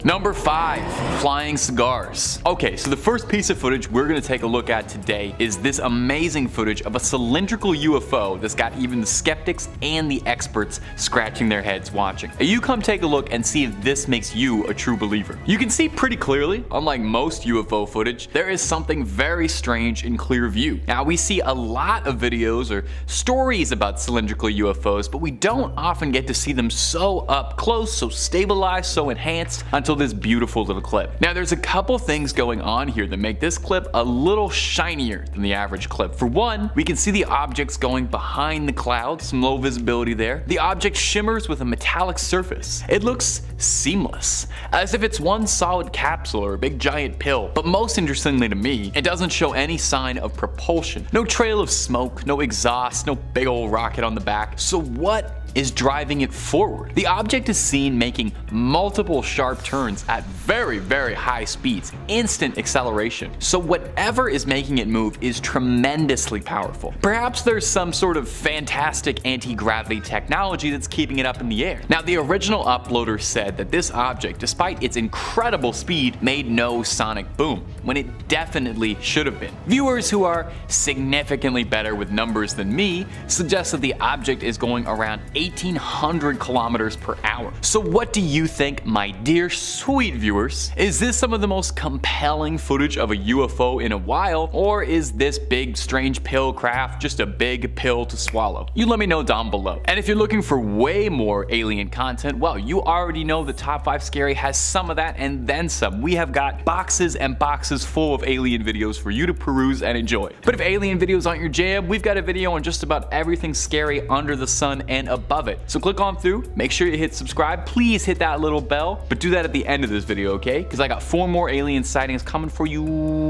Number 5. Flying cigars. Okay, so the first piece of footage we're going to take a look at today is this amazing footage of a cylindrical UFO that's got even the skeptics and the experts scratching their heads watching. Now you come take a look and see if this makes you a true believer. You can see pretty clearly, unlike most UFO footage, there is something very strange in clear view. Now we see a lot of videos or stories about cylindrical UFOs, but we don't often get to see them so up close, so stabilized, so enhanced until this beautiful little clip. Now there's a couple things going on here that make this clip a little shinier than the average clip. For one, we can see the objects going behind the clouds, some low visibility there. The object shimmers with a metallic surface. It looks seamless, as if it's one solid capsule or a big giant pill. But most interestingly to me, it doesn't show any sign of propulsion. No trail of smoke, no exhaust, no big old rocket on the back. So what is driving it forward? The object is seen making multiple sharp turns at very high speeds, instant acceleration. So whatever is making it move is tremendously powerful. Perhaps there's some sort of fantastic anti-gravity technology that's keeping it up in the air. Now the original uploader said that this object, despite its incredible speed, made no sonic boom, when it definitely should have been. Viewers who are significantly better with numbers than me suggest that the object is going around 1,800 kilometers per hour. So what do you think, my dear sweet viewers? Is this some of the most compelling footage of a UFO in a while, or is this big strange pill craft just a big pill to swallow? You let me know down below. And if you're looking for way more alien content, well, you already know the Top 5 Scary has some of that and then some. We have got boxes and boxes full of alien videos for you to peruse and enjoy. But if alien videos aren't your jam, we've got a video on just about everything scary under the sun and above it. So click on through, make sure you hit subscribe, please hit that little bell, but do that at the end of this video, okay? Because I got 4 more alien sightings coming for you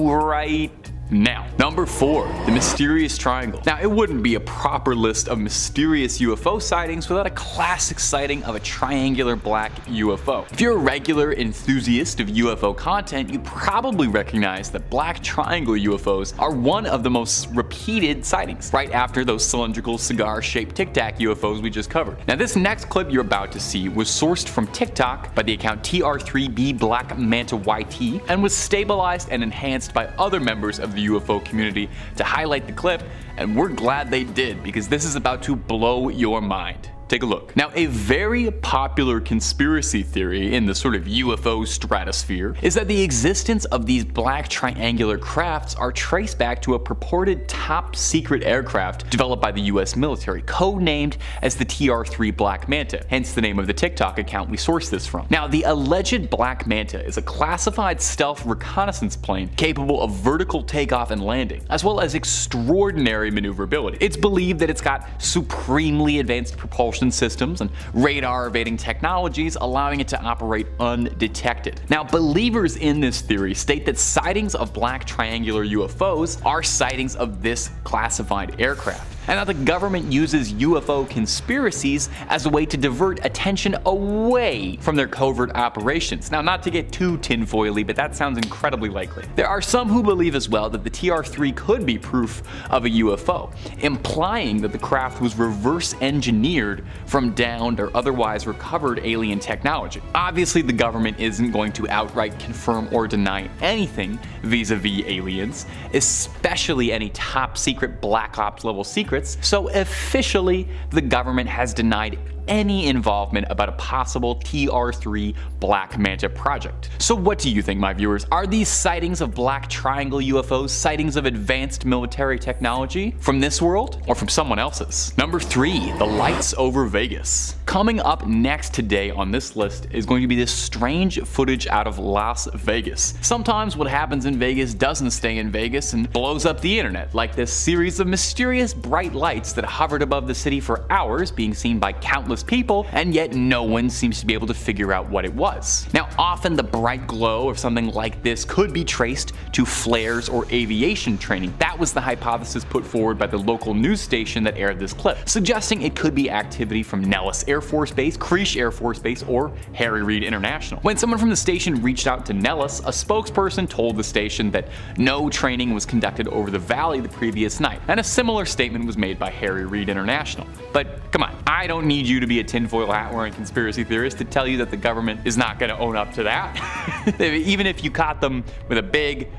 right now. Number 4. The mysterious triangle. Now it wouldn't be a proper list of mysterious UFO sightings without a classic sighting of a triangular black UFO. If you're a regular enthusiast of UFO content, you probably recognize that black triangle UFOs are one of the most repeated sightings, right after those cylindrical cigar-shaped Tic Tac UFOs we just covered. Now this next clip you're about to see was sourced from TikTok by the account TR3B Black Manta YT and was stabilized and enhanced by other members of the UFO community to highlight the clip, and we're glad they did because this is about to blow your mind. Take a look. Now, a very popular conspiracy theory in the sort of UFO stratosphere is that the existence of these black triangular crafts are traced back to a purported top secret aircraft developed by the US military, codenamed as the TR-3 Black Manta, hence the name of the TikTok account we sourced this from. Now, the alleged Black Manta is a classified stealth reconnaissance plane capable of vertical takeoff and landing, as well as extraordinary maneuverability. It's believed that it's got supremely advanced propulsion systems and radar evading technologies, allowing it to operate undetected. Now, believers in this theory state that sightings of black triangular UFOs are sightings of this classified aircraft, and that the government uses UFO conspiracies as a way to divert attention away from their covert operations. Now, not to get too tinfoily, but that sounds incredibly likely. There are some who believe as well that the TR-3 could be proof of a UFO, implying that the craft was reverse engineered from downed or otherwise recovered alien technology. Obviously, the government isn't going to outright confirm or deny anything vis-a-vis aliens, especially any top secret black ops level secrets, so officially the government has denied any involvement about a possible TR-3 Black Manta project. So what do you think, my viewers? Are these sightings of black triangle UFOs sightings of advanced military technology from this world or from someone else's? Number 3. The lights over Vegas. Coming up next today on this list is going to be this strange footage out of Las Vegas. Sometimes what happens in Vegas doesn't stay in Vegas and blows up the internet, like this series of mysterious bright lights that hovered above the city for hours, being seen by countless people, and yet no one seems to be able to figure out what it was. Now, often the bright glow of something like this could be traced to flares or aviation training. That was the hypothesis put forward by the local news station that aired this clip, suggesting it could be activity from Nellis Air Force Base, Creech Air Force Base, or Harry Reid International. When someone from the station reached out to Nellis, a spokesperson told the station that no training was conducted over the valley the previous night, and a similar statement was made by Harry Reid International. But come on, I don't need you to be a tinfoil hat wearing conspiracy theorist to tell you that the government is not going to own up to that. Even if you caught them with a big,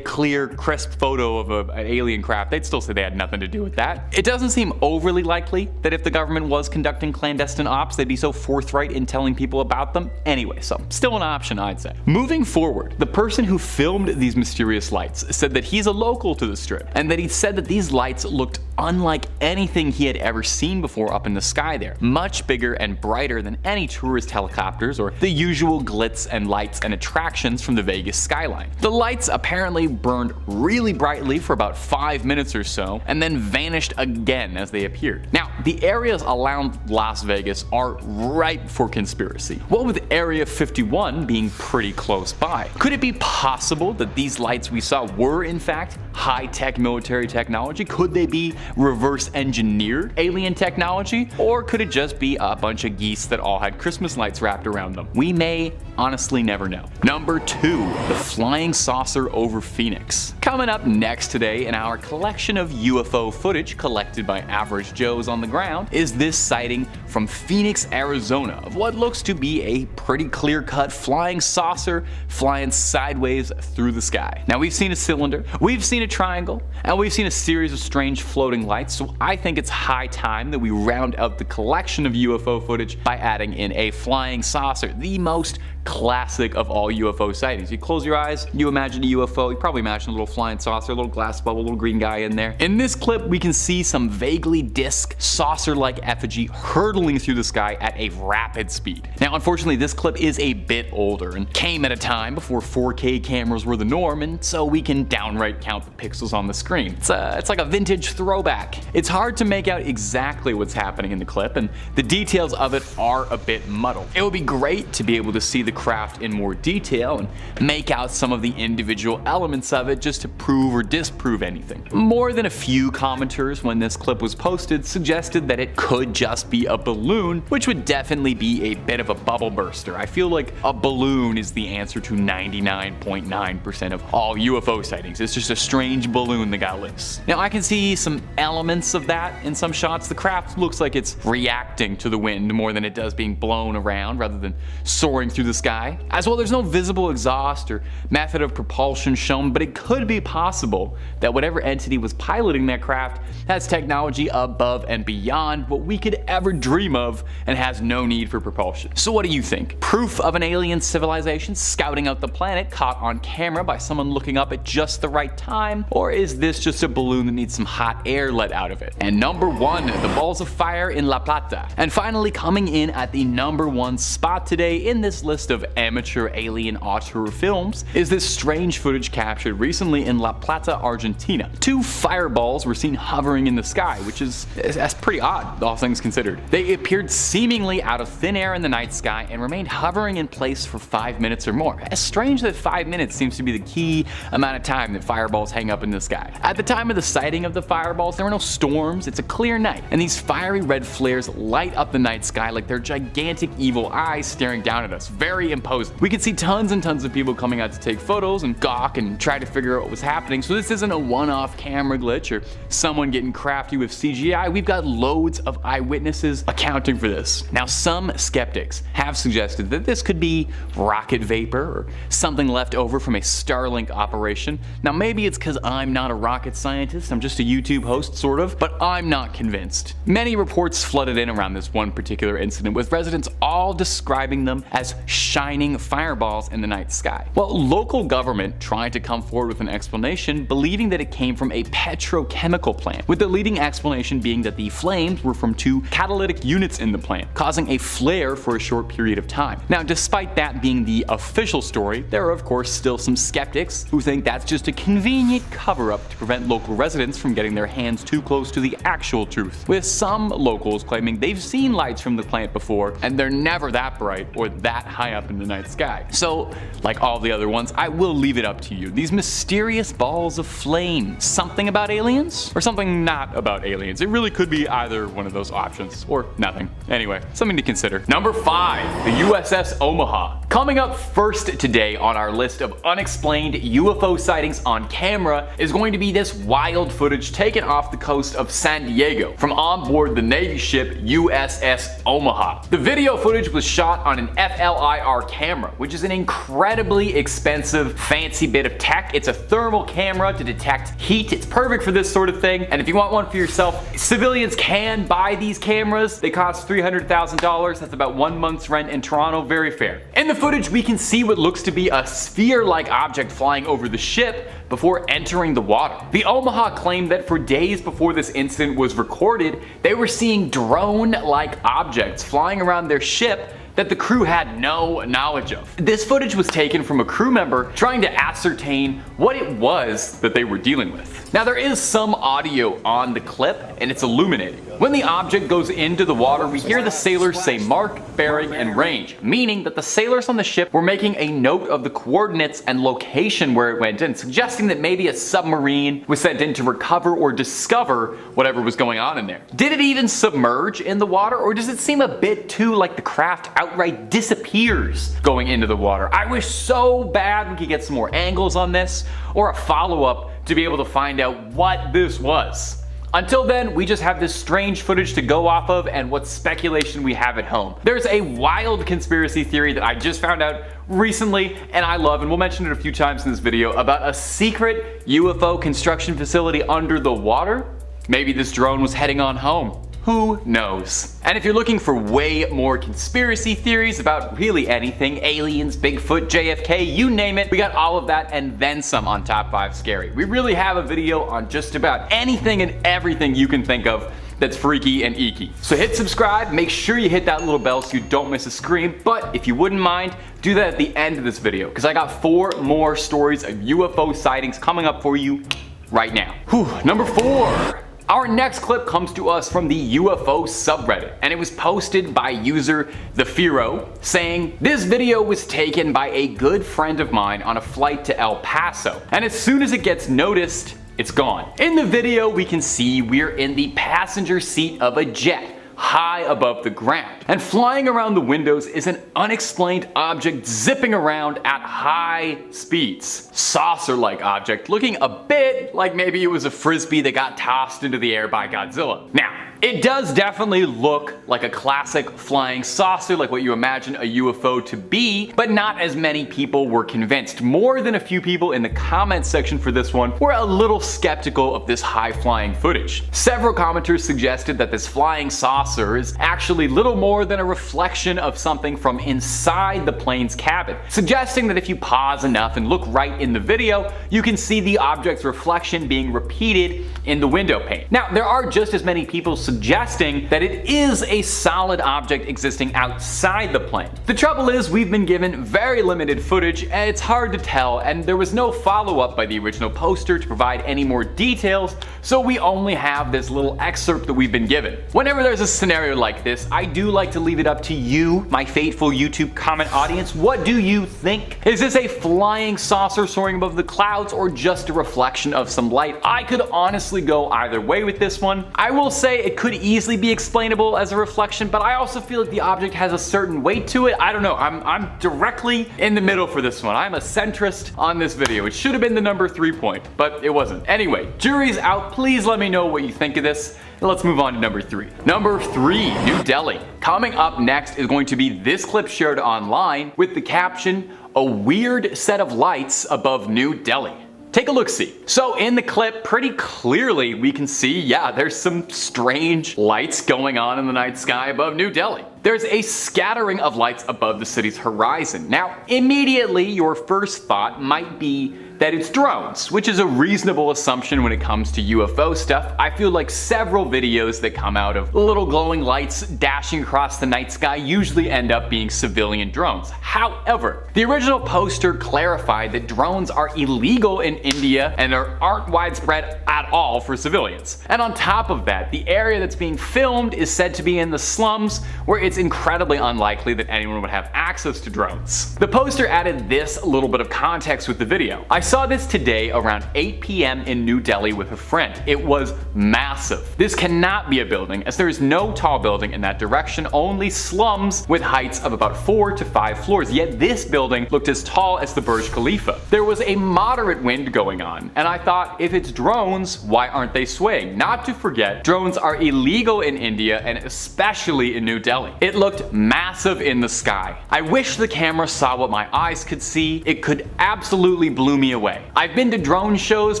clear, crisp photo of an alien craft, they'd still say they had nothing to do with that. It doesn't seem overly likely that if the government was conducting clandestine ops, they'd be so forthright in telling people about them anyway, so still an option, I'd say. Moving forward, the person who filmed these mysterious lights said that he's a local to the strip, and that he said that these lights looked unlike anything he had ever seen before up in the sky there. Much bigger and brighter than any tourist helicopters or the usual glitz and lights and attractions from the Vegas skyline. The lights apparently burned really brightly for about 5 minutes or so, and then vanished again as they appeared. Now, the areas around Las Vegas are ripe for conspiracy. What with Area 51 being pretty close by? Could it be possible that these lights we saw were in fact high-tech military technology? Could they be reverse engineered alien technology? Or could it just be a bunch of geese that all had Christmas lights wrapped around them? We may honestly never know. Number 2, the flying saucer over Phoenix. Coming up next today in our collection of UFO footage collected by average Joes on the ground is this sighting from Phoenix, Arizona of what looks to be a pretty clear-cut flying saucer flying sideways through the sky. Now, we've seen a cylinder, we've seen a triangle, and we've seen a series of strange floating lights, so I think it's high time that we round out the collection of UFO footage by adding in a flying saucer, the most classic of all UFO sightings. You close your eyes, you imagine a UFO, you probably imagine a little flying saucer, a little glass bubble, a little green guy in there. In this clip, we can see some vaguely disc, saucer-like effigy hurtling through the sky at a rapid speed. Now, unfortunately, this clip is a bit older and came at a time before 4K cameras were the norm, and so we can downright count the pixels on the screen. It's like a vintage throwback. It's hard to make out exactly what's happening in the clip, and the details of it are a bit muddled. It would be great to be able to see the craft in more detail and make out some of the individual elements of it just to prove or disprove anything. More than a few commenters when this clip was posted suggested that it could just be a balloon, which would definitely be a bit of a bubble burster. I feel like a balloon is the answer to 99.9% of all UFO sightings. It's just a strange balloon that got loose. Now, I can see some elements of that in some shots. The craft looks like it's reacting to the wind more than it does being blown around rather than soaring through the sky. As well, there's no visible exhaust or method of propulsion shown, but it could be possible that whatever entity was piloting that craft has technology above and beyond what we could ever dream of and has no need for propulsion. So what do you think? Proof of an alien civilization scouting out the planet caught on camera by someone looking up at just the right time? Or is this just a balloon that needs some hot air let out of it? And number 1, the balls of fire in La Plata. And finally, coming in at the number 1 spot today in this list of amateur alien auteur films is this strange footage captured recently in La Plata, Argentina. 2 fireballs were seen hovering in the sky, which is that's pretty odd, all things considered. They appeared seemingly out of thin air in the night sky and remained hovering in place for 5 minutes or more. It's strange that 5 minutes seems to be the key amount of time that fireballs hang up in the sky. At the time of the sighting of the fireballs, there were no storms, it's a clear night, and these fiery red flares light up the night sky like they're gigantic evil eyes staring down at us. Very imposing. We could see tons and tons of people coming out to take photos and gawk and try to figure out what was happening, so this isn't a one-off camera glitch or someone getting crafty with CGI. We've got loads of eyewitnesses accounting for this. Now, some skeptics have suggested that this could be rocket vapor or something left over from a Starlink operation. Now, maybe it's because I'm not a rocket scientist, I'm just a YouTube host, sort of, but I'm not convinced. Many reports flooded in around this one particular incident, with residents all describing them as shining fireballs in the night sky. Well, local government tried to come forward with an explanation, believing that it came from a petrochemical plant, with the leading explanation being that the flames were from 2 catalytic units in the plant, causing a flare for a short period of time. Now, despite that being the official story, there are of course still some skeptics who think that's just a convenient cover-up to prevent local residents from getting their hands too close to the actual truth, with some locals claiming they've seen lights from the plant before and they're never that bright or that high up up in the night sky. So, like all the other ones, I will leave it up to you. These mysterious balls of flame, something about aliens or something not about aliens? It really could be either one of those options or nothing. Anyway, something to consider. Number 5, the USS Omaha. Coming up first today on our list of unexplained UFO sightings on camera is going to be this wild footage taken off the coast of San Diego from on board the Navy ship USS Omaha. The video footage was shot on an FLIR camera, which is an incredibly expensive, fancy bit of tech. It's a thermal camera to detect heat. It's perfect for this sort of thing. And if you want one for yourself, civilians can buy these cameras. They cost $300,000. That's about 1 month's rent in Toronto. Very fair. In the footage, we can see what looks to be a sphere-like object flying over the ship before entering the water. The Omaha claimed that for days before this incident was recorded, they were seeing drone-like objects flying around their ship that the crew had no knowledge of. This footage was taken from a crew member trying to ascertain what it was that they were dealing with. Now there is some audio on the clip and it's illuminating. When the object goes into the water, we hear the sailors say mark, bearing, and range, meaning that the sailors on the ship were making a note of the coordinates and location where it went in, suggesting that maybe a submarine was sent in to recover or discover whatever was going on in there. Did it even submerge in the water, or does it seem a bit too like the craft outright disappears going into the water? I wish so bad we could get some more angles on this or a follow-up to be able to find out what this was. Until then, we just have this strange footage to go off of and what speculation we have at home. There's a wild conspiracy theory that I just found out recently and I love, and we'll mention it a few times in this video, about a secret UFO construction facility under the water. Maybe this drone was heading on home. Who knows? And if you're looking for way more conspiracy theories about really anything, aliens, Bigfoot, JFK, you name it, we got all of that and then some on Top 5 Scary. We really have a video on just about anything and everything you can think of that's freaky and eeky. So hit subscribe, make sure you hit that little bell so you don't miss a scream, but if you wouldn't mind, do that at the end of this video, because I got 4 more stories of UFO sightings coming up for you right now. Whew, number 4. Our next clip comes to us from the UFO subreddit, and it was posted by user The Firo, saying, "This video was taken by a good friend of mine on a flight to El Paso, and as soon as it gets noticed, it's gone." In the video, we can see we're in the passenger seat of a jet, high above the ground. And flying around the windows is an unexplained object zipping around at high speeds. Saucer-like object, looking a bit like maybe it was a frisbee that got tossed into the air by Godzilla. Now, it does definitely look like a classic flying saucer, like what you imagine a UFO to be, but not as many people were convinced. More than a few people in the comments section for this one were a little skeptical of this high-flying footage. Several commenters suggested that this flying saucer is actually little more than a reflection of something from inside the plane's cabin, suggesting that if you pause enough and look right in the video, you can see the object's reflection being repeated in the window pane. Now, there are just as many people suggesting that it is a solid object existing outside the plane. The trouble is, we've been given very limited footage and it's hard to tell, and there was no follow-up by the original poster to provide any more details, so we only have this little excerpt that we've been given. Whenever there's a scenario like this, I do like to leave it up to you, my faithful YouTube comment audience. What do you think? Is this a flying saucer soaring above the clouds or just a reflection of some light? I could honestly go either way with this one. I will say it could easily be explainable as a reflection, but I also feel like the object has a certain weight to it. I don't know, I'm directly in the middle for this one. I'm a centrist on this video. It should have been the number 3 point, but it wasn't. Anyway, jury's out. Please let me know what you think of this. Let's move on to number 3. Number 3, New Delhi. Coming up next is going to be this clip shared online with the caption, "A weird set of lights above New Delhi." Take a look-see. So in the clip, pretty clearly we can see, yeah, there's some strange lights going on in the night sky above New Delhi. There's a scattering of lights above the city's horizon. Now, immediately your first thought might be that it's drones, which is a reasonable assumption when it comes to UFO stuff. I feel like several videos that come out of little glowing lights dashing across the night sky usually end up being civilian drones. However, the original poster clarified that drones are illegal in India and aren't widespread at all for civilians. And on top of that, the area that's being filmed is said to be in the slums, where it's it's incredibly unlikely that anyone would have access to drones. The poster added this little bit of context with the video. I saw this today around 8 p.m. in New Delhi with a friend. It was massive. This cannot be a building, as there is no tall building in that direction, only slums with heights of about 4 to 5 floors, yet this building looked as tall as the Burj Khalifa. There was a moderate wind going on, and I thought, if it's drones, why aren't they swaying? Not to forget, drones are illegal in India and especially in New Delhi. It looked massive in the sky. I wish the camera saw what my eyes could see. It could absolutely blew me away. I've been to drone shows,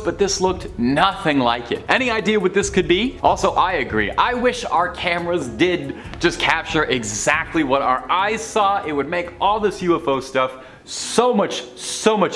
but this looked nothing like it. Any idea what this could be? Also, I agree. I wish our cameras did just capture exactly what our eyes saw. It would make all this UFO stuff so much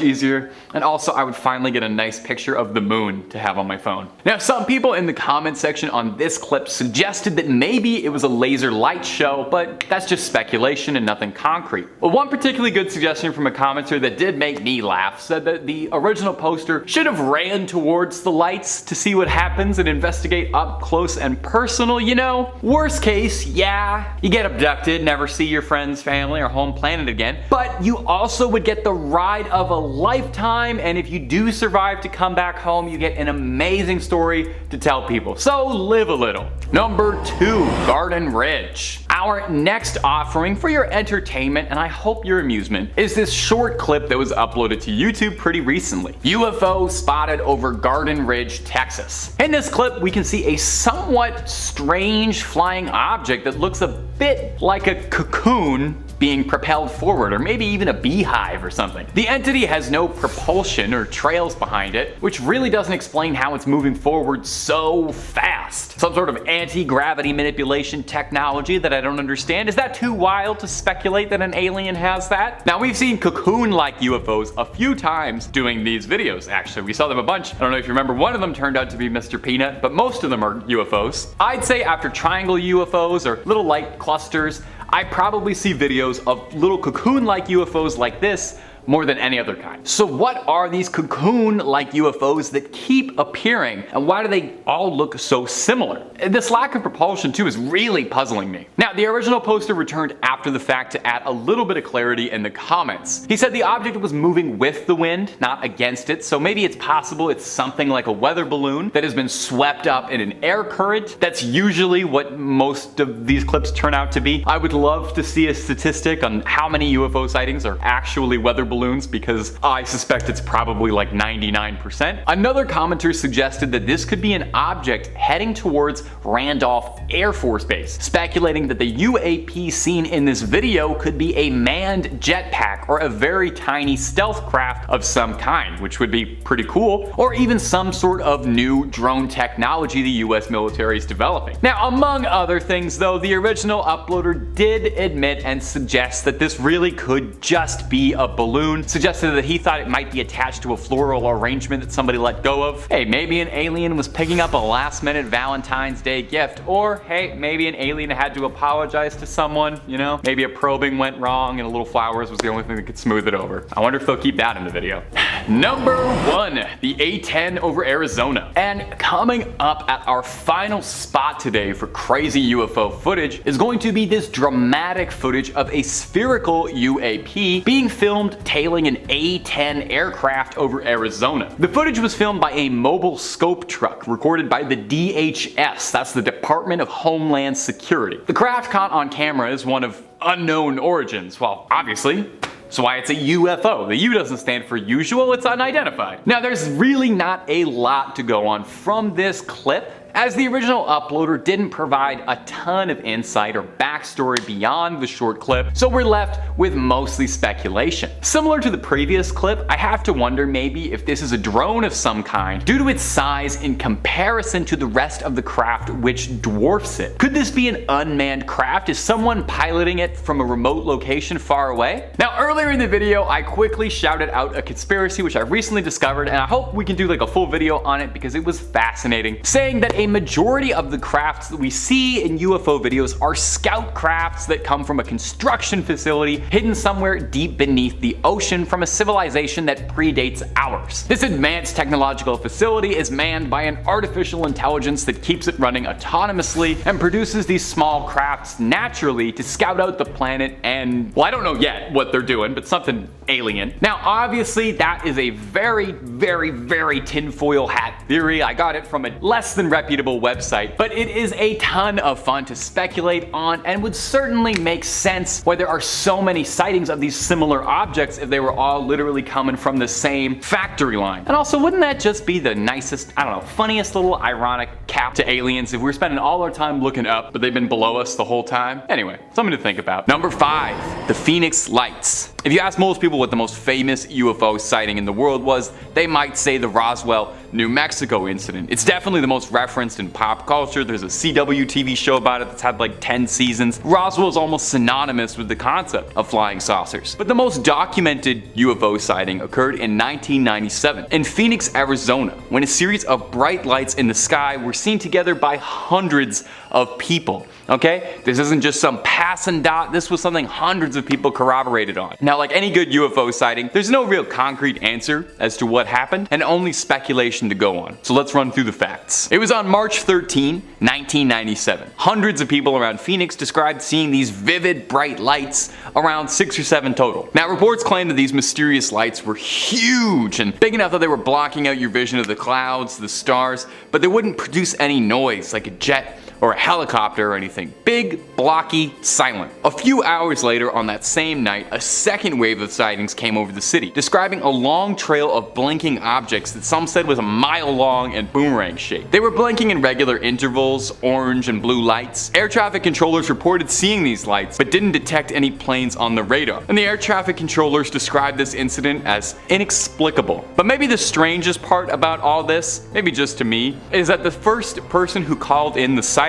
easier, and also I would finally get a nice picture of the moon to have on my phone. Now, some people in the comment section on this clip suggested that maybe it was a laser light show, but that's just speculation and nothing concrete. Well, one particularly good suggestion from a commenter that did make me laugh said that the original poster should have ran towards the lights to see what happens and investigate up close and personal, you know? Worst case, yeah, you get abducted, never see your friends, family, or home planet again, but you also would get the ride of a lifetime, and if you do survive to come back home, you get an amazing story to tell people. So live a little. Number 2, Garden Ridge. Our next offering for your entertainment, and I hope your amusement, is this short clip that was uploaded to YouTube pretty recently. UFO spotted over Garden Ridge, Texas. In this clip, we can see a somewhat strange flying object that looks a bit like a cocoon being propelled forward, or maybe even a beehive or something. The entity has no propulsion or trails behind it, which really doesn't explain how it's moving forward so fast. Some sort of anti-gravity manipulation technology that I don't understand. Is that too wild to speculate that an alien has that? Now, we've seen cocoon-like UFOs a few times doing these videos, actually. We saw them a bunch. I don't know if you remember, one of them turned out to be Mr. Peanut, but most of them are UFOs. I'd say after triangle UFOs or little light clusters, I probably see videos of little cocoon-like UFOs like this more than any other kind. So what are these cocoon-like UFOs that keep appearing, and why do they all look so similar? This lack of propulsion too is really puzzling me. Now, the original poster returned after the fact to add a little bit of clarity in the comments. He said the object was moving with the wind, not against it, so maybe it's possible it's something like a weather balloon that has been swept up in an air current. That's usually what most of these clips turn out to be. I would love to see a statistic on how many UFO sightings are actually weather balloons, because I suspect it's probably like 99%. Another commenter suggested that this could be an object heading towards Randolph Air Force Base, speculating that the UAP seen in this video could be a manned jetpack or a very tiny stealth craft of some kind, which would be pretty cool, or even some sort of new drone technology the US military is developing. Now, among other things though, the original uploader did admit and suggest that this really could just be a balloon, suggested that he thought it might be attached to a floral arrangement that somebody let go of. Hey, maybe an alien was picking up a last-minute Valentine's Day gift, or hey, maybe an alien had to apologize to someone, you know? Maybe a probing went wrong and a little flowers was the only thing that could smooth it over. I wonder if they'll keep that in the video. Number 1, the A-10 over Arizona. And coming up at our final spot today for crazy UFO footage is going to be this dramatic footage of a spherical UAP being filmed tailing an A-10 aircraft over Arizona. The footage was filmed by a mobile scope truck recorded by the DHS, that's the Department of Homeland Security. The craft caught on camera is one of unknown origins, well, obviously. So why it's a UFO. The U doesn't stand for usual, it's unidentified. Now, there's really not a lot to go on from this clip, as the original uploader didn't provide a ton of insight or backstory beyond the short clip, so we're left with mostly speculation. Similar to the previous clip, I have to wonder maybe if this is a drone of some kind due to its size in comparison to the rest of the craft, which dwarfs it. Could this be an unmanned craft? Is someone piloting it from a remote location far away? Now, earlier in the video, I quickly shouted out a conspiracy which I recently discovered, and I hope we can do like a full video on it because it was fascinating, saying that a a majority of the crafts that we see in UFO videos are scout crafts that come from a construction facility hidden somewhere deep beneath the ocean from a civilization that predates ours. This advanced technological facility is manned by an artificial intelligence that keeps it running autonomously and produces these small crafts naturally to scout out the planet and, well, I don't know yet what they're doing, but something alien. Now obviously that is a very tinfoil hat theory. I got it from a less than reputable website, but it is a ton of fun to speculate on and would certainly make sense why there are so many sightings of these similar objects if they were all literally coming from the same factory line. And also, wouldn't that just be the nicest, I don't know, funniest little ironic cap to aliens if we're spending all our time looking up but they've been below us the whole time? Anyway, something to think about. Number 5, the Phoenix Lights. If you ask most people what the most famous UFO sighting in the world was, they might say the Roswell, New Mexico incident. It's definitely the most referenced in pop culture. There's a CW TV show about it that's had like 10 seasons. Roswell is almost synonymous with the concept of flying saucers. But the most documented UFO sighting occurred in 1997 in Phoenix, Arizona, when a series of bright lights in the sky were seen together by hundreds of people. Okay? This isn't just some passing dot, this was something hundreds of people corroborated on. Now, like any good UFO sighting, there's no real concrete answer as to what happened and only speculation to go on. So let's run through the facts. It was on March 13, 1997. Hundreds of people around Phoenix described seeing these vivid bright lights, around 6 or 7 total. Now reports claim that these mysterious lights were huge and big enough that they were blocking out your vision of the clouds, the stars, but they wouldn't produce any noise like a jet or a helicopter or anything. Big, blocky, silent. A few hours later on that same night, a second wave of sightings came over the city, describing a long trail of blinking objects that some said was a mile long and boomerang shaped. They were blinking in regular intervals, orange and blue lights. Air traffic controllers reported seeing these lights, but didn't detect any planes on the radar. And the air traffic controllers described this incident as inexplicable. But maybe the strangest part about all this, maybe just to me, is that the first person who called in the sighting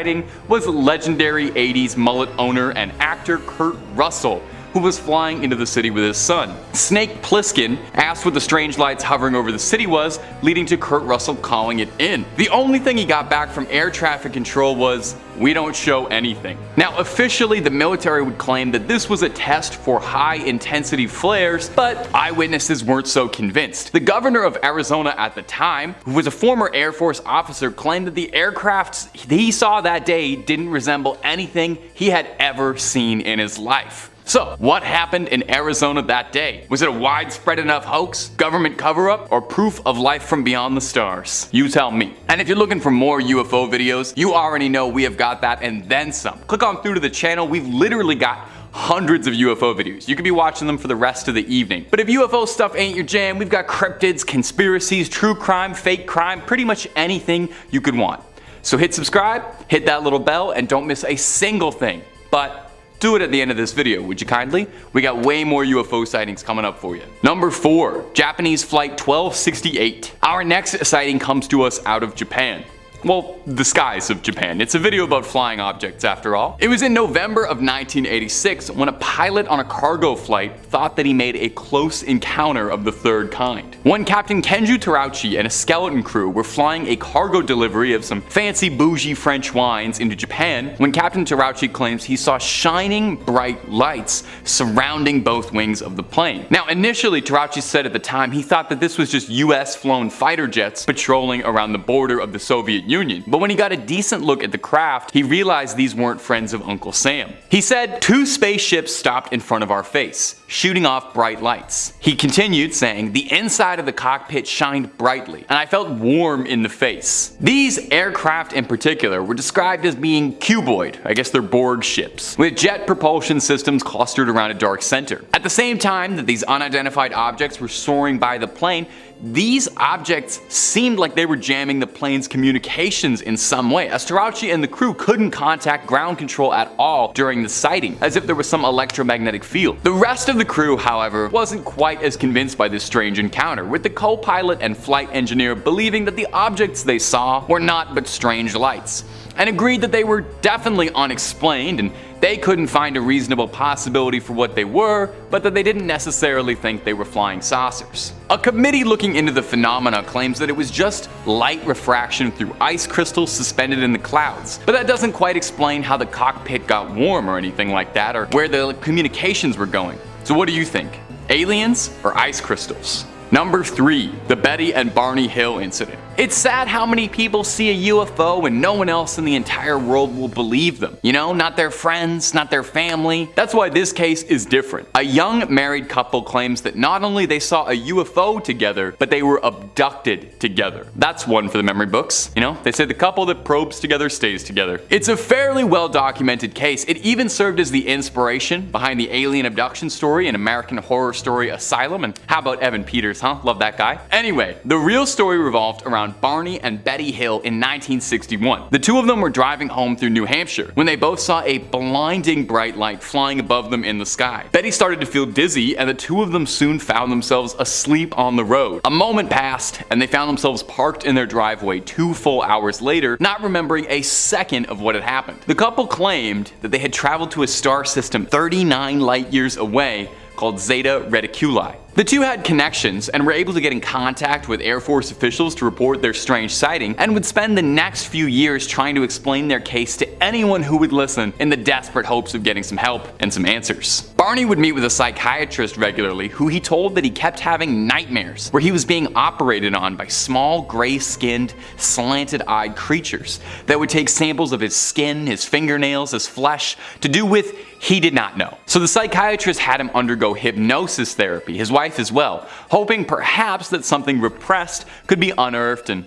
was legendary 80s mullet owner and actor Kurt Russell, who was flying into the city with his son. Snake Plissken asked what the strange lights hovering over the city was, leading to Kurt Russell calling it in. The only thing he got back from air traffic control was, "We don't show anything." Now officially the military would claim that this was a test for high intensity flares, but eyewitnesses weren't so convinced. The governor of Arizona at the time, who was a former Air Force officer, claimed that the aircrafts he saw that day didn't resemble anything he had ever seen in his life. So, what happened in Arizona that day? Was it a widespread enough hoax, government cover-up, or proof of life from beyond the stars? You tell me. And if you're looking for more UFO videos, you already know we have got that and then some. Click on through to the channel, we've literally got hundreds of UFO videos. You could be watching them for the rest of the evening. But if UFO stuff ain't your jam, we've got cryptids, conspiracies, true crime, fake crime, pretty much anything you could want. So hit subscribe, hit that little bell, and don't miss a single thing. But do it at the end of this video, would you kindly? We got way more UFO sightings coming up for you. Number 4, Japanese Flight 1268. Our next sighting comes to us out of Japan. Well, the skies of Japan. It's a video about flying objects after all. It was in November of 1986 when a pilot on a cargo flight thought that he made a close encounter of the third kind. When Captain Kenju Terauchi and a skeleton crew were flying a cargo delivery of some fancy bougie French wines into Japan, when Captain Terauchi claims he saw shining bright lights surrounding both wings of the plane. Now initially Terauchi said at the time he thought that this was just US flown fighter jets patrolling around the border of the Soviet Union. But when he got a decent look at the craft, he realized these weren't friends of Uncle Sam. He said, "2 spaceships stopped in front of our face, shooting off bright lights." He continued saying, "The inside of the cockpit shined brightly, and I felt warm in the face." These aircraft in particular were described as being cuboid, I guess they're Borg ships, with jet propulsion systems clustered around a dark center. At the same time that these unidentified objects were soaring by the plane, these objects seemed like they were jamming the plane's communications in some way, as Terauchi and the crew couldn't contact ground control at all during the sighting, as if there was some electromagnetic field. The rest of the crew, however, wasn't quite as convinced by this strange encounter, with the co-pilot and flight engineer believing that the objects they saw were not but strange lights, and agreed that they were definitely unexplained and They couldn't find a reasonable possibility for what they were, but that they didn't necessarily think they were flying saucers. A committee looking into the phenomena claims that it was just light refraction through ice crystals suspended in the clouds, but that doesn't quite explain how the cockpit got warm or anything like that, or where the communications were going. So what do you think? Aliens or ice crystals? Number 3. The Betty and Barney Hill Incident. It's sad how many people see a UFO and no one else in the entire world will believe them. You know, not their friends, not their family. That's why this case is different. A young married couple claims that not only they saw a UFO together, but they were abducted together. That's one for the memory books. You know, they say the couple that probes together stays together. It's a fairly well documented case. It even served as the inspiration behind the alien abduction story in American Horror Story Asylum. And how about Evan Peters, huh? Love that guy. Anyway, the real story revolved around Barney and Betty Hill in 1961. The two of them were driving home through New Hampshire when they both saw a blinding bright light flying above them in the sky. Betty started to feel dizzy, and the two of them soon found themselves asleep on the road. A moment passed, and they found themselves parked in their driveway 2 full hours later, not remembering a second of what had happened. The couple claimed that they had traveled to a star system 39 light years away called Zeta Reticuli. The two had connections and were able to get in contact with Air Force officials to report their strange sighting, and would spend the next few years trying to explain their case to anyone who would listen in the desperate hopes of getting some help and some answers. Barney would meet with a psychiatrist regularly who he told that he kept having nightmares where he was being operated on by small gray-skinned, slanted-eyed creatures that would take samples of his skin, his fingernails, his flesh to do with he did not know. So the psychiatrist had him undergo hypnosis therapy, his wife as well, hoping perhaps that something repressed could be unearthed, and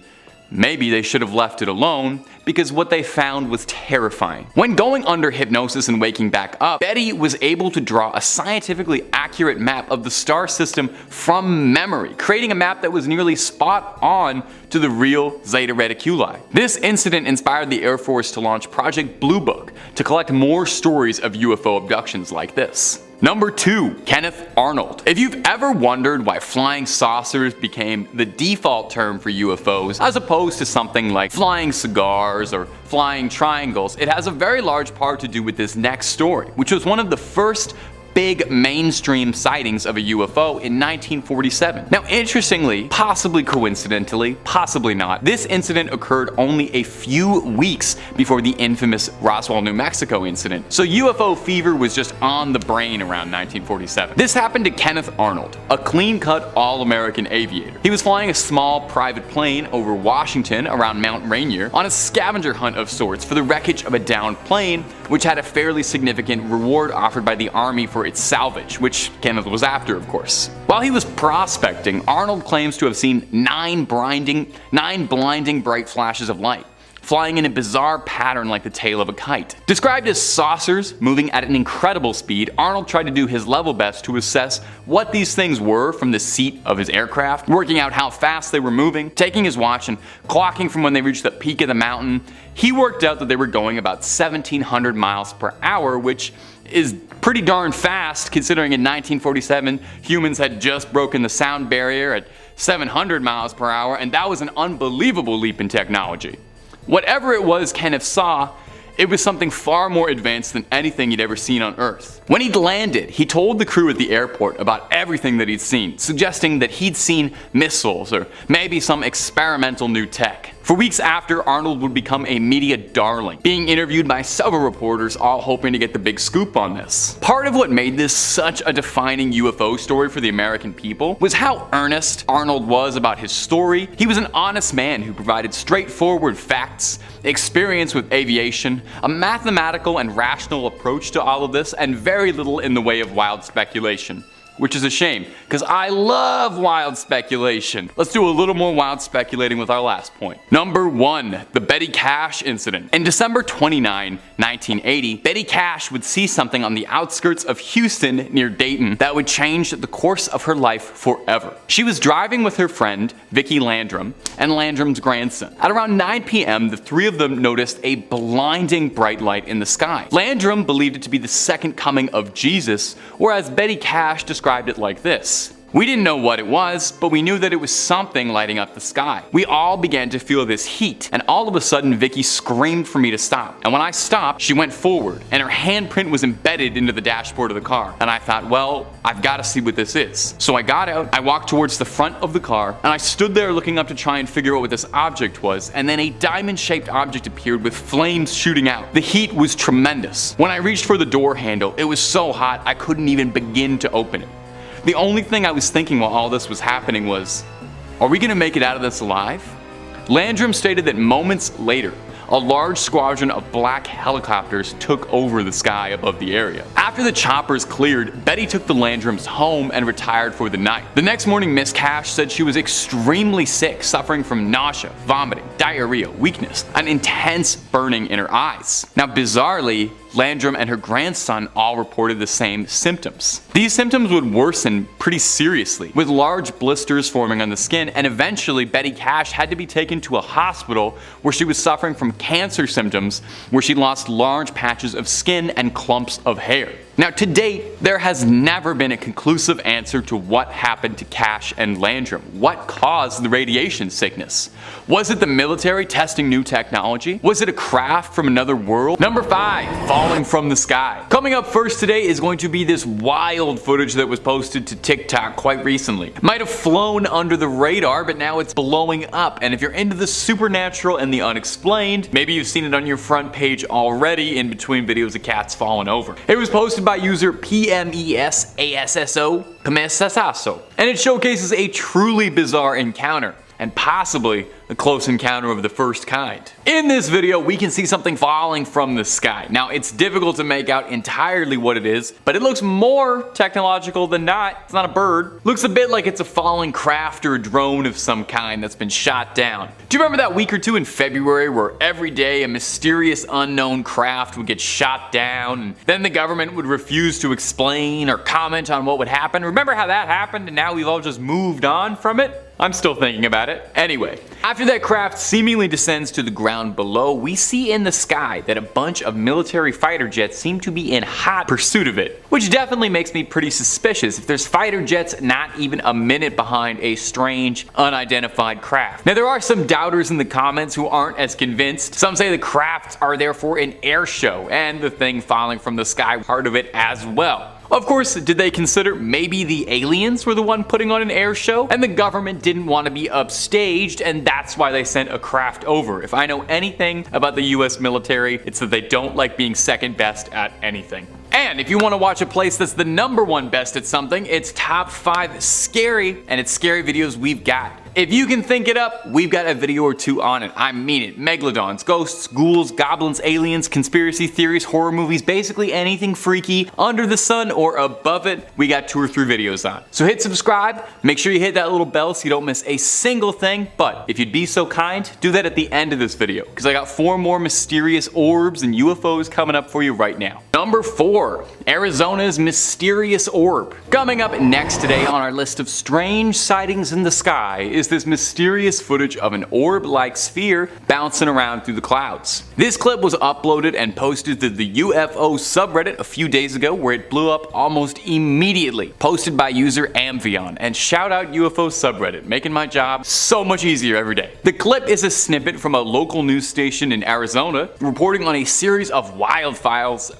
maybe they should have left it alone, because what they found was terrifying. When going under hypnosis and waking back up, Betty was able to draw a scientifically accurate map of the star system from memory, creating a map that was nearly spot on to the real Zeta Reticuli. This incident inspired the Air Force to launch Project Blue Book to collect more stories of UFO abductions like this. Number 2. Kenneth Arnold. If you've ever wondered why flying saucers became the default term for UFOs as opposed to something like flying cigars or flying triangles, it has a very large part to do with this next story, which was one of the first big mainstream sightings of a UFO in 1947. Now interestingly, possibly coincidentally, possibly not, this incident occurred only a few weeks before the infamous Roswell, New Mexico incident, so UFO fever was just on the brain around 1947. This happened to Kenneth Arnold, a clean-cut all-American aviator. He was flying a small private plane over Washington around Mount Rainier on a scavenger hunt of sorts for the wreckage of a downed plane, which had a fairly significant reward offered by the Army for its salvage, which Kenneth was after, of course. While he was prospecting, Arnold claims to have seen nine blinding bright flashes of light, flying in a bizarre pattern like the tail of a kite. Described as saucers moving at an incredible speed, Arnold tried to do his level best to assess what these things were from the seat of his aircraft, working out how fast they were moving, taking his watch and clocking from when they reached the peak of the mountain. He worked out that they were going about 1,700 miles per hour, which is pretty darn fast considering in 1947 humans had just broken the sound barrier at 700 miles per hour, and that was an unbelievable leap in technology. Whatever it was Kenneth saw, it was something far more advanced than anything he'd ever seen on Earth. When he'd landed, he told the crew at the airport about everything that he'd seen, suggesting that he'd seen missiles or maybe some experimental new tech. For weeks after, Arnold would become a media darling, being interviewed by several reporters, all hoping to get the big scoop on this. Part of what made this such a defining UFO story for the American people was how earnest Arnold was about his story. He was an honest man who provided straightforward facts, experience with aviation, a mathematical and rational approach to all of this, and very little in the way of wild speculation. Which is a shame, because I love wild speculation. Let's do a little more wild speculating with our last point. Number 1. The Betty Cash Incident. In December 29, 1980, Betty Cash would see something on the outskirts of Houston near Dayton that would change the course of her life forever. She was driving with her friend, Vicki Landrum, and Landrum's grandson. At around 9 p.m., the three of them noticed a blinding bright light in the sky. Landrum believed it to be the second coming of Jesus, whereas Betty Cash described it like this. We didn't know what it was, but we knew that it was something lighting up the sky. We all began to feel this heat, and all of a sudden Vicky screamed for me to stop. And when I stopped, she went forward, and her handprint was embedded into the dashboard of the car. And I thought, well, I've got to see what this is. So I got out, I walked towards the front of the car, and I stood there looking up to try and figure out what this object was, and then a diamond-shaped object appeared with flames shooting out. The heat was tremendous. When I reached for the door handle, it was so hot I couldn't even begin to open it. The only thing I was thinking while all this was happening was, are we gonna make it out of this alive? Landrum stated that moments later, a large squadron of black helicopters took over the sky above the area. After the choppers cleared, Betty took the Landrums home and retired for the night. The next morning, Miss Cash said she was extremely sick, suffering from nausea, vomiting, diarrhea, weakness, an intense burning in her eyes. Now, bizarrely, Landrum and her grandson all reported the same symptoms. These symptoms would worsen pretty seriously, with large blisters forming on the skin, and eventually Betty Cash had to be taken to a hospital where she was suffering from cancer symptoms, where she lost large patches of skin and clumps of hair. Now, to date, there has never been a conclusive answer to what happened to Cash and Landrum. What caused the radiation sickness? Was it the military testing new technology? Was it a craft from another world? Number 5, falling from the sky. Coming up first today is going to be this wild footage that was posted to TikTok quite recently. It might have flown under the radar, but now it's blowing up. And if you're into the supernatural and the unexplained, maybe you've seen it on your front page already in between videos of cats falling over. It was posted by user PMESASSO, and it showcases a truly bizarre encounter, and possibly a close encounter of the first kind. In this video, we can see something falling from the sky. Now, it's difficult to make out entirely what it is, but it looks more technological than not. It's not a bird. Looks a bit like it's a falling craft or a drone of some kind that's been shot down. Do you remember that week or two in February where every day a mysterious unknown craft would get shot down, and then the government would refuse to explain or comment on what would happen? Remember how that happened and now we've all just moved on from it? I'm still thinking about it. Anyway, after that craft seemingly descends to the ground below, we see in the sky that a bunch of military fighter jets seem to be in hot pursuit of it, which definitely makes me pretty suspicious if there's fighter jets not even a minute behind a strange, unidentified craft. Now, there are some doubters in the comments who aren't as convinced. Some say the crafts are therefore an air show, and the thing falling from the sky part of it as well. Of course, did they consider maybe the aliens were the one putting on an air show and the government didn't want to be upstaged and that's why they sent a craft over? If I know anything about the US military, it's that they don't like being second best at anything. And if you want to watch a place that's the #1 best at something, it's top 5 scary, and it's scary videos we've got. If you can think it up, we've got a video or two on it. I mean it. Megalodons, ghosts, ghouls, goblins, aliens, conspiracy theories, horror movies, basically anything freaky under the sun or above it, we got 2 or 3 videos on. So hit subscribe, make sure you hit that little bell so you don't miss a single thing, but if you'd be so kind, do that at the end of this video, because I got 4 more mysterious orbs and UFOs coming up for you right now. Number 4, Arizona's mysterious orb. Coming up next today on our list of strange sightings in the sky is this mysterious footage of an orb-like sphere bouncing around through the clouds. This clip was uploaded and posted to the UFO subreddit a few days ago, where it blew up almost immediately. Posted by user Amvion, and shout out UFO subreddit, making my job so much easier every day. The clip is a snippet from a local news station in Arizona reporting on a series of wildfires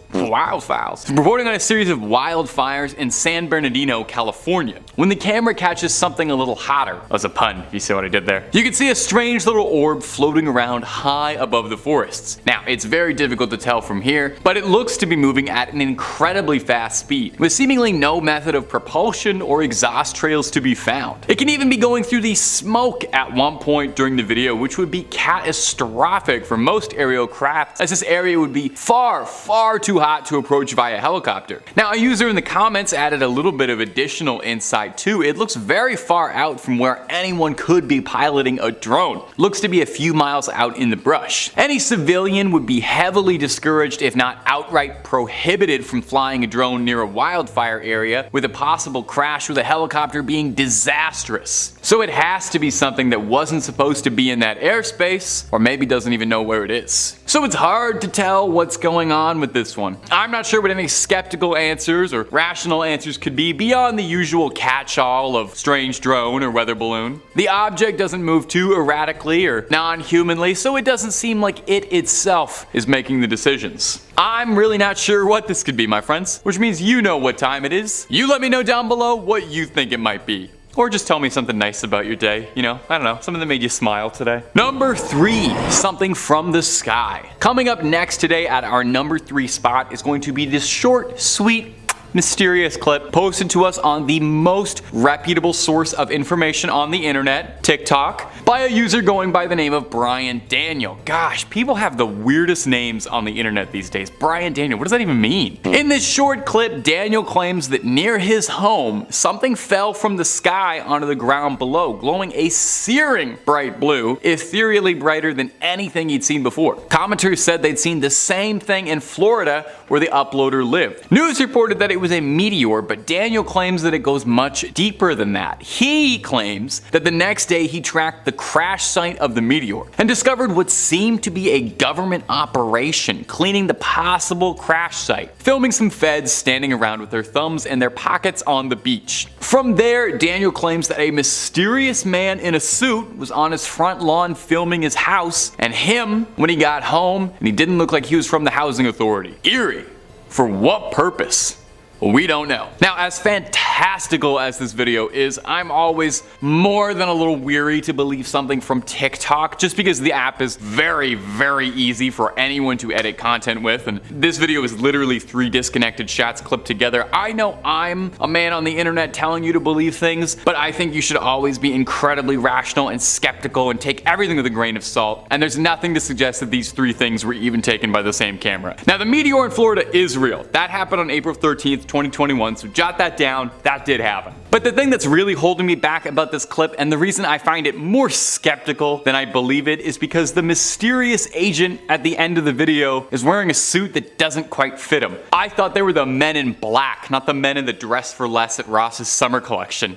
in San Bernardino, California. When the camera catches something a little hotter, as a pun, if you see what I did there, you can see a strange little orb floating around high above the forests. Now, it's very difficult to tell from here, but it looks to be moving at an incredibly fast speed, with seemingly no method of propulsion or exhaust trails to be found. It can even be going through the smoke at one point during the video, which would be catastrophic for most aerial crafts, as this area would be far, far too hot to approach via helicopter. Now, a user in the comments added a little bit of additional insight too. It looks very far out from where anyone could be piloting a drone. Looks to be a few miles out in the brush. Any civilian would be heavily discouraged, if not outright prohibited, from flying a drone near a wildfire area, with a possible crash with a helicopter being disastrous. So it has to be something that wasn't supposed to be in that airspace, or maybe doesn't even know where it is. So it's hard to tell what's going on with this one. I'm not sure what any skeptical answers or rational answers could be beyond the usual catch-all of strange drone or weather balloon. The object doesn't move too erratically or non-humanly, so it doesn't seem like it itself is making the decisions. I'm really not sure what this could be, my friends, which means you know what time it is. You let me know down below what you think it might be. Or just tell me something nice about your day, you know, I don't know, something that made you smile today. Number 3, something from the sky. Coming up next today at our number 3 spot is going to be this short, sweet, mysterious clip posted to us on the most reputable source of information on the internet, TikTok, by a user going by the name of Brian Daniel. Gosh, people have the weirdest names on the internet these days. Brian Daniel, what does that even mean? In this short clip, Daniel claims that near his home, something fell from the sky onto the ground below, glowing a searing bright blue, ethereally brighter than anything he'd seen before. Commenters said they'd seen the same thing in Florida where the uploader lived. News reported that it was a meteor, but Daniel claims that it goes much deeper than that. He claims that the next day he tracked the crash site of the meteor and discovered what seemed to be a government operation cleaning the possible crash site, filming some feds standing around with their thumbs in their pockets on the beach. From there, Daniel claims that a mysterious man in a suit was on his front lawn filming his house, and him when he got home, and he didn't look like he was from the housing authority. Eerie. For what purpose? We don't know. Now, as fantastical as this video is, I'm always more than a little weary to believe something from TikTok, just because the app is very, very easy for anyone to edit content with, and this video is literally 3 disconnected shots clipped together. I know I'm a man on the internet telling you to believe things, but I think you should always be incredibly rational and skeptical and take everything with a grain of salt, and there's nothing to suggest that these 3 things were even taken by the same camera. Now, the meteor in Florida is real. That happened on April 13th, 2021, so jot that down, that did happen. But the thing that's really holding me back about this clip, and the reason I find it more skeptical than I believe it, is because the mysterious agent at the end of the video is wearing a suit that doesn't quite fit him. I thought they were the men in black, not the men in the dress for less at Ross's summer collection.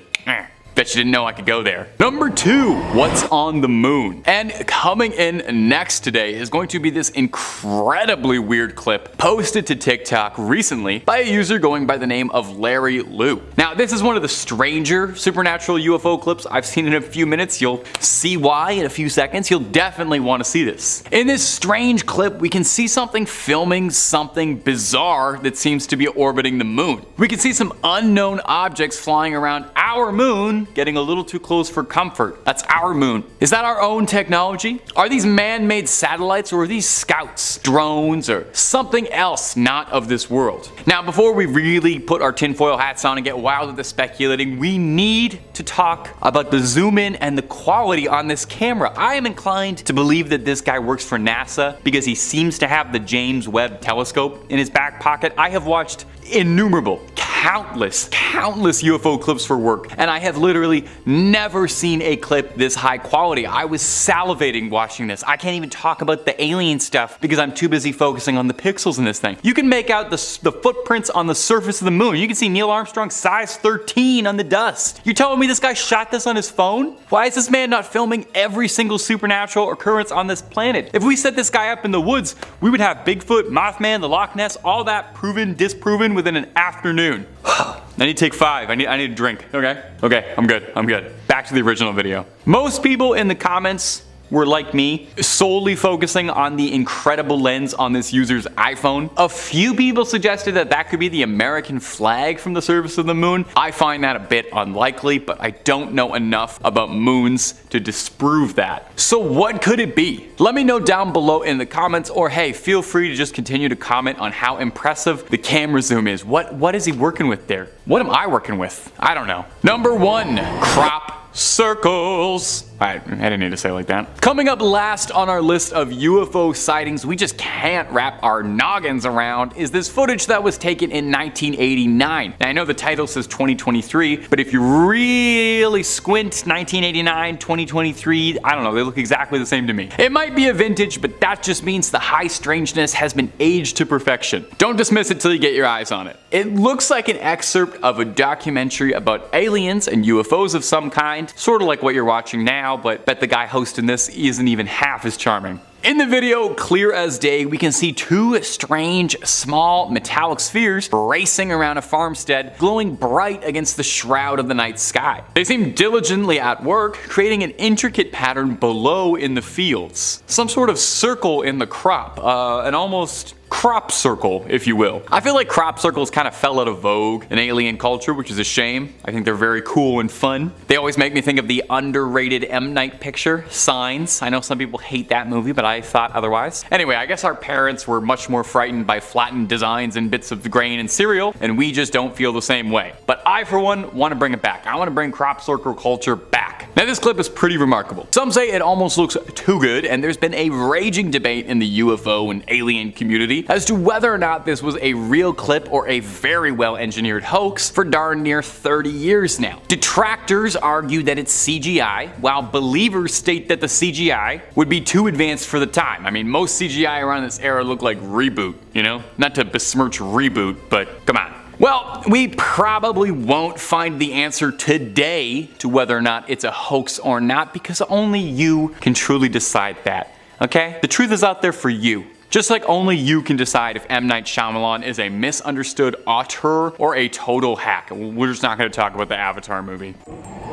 Bet you didn't know I could go there. Number 2, what's on the moon? And coming in next today is going to be this incredibly weird clip posted to TikTok recently by a user going by the name of Larry Liu. Now, this is one of the stranger supernatural UFO clips I've seen in a few minutes. You'll see why in a few seconds. You'll definitely want to see this. In this strange clip, we can see something filming something bizarre that seems to be orbiting the moon. We can see some unknown objects flying around our moon, getting a little too close for comfort. That's our moon. Is that our own technology? Are these man-made satellites, or are these scouts, drones, or something else not of this world? Now, before we really put our tinfoil hats on and get wild with the speculating, we need to talk about the zoom in and the quality on this camera. I am inclined to believe that this guy works for NASA because he seems to have the James Webb telescope in his back pocket. I have watched innumerable, countless UFO clips for work, and I have literally never seen a clip this high quality. I was salivating watching this. I can't even talk about the alien stuff because I'm too busy focusing on the pixels in this thing. You can make out the footprints on the surface of the moon. You can see Neil Armstrong's size 13 on the dust. You're telling me this guy shot this on his phone? Why is this man not filming every single supernatural occurrence on this planet? If we set this guy up in the woods, we would have Bigfoot, Mothman, the Loch Ness, all that proven, disproven within an afternoon. I need to take 5. I need a drink. Okay, I'm good. Back to the original video. Most people in the comments were like me, solely focusing on the incredible lens on this user's iPhone. A few people suggested that that could be the American flag from the surface of the moon. I find that a bit unlikely, but I don't know enough about moons to disprove that. So what could it be? Let me know down below in the comments, or hey, feel free to just continue to comment on how impressive the camera zoom is. What is he working with there? What am I working with? I don't know. Number 1, crop circles. I didn't need to say it like that. Coming up last on our list of UFO sightings we just can't wrap our noggins around is this footage that was taken in 1989. Now, I know the title says 2023, but if you really squint, 1989, 2023, I don't know, they look exactly the same to me. It might be a vintage, but that just means the high strangeness has been aged to perfection. Don't dismiss it till you get your eyes on it. It looks like an excerpt of a documentary about aliens and UFOs of some kind, sort of like what you're watching now, but bet the guy hosting this isn't even half as charming. In the video, clear as day, we can see two strange, small, metallic spheres racing around a farmstead, glowing bright against the shroud of the night sky. They seem diligently at work, creating an intricate pattern below in the fields. Some sort of circle in the crop, an almost crop circle, if you will. I feel like crop circles kind of fell out of vogue in alien culture, which is a shame. I think they're very cool and fun. They always make me think of the underrated M. Night picture, Signs. I know some people hate that movie, but I thought otherwise. Anyway, I guess our parents were much more frightened by flattened designs and bits of grain and cereal, and we just don't feel the same way. But I, for one, want to bring it back. I want to bring crop circle culture back. Now, this clip is pretty remarkable. Some say it almost looks too good, and there's been a raging debate in the UFO and alien community as to whether or not this was a real clip or a very well engineered hoax for darn near 30 years now. Detractors argue that it's CGI, while believers state that the CGI would be too advanced for the time. I mean, most CGI around this era look like Reboot, you know? Not to besmirch Reboot, but come on. Well, we probably won't find the answer today to whether or not it's a hoax or not, because only you can truly decide that, okay? The truth is out there for you. Just like only you can decide if M. Night Shyamalan is a misunderstood auteur or a total hack. We're just not going to talk about the Avatar movie.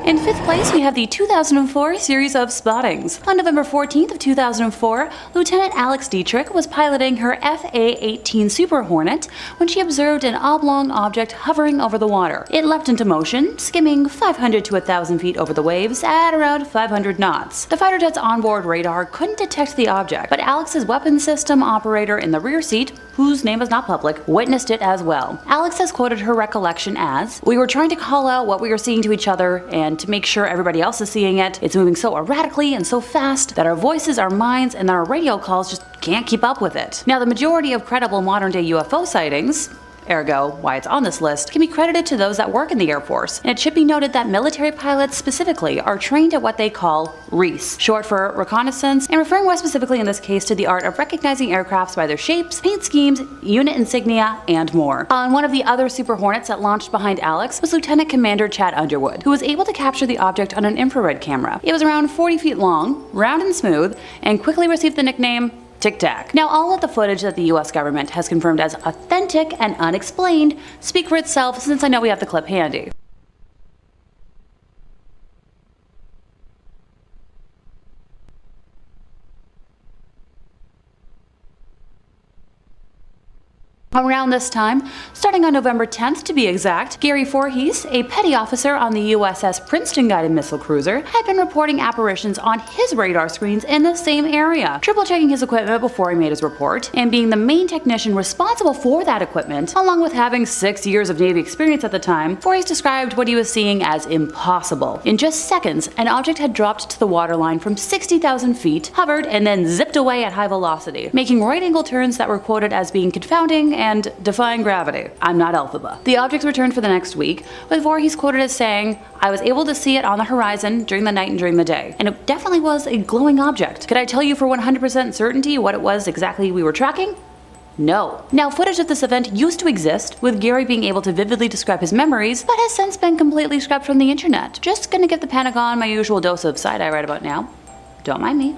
In 5th place, we have the 2004 series of Spottings. On November 14th of 2004, Lieutenant Alex Dietrich was piloting her FA-18 Super Hornet when she observed an oblong object hovering over the water. It leapt into motion, skimming 500 to 1,000 feet over the waves at around 500 knots. The fighter jet's onboard radar couldn't detect the object, but Alex's weapons system operator in the rear seat, whose name is not public, witnessed it as well. Alex has quoted her recollection as, "We were trying to call out what we were seeing to each other, and to make sure everybody else is seeing it, it's moving so erratically and so fast that our voices, our minds, and our radio calls just can't keep up with it." Now, the majority of credible modern-day UFO sightings, ergo why it's on this list, can be credited to those that work in the Air Force, and it should be noted that military pilots specifically are trained at what they call REAS, short for reconnaissance, and referring more specifically in this case to the art of recognizing aircrafts by their shapes, paint schemes, unit insignia, and more. On one of the other Super Hornets that launched behind Alex was Lieutenant Commander Chad Underwood, who was able to capture the object on an infrared camera. It was around 40 feet long, round and smooth, and quickly received the nickname Tic Tac. Now, all of the footage that the US government has confirmed as authentic and unexplained speak for itself, since I know we have the clip handy. Around this time, starting on November 10th to be exact, Gary Voorhees, a petty officer on the USS Princeton guided missile cruiser, had been reporting apparitions on his radar screens in the same area, triple checking his equipment before he made his report, and being the main technician responsible for that equipment, along with having 6 years of Navy experience at the time. Voorhees described what he was seeing as impossible. In just seconds, an object had dropped to the waterline from 60,000 feet, hovered, and then zipped away at high velocity, making right-angle turns that were quoted as being confounding and defying gravity. I'm not Elphaba. The objects returned for the next week, with Voorhees quoted as saying, "I was able to see it on the horizon during the night and during the day, and it definitely was a glowing object. Could I tell you for 100% certainty what it was exactly we were tracking? No." Now, footage of this event used to exist, with Gary being able to vividly describe his memories, but has since been completely scrubbed from the internet. Just gonna give the Pentagon my usual dose of side-eye right about now. Don't mind me.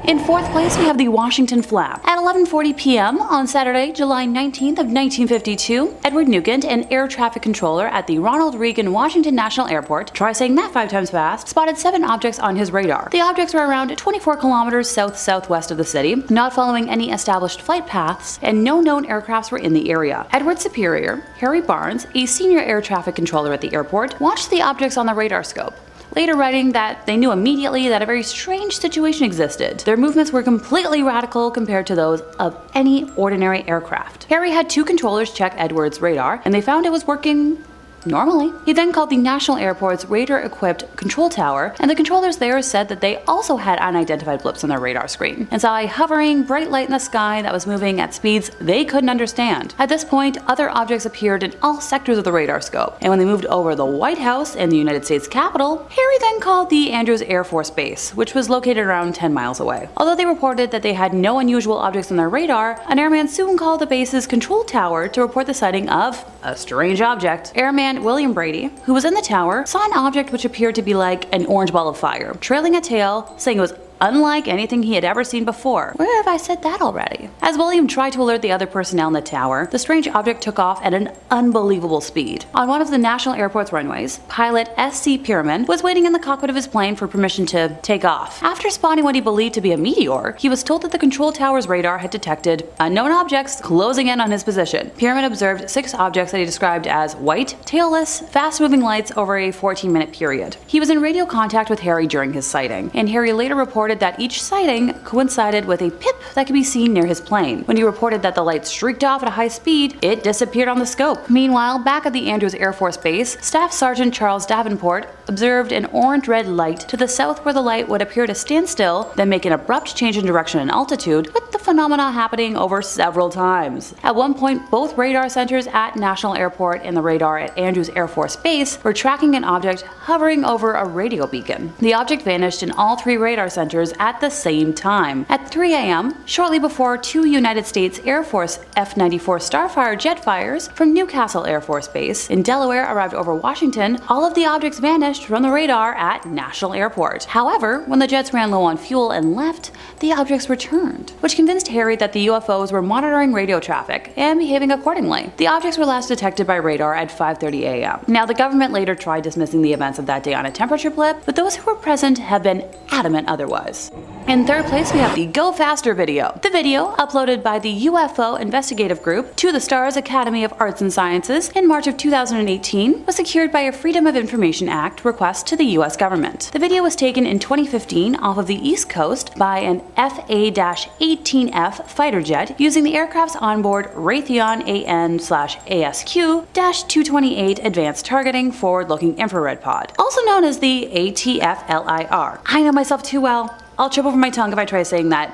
In 4th place, we have the Washington Flap. At 11:40 p.m. on Saturday, July 19th of 1952, Edward Nugent, an air traffic controller at the Ronald Reagan Washington National Airport, try saying that 5 times fast, spotted 7 objects on his radar. The objects were around 24 kilometers south-southwest of the city, not following any established flight paths, and no known aircrafts were in the area. Edward's superior, Harry Barnes, a senior air traffic controller at the airport, watched the objects on the radar scope, later writing that they knew immediately that a very strange situation existed. Their movements were completely radical compared to those of any ordinary aircraft. Harry had 2 controllers check Edward's radar, and they found it was working normally. He then called the National Airport's radar-equipped control tower, and the controllers there said that they also had unidentified blips on their radar screen, and saw a hovering, bright light in the sky that was moving at speeds they couldn't understand. At this point, other objects appeared in all sectors of the radar scope, and when they moved over the White House and the United States Capitol, Harry then called the Andrews Air Force Base, which was located around 10 miles away. Although they reported that they had no unusual objects on their radar, an airman soon called the base's control tower to report the sighting of a strange object. Airman William Brady, who was in the tower, saw an object which appeared to be like an orange ball of fire, trailing a tail, saying it was unlike anything he had ever seen before. Where have I said that already? As William tried to alert the other personnel in the tower, the strange object took off at an unbelievable speed. On one of the national airport's runways, pilot S.C. Pierman was waiting in the cockpit of his plane for permission to take off. After spotting what he believed to be a meteor, he was told that the control tower's radar had detected unknown objects closing in on his position. Pierman observed 6 objects that he described as white, tailless, fast-moving lights over a 14-minute period. He was in radio contact with Harry during his sighting, and Harry later reported that each sighting coincided with a pip that could be seen near his plane. When he reported that the light streaked off at a high speed, it disappeared on the scope. Meanwhile, back at the Andrews Air Force Base, Staff Sergeant Charles Davenport observed an orange-red light to the south where the light would appear to stand still, then make an abrupt change in direction and altitude, with the phenomena happening over several times. At one point, both radar centers at National Airport and the radar at Andrews Air Force Base were tracking an object hovering over a radio beacon. The object vanished in all 3 radar centers at the same time. At 3 a.m., shortly before 2 United States Air Force F-94 Starfire jet fires from Newcastle Air Force Base in Delaware arrived over Washington, all of the objects vanished from the radar at National Airport. However, when the jets ran low on fuel and left, the objects returned, which convinced Harry that the UFOs were monitoring radio traffic and behaving accordingly. The objects were last detected by radar at 5:30 a.m. Now, the government later tried dismissing the events of that day on a temperature blip, but those who were present have been adamant otherwise. In third place, we have the Go Faster video. The video, uploaded by the UFO investigative group to the STARS Academy of Arts and Sciences in March of 2018, was secured by a Freedom of Information Act request to the US government. The video was taken in 2015 off of the East Coast by an FA-18F fighter jet using the aircraft's onboard Raytheon AN/ASQ-228 Advanced Targeting Forward-Looking Infrared Pod, also known as the ATF-LIR. I know myself too well. I'll trip over my tongue if I try saying that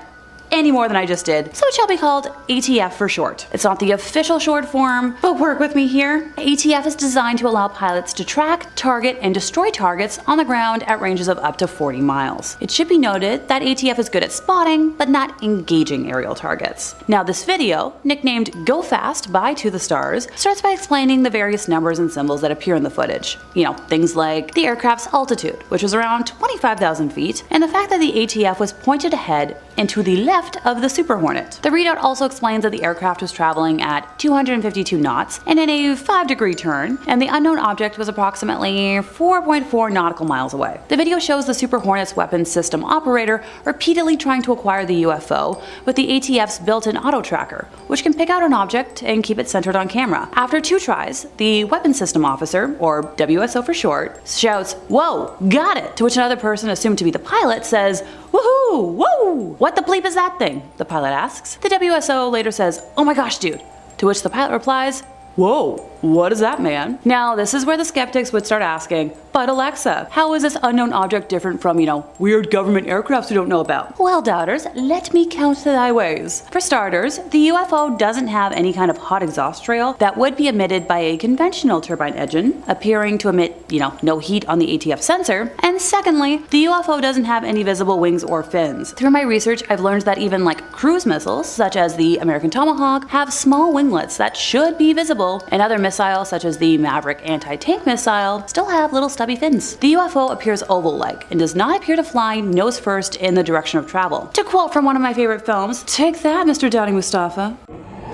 any more than I just did, so it shall be called ATF for short. It's not the official short form, but work with me here. ATF is designed to allow pilots to track, target, and destroy targets on the ground at ranges of up to 40 miles. It should be noted that ATF is good at spotting, but not engaging aerial targets. Now, this video, nicknamed Go Fast by To The Stars, starts by explaining the various numbers and symbols that appear in the footage. You know, things like the aircraft's altitude, which was around 25,000 feet, and the fact that the ATF was pointed ahead and to the left of the Super Hornet. The readout also explains that the aircraft was traveling at 252 knots and in a 5-degree turn, and the unknown object was approximately 4.4 nautical miles away. The video shows the Super Hornet's weapons system operator repeatedly trying to acquire the UFO with the ATF's built-in auto tracker, which can pick out an object and keep it centered on camera. After 2 tries, the weapons system officer, or WSO for short, shouts, "Whoa, got it!" to which another person assumed to be the pilot says, "Woohoo! Whoa! What the bleep is that thing?" the pilot asks. The WSO later says, "Oh my gosh, dude," to which the pilot replies, "Whoa, what is that, man?" Now, this is where the skeptics would start asking, but Alexa, how is this unknown object different from, weird government aircrafts we don't know about? Well, doubters, let me count thy ways. For starters, the UFO doesn't have any kind of hot exhaust trail that would be emitted by a conventional turbine engine, appearing to emit, no heat on the ATF sensor. And secondly, the UFO doesn't have any visible wings or fins. Through my research, I've learned that even cruise missiles, such as the American Tomahawk, have small winglets that should be visible, and other missiles, such as the Maverick anti-tank missile, still have little stubby fins. The UFO appears oval-like and does not appear to fly nose first in the direction of travel. To quote from one of my favorite films, "Take that, Mr. Doubting Mustafa."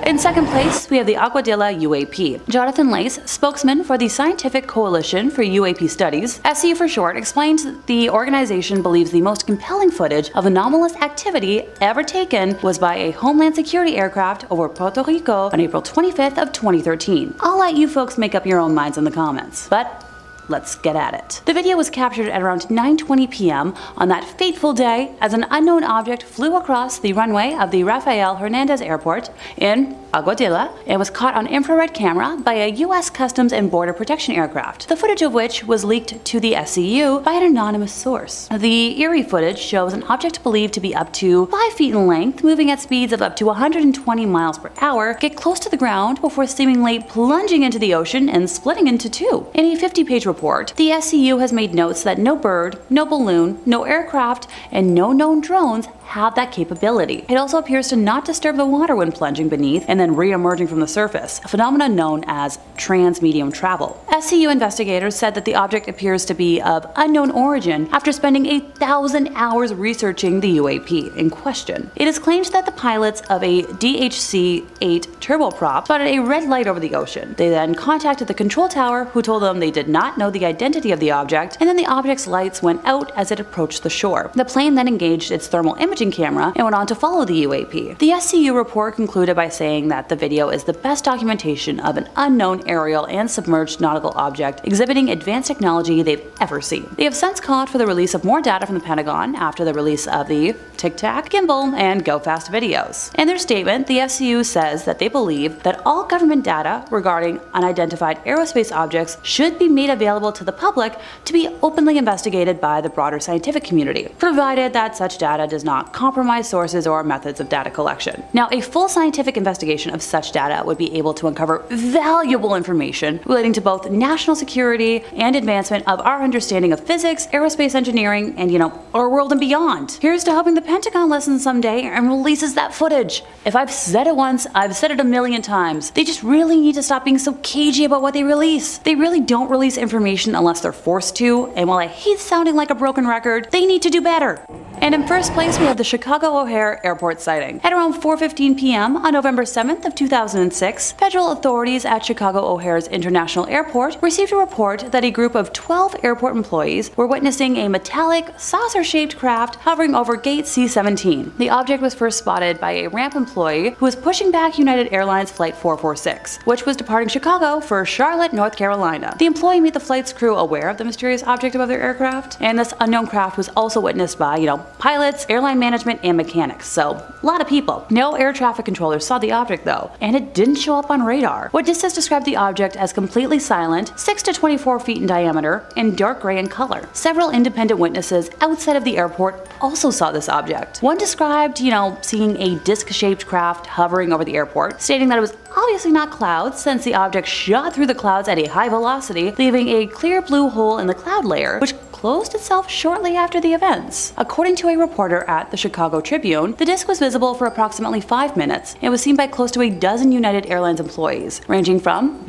In second place, we have the Aguadilla UAP. Jonathan Lace, spokesman for the Scientific Coalition for UAP Studies, SCU for short, explains that the organization believes the most compelling footage of anomalous activity ever taken was by a Homeland Security aircraft over Puerto Rico on April 25th of 2013. I'll let you folks make up your own minds in the comments, but let's get at it. The video was captured at around 9:20 p.m. on that fateful day as an unknown object flew across the runway of the Rafael Hernandez Airport in Aguadilla and was caught on infrared camera by a U.S. Customs and Border Protection aircraft, the footage of which was leaked to the SCU by an anonymous source. The eerie footage shows an object believed to be up to 5 feet in length, moving at speeds of up to 120 miles per hour, get close to the ground before seemingly plunging into the ocean and splitting into 2. In a 50-page report, the SCU has made notes that no bird, no balloon, no aircraft, and no known drones have that capability. It also appears to not disturb the water when plunging beneath and then re-emerging from the surface, a phenomenon known as trans-medium travel. SCU investigators said that the object appears to be of unknown origin after spending 1,000 hours researching the UAP in question. It is claimed that the pilots of a DHC-8 turboprop spotted a red light over the ocean. They then contacted the control tower, who told them they did not know the identity of the object, and then the object's lights went out as it approached the shore. The plane then engaged its thermal imaging camera and went on to follow the UAP. The SCU report concluded by saying that the video is the best documentation of an unknown aerial and submerged nautical object exhibiting advanced technology they've ever seen. They have since called for the release of more data from the Pentagon after the release of the Tic Tac, Gimbal, and Go Fast videos. In their statement, the SCU says that they believe that all government data regarding unidentified aerospace objects should be made available to the public to be openly investigated by the broader scientific community, provided that such data does not compromise sources or methods of data collection. Now, a full scientific investigation of such data would be able to uncover valuable information relating to both national security and advancement of our understanding of physics, aerospace engineering, and, our world and beyond. Here's to hoping the Pentagon listens someday and releases that footage. If I've said it once, I've said it a million times. They just really need to stop being so cagey about what they release. They really don't release information unless they're forced to, and while I hate sounding like a broken record, they need to do better. And in first place, we have the Chicago O'Hare Airport sighting. At around 4:15 p.m. on November 7th of 2006, federal authorities at Chicago O'Hare's International Airport received a report that a group of 12 airport employees were witnessing a metallic, saucer-shaped craft hovering over gate C-17. The object was first spotted by a ramp employee who was pushing back United Airlines Flight 446, which was departing Chicago for Charlotte, North Carolina. The employee made the flight's crew aware of the mysterious object above their aircraft, and this unknown craft was also witnessed by, pilots, airline management, and mechanics, so a lot of people. No air traffic controllers saw the object though, and it didn't show up on radar. Witnesses described the object as completely silent, 6 to 24 feet in diameter, and dark gray in color. Several independent witnesses outside of the airport also saw this object. One described, seeing a disc-shaped craft hovering over the airport, stating that it was obviously not clouds since the object shot through the clouds at a high velocity, leaving a clear blue hole in the cloud layer, which closed itself shortly after the events. According to a reporter at the Chicago Tribune, the disc was visible for approximately 5 minutes and was seen by close to a dozen United Airlines employees, ranging from,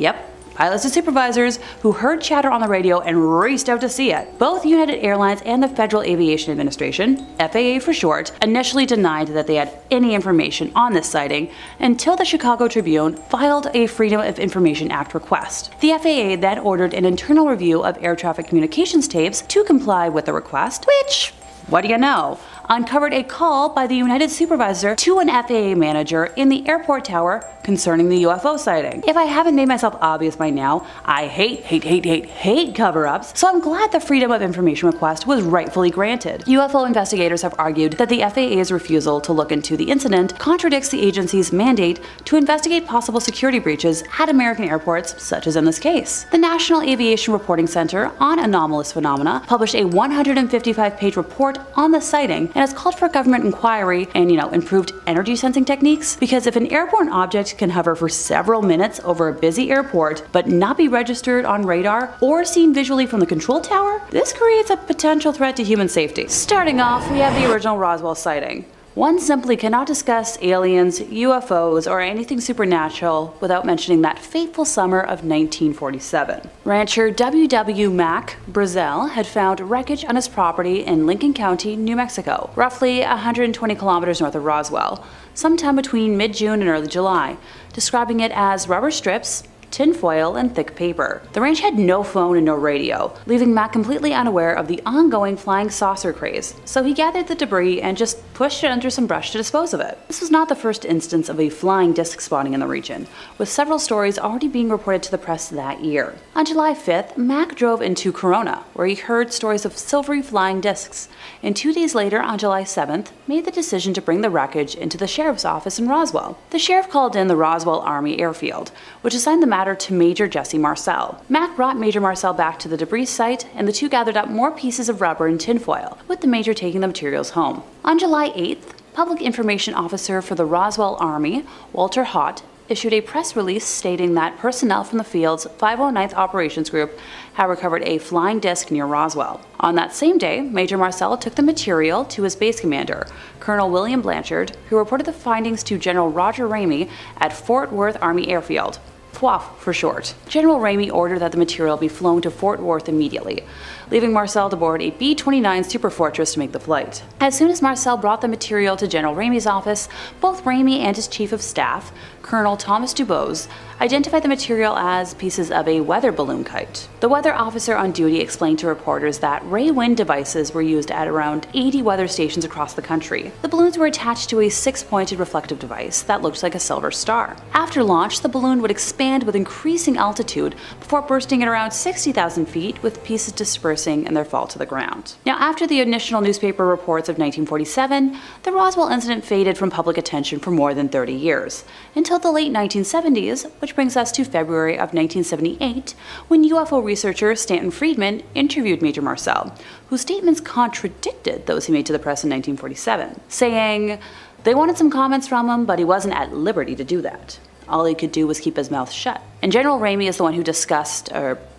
pilots and supervisors who heard chatter on the radio and raced out to see it. Both United Airlines and the Federal Aviation Administration, FAA for short, initially denied that they had any information on this sighting until the Chicago Tribune filed a Freedom of Information Act request. The FAA then ordered an internal review of air traffic communications tapes to comply with the request, which, what do you know, uncovered a call by the United supervisor to an FAA manager in the airport tower concerning the UFO sighting. If I haven't made myself obvious by now, I hate cover-ups, so I'm glad the Freedom of Information request was rightfully granted. UFO investigators have argued that the FAA's refusal to look into the incident contradicts the agency's mandate to investigate possible security breaches at American airports, such as in this case. The National Aviation Reporting Center on Anomalous Phenomena published a 155-page report on the sighting and has called for government inquiry and, improved energy sensing techniques, because if an airborne object can hover for several minutes over a busy airport but not be registered on radar or seen visually from the control tower, this creates a potential threat to human safety. Starting off, we have the original Roswell sighting. One simply cannot discuss aliens, UFOs, or anything supernatural without mentioning that fateful summer of 1947. Rancher W.W. Mack Brazel had found wreckage on his property in Lincoln County, New Mexico, roughly 120 kilometers north of Roswell, sometime between mid-June and early July, describing it as rubber strips, tinfoil, and thick paper. The ranch had no phone and no radio, leaving Matt completely unaware of the ongoing flying saucer craze, so he gathered the debris and just pushed it under some brush to dispose of it. This was not the first instance of a flying disc spotting in the region, with several stories already being reported to the press that year. On July 5th, Mack drove into Corona, where he heard stories of silvery flying discs, and 2 days later, on July 7th, made the decision to bring the wreckage into the sheriff's office in Roswell. The sheriff called in the Roswell Army Airfield, which assigned the matter to Major Jesse Marcel. Mack brought Major Marcel back to the debris site, and the two gathered up more pieces of rubber and tinfoil, with the Major taking the materials home. On July 8th, Public Information Officer for the Roswell Army, Walter Hott, issued a press release stating that personnel from the field's 509th Operations Group had recovered a flying disc near Roswell. On that same day, Major Marcel took the material to his base commander, Colonel William Blanchard, who reported the findings to General Roger Ramey at Fort Worth Army Airfield. FWAF for short. General Ramey ordered that the material be flown to Fort Worth immediately, leaving Marcel to board a B-29 Superfortress to make the flight. As soon as Marcel brought the material to General Ramey's office, both Ramey and his chief of staff, Colonel Thomas Dubose, identified the material as pieces of a weather balloon kite. The weather officer on duty explained to reporters that ray wind devices were used at around 80 weather stations across the country. The balloons were attached to a 6-pointed reflective device that looked like a silver star. After launch, the balloon would expand with increasing altitude before bursting at around 60,000 feet, with pieces dispersing in their fall to the ground. Now, after the initial newspaper reports of 1947, the Roswell incident faded from public attention for more than 30 years, until the late 1970s, which brings us to February of 1978, when UFO researcher Stanton Friedman interviewed Major Marcel, whose statements contradicted those he made to the press in 1947, saying they wanted some comments from him, but he wasn't at liberty to do that. All he could do was keep his mouth shut. And General Ramey is the one who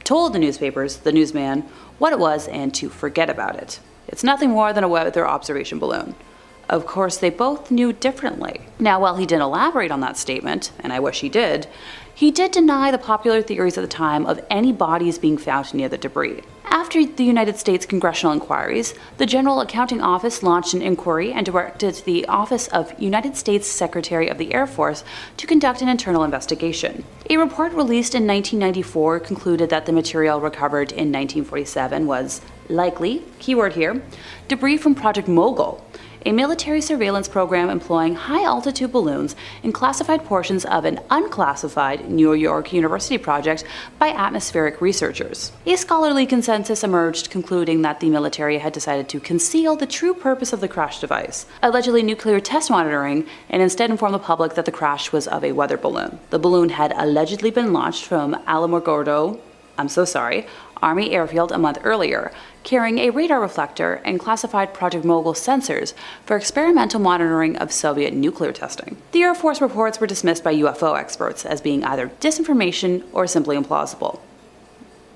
told the newspapers, the newsman, what it was and to forget about it. It's nothing more than a weather observation balloon. Of course, they both knew differently. Now, while he didn't elaborate on that statement, and I wish he did deny the popular theories at the time of any bodies being found near the debris. After the United States congressional inquiries, the General Accounting Office launched an inquiry and directed the Office of United States Secretary of the Air Force to conduct an internal investigation. A report released in 1994 concluded that the material recovered in 1947 was likely, keyword here, debris from Project Mogul, a military surveillance program employing high-altitude balloons in classified portions of an unclassified New York University project by atmospheric researchers. A scholarly consensus emerged concluding that the military had decided to conceal the true purpose of the crash device, allegedly nuclear test monitoring, and instead inform the public that the crash was of a weather balloon. The balloon had allegedly been launched from Alamogordo, Army Airfield a month earlier, carrying a radar reflector and classified Project Mogul sensors for experimental monitoring of Soviet nuclear testing. The Air Force reports were dismissed by UFO experts as being either disinformation or simply implausible.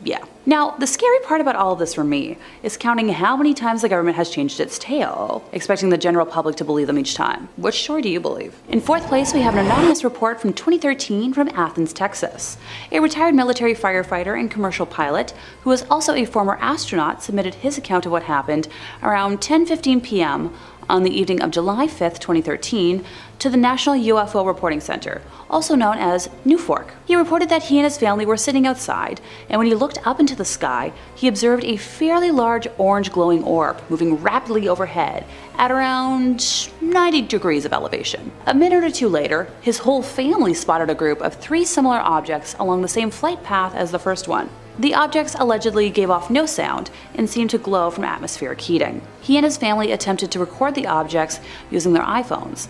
Yeah. Now, the scary part about all of this for me is counting how many times the government has changed its tale, expecting the general public to believe them each time. Which story do you believe? In fourth place, we have an anonymous report from 2013 from Athens, Texas. A retired military firefighter and commercial pilot, who was also a former astronaut, submitted his account of what happened around 10:15 p.m. on the evening of July 5, 2013, to the National UFO Reporting Center, also known as NUFORC. He reported that he and his family were sitting outside, and when he looked up into the sky, he observed a fairly large orange glowing orb moving rapidly overhead at around 90 degrees of elevation. A minute or two later, his whole family spotted a group of 3 similar objects along the same flight path as the first one. The objects allegedly gave off no sound and seemed to glow from atmospheric heating. He and his family attempted to record the objects using their iPhones,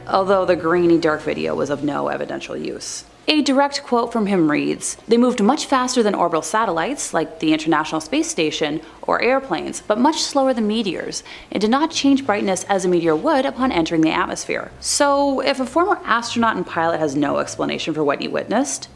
although the grainy dark video was of no evidential use. A direct quote from him reads, "They moved much faster than orbital satellites, like the International Space Station, or airplanes, but much slower than meteors, and did not change brightness as a meteor would upon entering the atmosphere." So, if a former astronaut and pilot has no explanation for what he witnessed,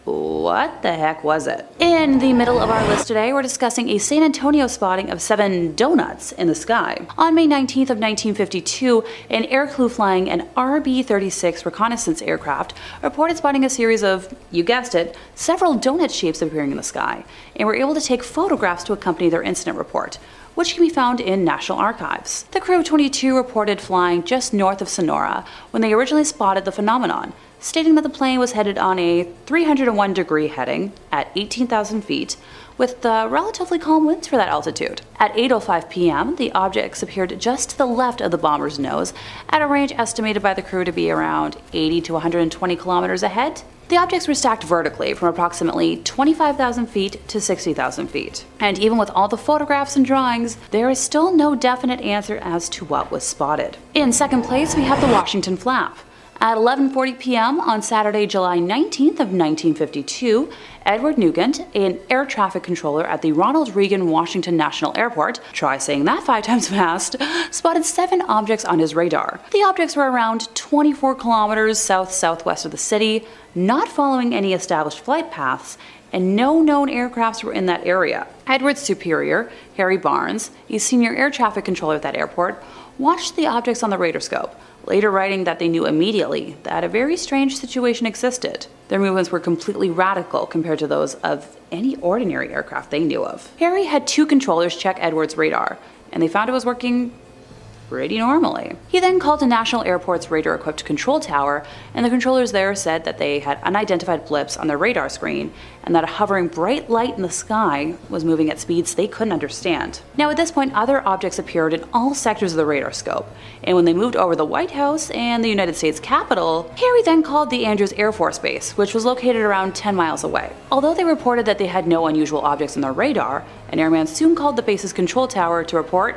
what the heck was it? In the middle of our list today, we're discussing a San Antonio spotting of 7 donuts in the sky. On May 19th of 1952, an air crew flying an RB-36 reconnaissance aircraft reported spotting a series of, you guessed it, several donut shapes appearing in the sky, and were able to take photographs to accompany their incident report, which can be found in National Archives. The crew of 22 reported flying just north of Sonora when they originally spotted the phenomenon, stating that the plane was headed on a 301-degree heading at 18,000 feet, with relatively calm winds for that altitude. At 8:05 p.m., the objects appeared just to the left of the bomber's nose, at a range estimated by the crew to be around 80 to 120 kilometers ahead. The objects were stacked vertically from approximately 25,000 feet to 60,000 feet. And even with all the photographs and drawings, there is still no definite answer as to what was spotted. In second place, we have the Washington Flap. At 11:40 p.m. on Saturday, July 19th of 1952, Edward Nugent, an air traffic controller at the Ronald Reagan Washington National Airport, try saying that 5 times fast, spotted 7 objects on his radar. The objects were around 24 kilometers south-southwest of the city, not following any established flight paths, and no known aircrafts were in that area. Edward's superior, Harry Barnes, a senior air traffic controller at that airport, watched the objects on the radarscope, later writing that they knew immediately that a very strange situation existed. Their movements were completely radical compared to those of any ordinary aircraft they knew of. Harry had 2 controllers check Edward's radar, and they found it was working pretty normally. He then called a National Airport's radar-equipped control tower, and the controllers there said that they had unidentified blips on their radar screen, and that a hovering bright light in the sky was moving at speeds they couldn't understand. Now at this point, other objects appeared in all sectors of the radar scope, and when they moved over the White House and the United States Capitol, Harry then called the Andrews Air Force Base, which was located around 10 miles away. Although they reported that they had no unusual objects on their radar, an airman soon called the base's control tower to report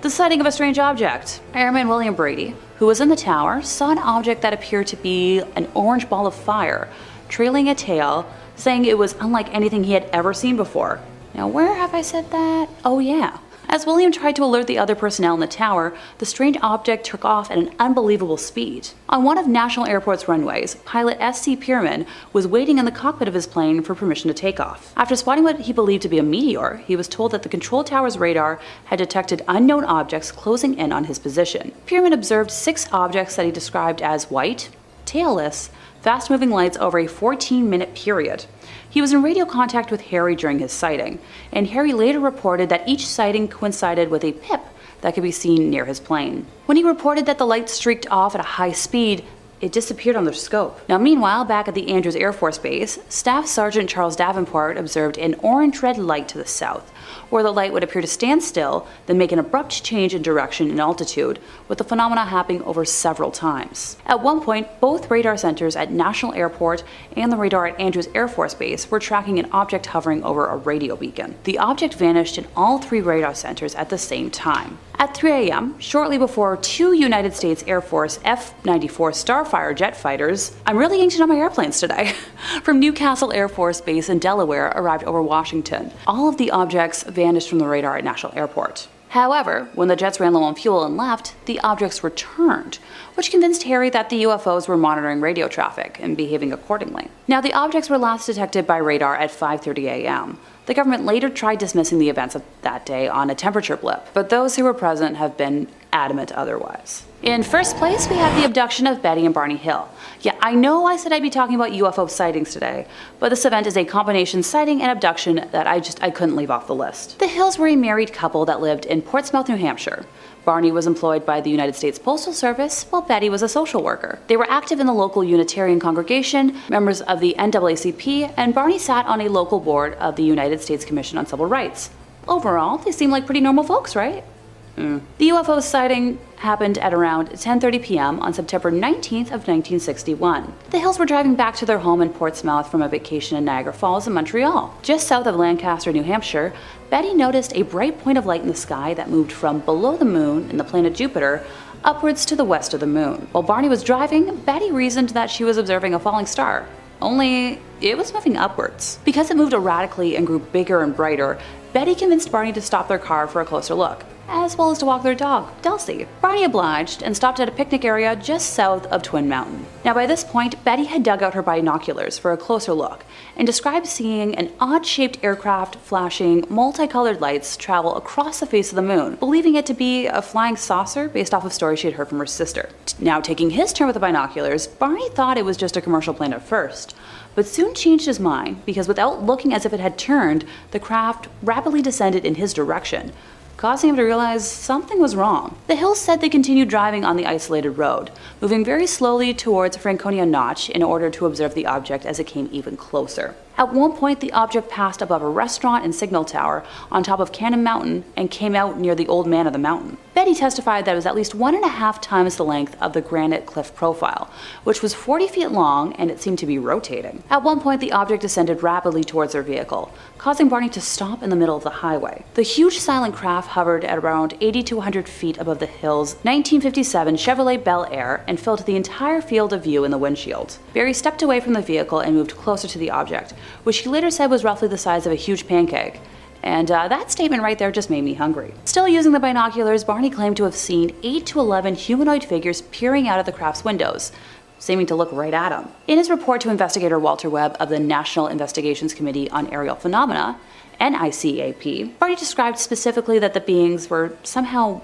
the sighting of a strange object. Airman William Brady, who was in the tower, saw an object that appeared to be an orange ball of fire, trailing a tail, saying it was unlike anything he had ever seen before. Now, where have I said that? Oh yeah. As William tried to alert the other personnel in the tower, the strange object took off at an unbelievable speed. On one of National Airport's runways, pilot S.C. Pierman was waiting in the cockpit of his plane for permission to take off. After spotting what he believed to be a meteor, he was told that the control tower's radar had detected unknown objects closing in on his position. Pierman observed 6 objects that he described as white, tailless, fast-moving lights over a 14-minute period. He was in radio contact with Harry during his sighting, and Harry later reported that each sighting coincided with a pip that could be seen near his plane. When he reported that the light streaked off at a high speed, it disappeared on their scope. Now meanwhile, back at the Andrews Air Force Base, Staff Sergeant Charles Davenport observed an orange-red light to the south, where the light would appear to stand still, then make an abrupt change in direction and altitude, with the phenomena happening over several times. At one point, both radar centers at National Airport and the radar at Andrews Air Force Base were tracking an object hovering over a radio beacon. The object vanished in all 3 radar centers at the same time. At 3 a.m., shortly before 2 United States Air Force F-94 Starfire jet fighters, I'm really getting to know my airplanes today, from Newcastle Air Force Base in Delaware arrived over Washington. All of the objects vanished from the radar at National Airport. However, when the jets ran low on fuel and left, the objects returned, which convinced Harry that the UFOs were monitoring radio traffic and behaving accordingly. Now, the objects were last detected by radar at 5:30 a.m. The government later tried dismissing the events of that day on a temperature blip, but those who were present have been adamant otherwise. In first place, we have the abduction of Betty and Barney Hill. Yeah, I know I said I'd be talking about UFO sightings today, but this event is a combination sighting and abduction that I couldn't leave off the list. The Hills were a married couple that lived in Portsmouth, New Hampshire. Barney was employed by the United States Postal Service, while Betty was a social worker. They were active in the local Unitarian congregation, members of the NAACP, and Barney sat on a local board of the United States Commission on Civil Rights. Overall, they seem like pretty normal folks, right? The UFO sighting happened at around 10:30 p.m. on September 19th of 1961. The Hills were driving back to their home in Portsmouth from a vacation in Niagara Falls in Montreal. Just south of Lancaster, New Hampshire, Betty noticed a bright point of light in the sky that moved from below the moon in the planet Jupiter upwards to the west of the moon. While Barney was driving, Betty reasoned that she was observing a falling star. Only, it was moving upwards. Because it moved erratically and grew bigger and brighter, Betty convinced Barney to stop their car for a closer look, as well as to walk their dog, Dulcie. Barney obliged and stopped at a picnic area just south of Twin Mountain. Now by this point, Betty had dug out her binoculars for a closer look and described seeing an odd-shaped aircraft flashing multicolored lights travel across the face of the moon, believing it to be a flying saucer based off of stories she had heard from her sister. Now taking his turn with the binoculars, Barney thought it was just a commercial plane at first, but soon changed his mind because without looking as if it had turned, the craft rapidly descended in his direction, causing him to realize something was wrong. The Hills said they continued driving on the isolated road, moving very slowly towards Franconia Notch in order to observe the object as it came even closer. At one point, the object passed above a restaurant and signal tower on top of Cannon Mountain and came out near the Old Man of the Mountain. Betty Betty testified that it was at least 1.5 times the length of the granite cliff profile, which was 40 feet long, and it seemed to be rotating. At one point, the object descended rapidly towards their vehicle, causing Barney to stop in the middle of the highway. The huge silent craft hovered at around 80 to 100 feet above the hill's 1957 Chevrolet Bel Air and filled the entire field of view in the windshield. Barry stepped away from the vehicle and moved closer to the object, which he later said was roughly the size of a huge pancake. And that statement right there just made me hungry. Still using the binoculars, Barney claimed to have seen 8 to 11 humanoid figures peering out of the craft's windows, seeming to look right at him. In his report to investigator Walter Webb of the National Investigations Committee on Aerial Phenomena, NICAP, Barney described specifically that the beings were somehow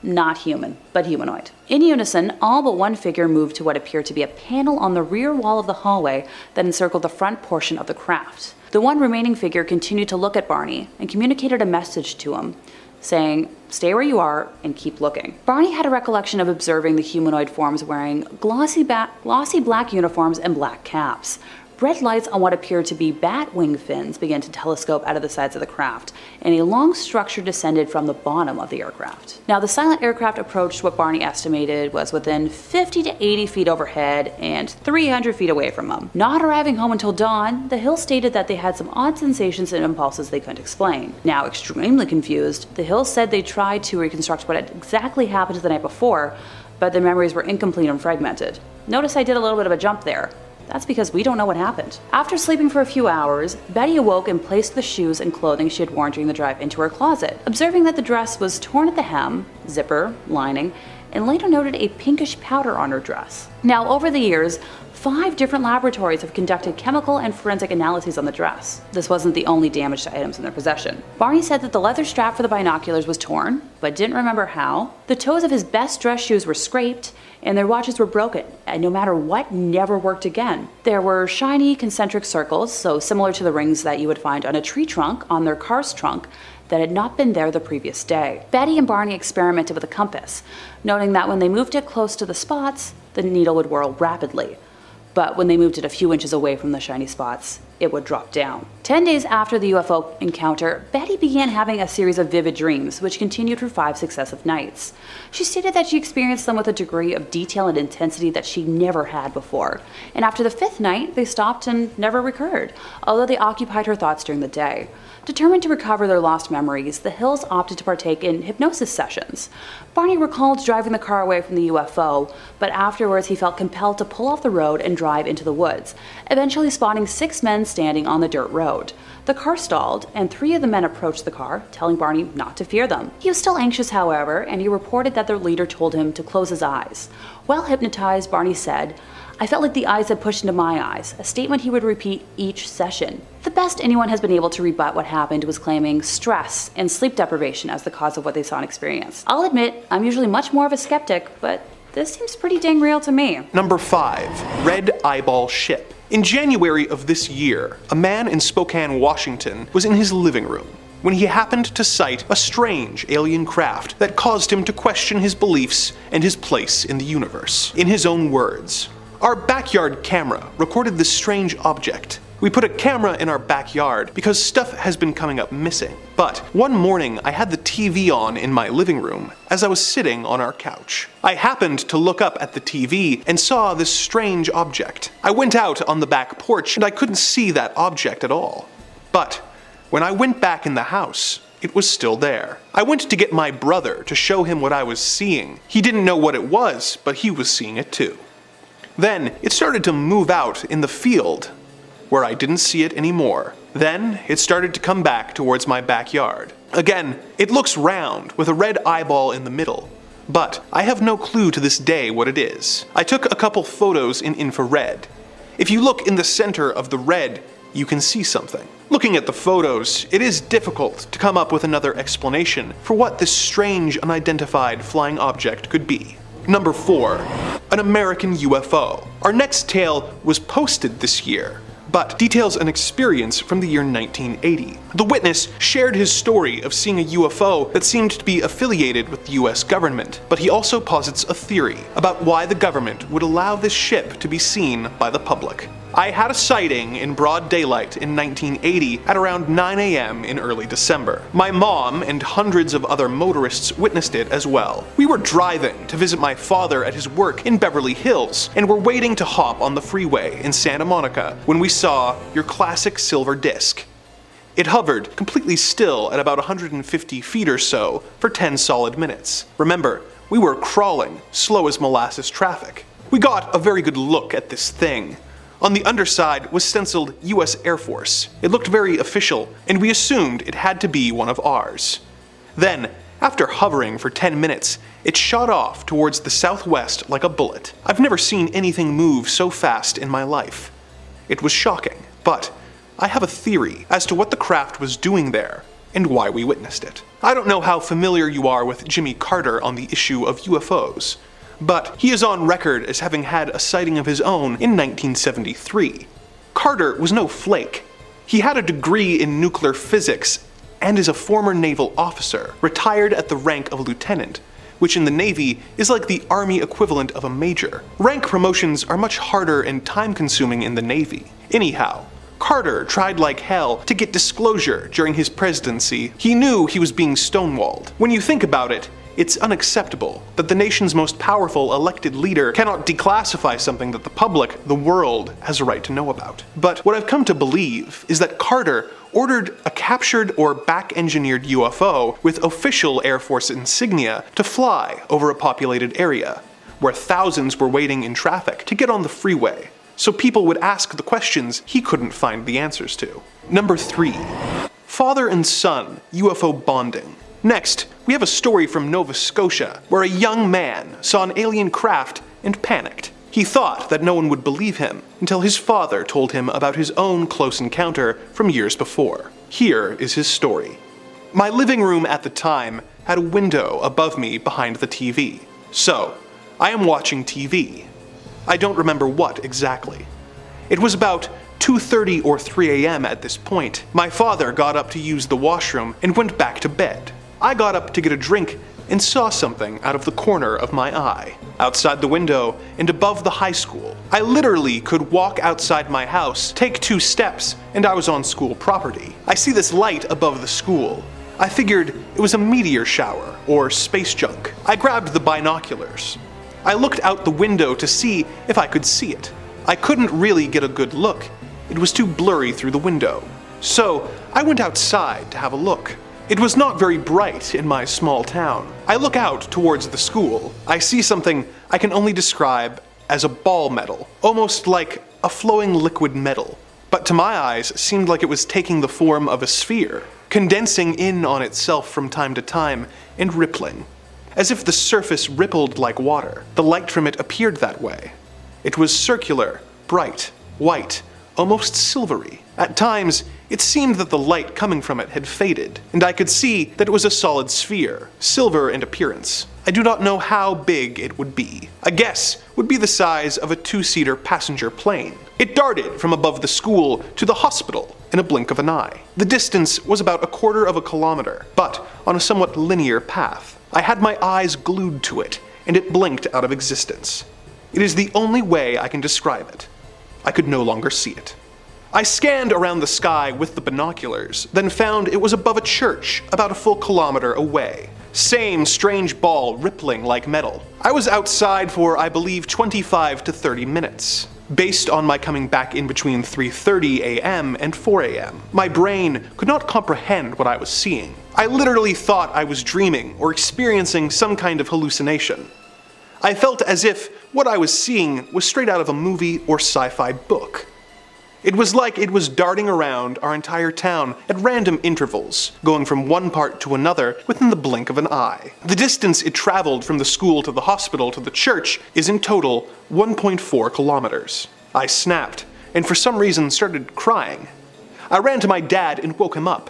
not human, but humanoid. In unison, all but one figure moved to what appeared to be a panel on the rear wall of the hallway that encircled the front portion of the craft. The one remaining figure continued to look at Barney and communicated a message to him, saying, "Stay where you are and keep looking." Barney had a recollection of observing the humanoid forms wearing glossy black uniforms and black caps. Red lights on what appeared to be bat wing fins began to telescope out of the sides of the craft, and a long structure descended from the bottom of the aircraft. Now, the silent aircraft approached what Barney estimated was within 50 to 80 feet overhead and 300 feet away from him. Not arriving home until dawn, the Hills stated that they had some odd sensations and impulses they couldn't explain. Now, extremely confused, the Hills said they tried to reconstruct what had exactly happened the night before, but their memories were incomplete and fragmented. Notice I did a little bit of a jump there. That's because we don't know what happened. After sleeping for a few hours, Betty awoke and placed the shoes and clothing she had worn during the drive into her closet, observing that the dress was torn at the hem, zipper, lining, and later noted a pinkish powder on her dress. Now, over the years, 5 different laboratories have conducted chemical and forensic analyses on the dress. This wasn't the only damaged items in their possession. Barney said that the leather strap for the binoculars was torn, but didn't remember how. The toes of his best dress shoes were scraped, and their watches were broken, and no matter what, never worked again. There were shiny concentric circles, so similar to the rings that you would find on a tree trunk on their car's trunk, that had not been there the previous day. Betty and Barney experimented with a compass, noting that when they moved it close to the spots, the needle would whirl rapidly. But when they moved it a few inches away from the shiny spots, it would drop down. 10 days after the UFO encounter, Betty began having a series of vivid dreams, which continued for 5 successive nights. She stated that she experienced them with a degree of detail and intensity that she never had before. And after the 5th night, they stopped and never recurred, although they occupied her thoughts during the day. Determined to recover their lost memories, the Hills opted to partake in hypnosis sessions. Barney recalled driving the car away from the UFO, but afterwards he felt compelled to pull off the road and drive into the woods, eventually spotting 6 men standing on the dirt road. The car stalled, and 3 of the men approached the car, telling Barney not to fear them. He was still anxious, however, and he reported that their leader told him to close his eyes. While hypnotized, Barney said, "I felt like the eyes had pushed into my eyes," a statement he would repeat each session. The best anyone has been able to rebut what happened was claiming stress and sleep deprivation as the cause of what they saw and experienced. I'll admit, I'm usually much more of a skeptic, but this seems pretty dang real to me. Number 5. Red Eyeball Ship. In January of this year, a man in Spokane, Washington was in his living room when he happened to sight a strange alien craft that caused him to question his beliefs and his place in the universe. In his own words, "Our backyard camera recorded this strange object. We put a camera in our backyard because stuff has been coming up missing. But one morning I had the TV on in my living room as I was sitting on our couch. I happened to look up at the TV and saw this strange object. I went out on the back porch and I couldn't see that object at all. But when I went back in the house, it was still there. I went to get my brother to show him what I was seeing. He didn't know what it was, but he was seeing it too. Then it started to move out in the field, where I didn't see it anymore. Then it started to come back towards my backyard. Again, it looks round with a red eyeball in the middle, but I have no clue to this day what it is. I took a couple photos in infrared. If you look in the center of the red, you can see something. Looking at the photos, it is difficult to come up with another explanation for what this strange unidentified flying object could be. Number 4. An American UFO. Our next tale was posted this year, but details an experience from the year 1980. The witness shared his story of seeing a UFO that seemed to be affiliated with the US government, but he also posits a theory about why the government would allow this ship to be seen by the public. I had a sighting in broad daylight in 1980 at around 9 a.m. in early December. My mom and hundreds of other motorists witnessed it as well. We were driving to visit my father at his work in Beverly Hills and were waiting to hop on the freeway in Santa Monica when we saw your classic silver disc. It hovered completely still at about 150 feet or so for 10 solid minutes. Remember, we were crawling, slow as molasses traffic. We got a very good look at this thing. On the underside was stenciled US Air Force. It looked very official, and we assumed it had to be one of ours. Then, after hovering for 10 minutes, it shot off towards the southwest like a bullet. I've never seen anything move so fast in my life. It was shocking, but I have a theory as to what the craft was doing there and why we witnessed it. I don't know how familiar you are with Jimmy Carter on the issue of UFOs, but he is on record as having had a sighting of his own in 1973. Carter was no flake. He had a degree in nuclear physics and is a former naval officer, retired at the rank of lieutenant, which in the Navy is like the Army equivalent of a major. Rank promotions are much harder and time-consuming in the Navy. Anyhow, Carter tried like hell to get disclosure during his presidency. He knew he was being stonewalled. When you think about it, it's unacceptable that the nation's most powerful elected leader cannot declassify something that the public, the world, has a right to know about. But what I've come to believe is that Carter ordered a captured or back-engineered UFO with official Air Force insignia to fly over a populated area, where thousands were waiting in traffic to get on the freeway, so people would ask the questions he couldn't find the answers to. Number 3. Father and son UFO bonding. Next, we have a story from Nova Scotia where a young man saw an alien craft and panicked. He thought that no one would believe him until his father told him about his own close encounter from years before. Here is his story. My living room at the time had a window above me behind the TV. So, I am watching TV. I don't remember what exactly. It was about 2:30 or 3 a.m. at this point. My father got up to use the washroom and went back to bed. I got up to get a drink and saw something out of the corner of my eye, outside the window and above the high school. I literally could walk outside my house, take 2 steps, and I was on school property. I see this light above the school. I figured it was a meteor shower or space junk. I grabbed the binoculars. I looked out the window to see if I could see it. I couldn't really get a good look. It was too blurry through the window. So I went outside to have a look. It was not very bright in my small town. I look out towards the school. I see something I can only describe as a ball metal, almost like a flowing liquid metal, but to my eyes seemed like it was taking the form of a sphere, condensing in on itself from time to time and rippling, as if the surface rippled like water. The light from it appeared that way. It was circular, bright, white, almost silvery. At times, it seemed that the light coming from it had faded, and I could see that it was a solid sphere, silver in appearance. I do not know how big it would be. I guess would be the size of a 2-seater passenger plane. It darted from above the school to the hospital in a blink of an eye. The distance was about 1/4 of a kilometer, but on a somewhat linear path. I had my eyes glued to it, and it blinked out of existence. It is the only way I can describe it. I could no longer see it. I scanned around the sky with the binoculars, then found it was above a church about a full kilometer away. Same strange ball rippling like metal. I was outside for, I believe, 25 to 30 minutes. Based on my coming back in between 3:30 a.m. and 4 a.m., my brain could not comprehend what I was seeing. I literally thought I was dreaming or experiencing some kind of hallucination. I felt as if what I was seeing was straight out of a movie or sci-fi book. It was like it was darting around our entire town at random intervals, going from one part to another within the blink of an eye. The distance it traveled from the school to the hospital to the church is in total 1.4 kilometers. I snapped, and for some reason started crying. I ran to my dad and woke him up.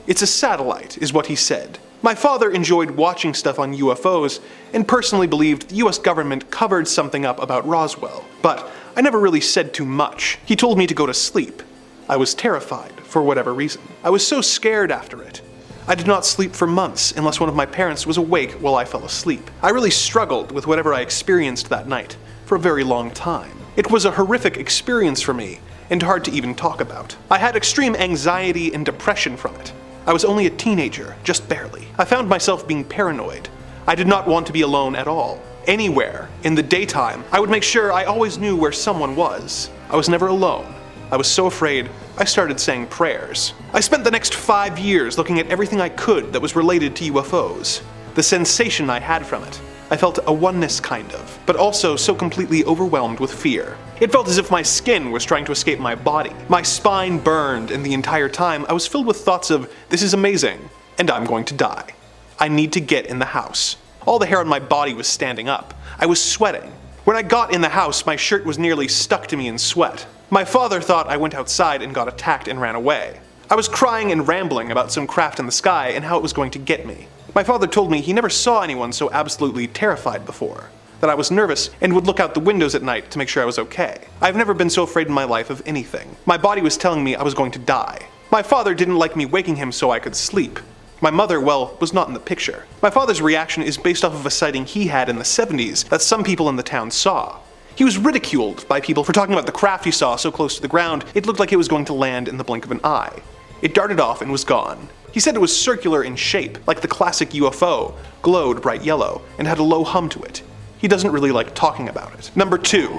"It's a satellite," is what he said. My father enjoyed watching stuff on UFOs and personally believed the US government covered something up about Roswell, but I never really said too much. He told me to go to sleep. I was terrified, for whatever reason. I was so scared after it. I did not sleep for months unless one of my parents was awake while I fell asleep. I really struggled with whatever I experienced that night for a very long time. It was a horrific experience for me, and hard to even talk about. I had extreme anxiety and depression from it. I was only a teenager, just barely. I found myself being paranoid. I did not want to be alone at all. Anywhere, in the daytime, I would make sure I always knew where someone was. I was never alone. I was so afraid, I started saying prayers. I spent the next 5 years looking at everything I could that was related to UFOs. The sensation I had from it. I felt a oneness kind of, but also so completely overwhelmed with fear. It felt as if my skin was trying to escape my body. My spine burned, and the entire time I was filled with thoughts of, this is amazing, and I'm going to die. I need to get in the house. All the hair on my body was standing up. I was sweating. When I got in the house, my shirt was nearly stuck to me in sweat. My father thought I went outside and got attacked and ran away. I was crying and rambling about some craft in the sky and how it was going to get me. My father told me he never saw anyone so absolutely terrified before, that I was nervous and would look out the windows at night to make sure I was okay. I've never been so afraid in my life of anything. My body was telling me I was going to die. My father didn't like me waking him so I could sleep. My mother, well, was not in the picture. My father's reaction is based off of a sighting he had in the 70s that some people in the town saw. He was ridiculed by people for talking about the craft he saw so close to the ground it looked like it was going to land in the blink of an eye. It darted off and was gone. He said it was circular in shape, like the classic UFO, glowed bright yellow, and had a low hum to it. He doesn't really like talking about it. Number 2.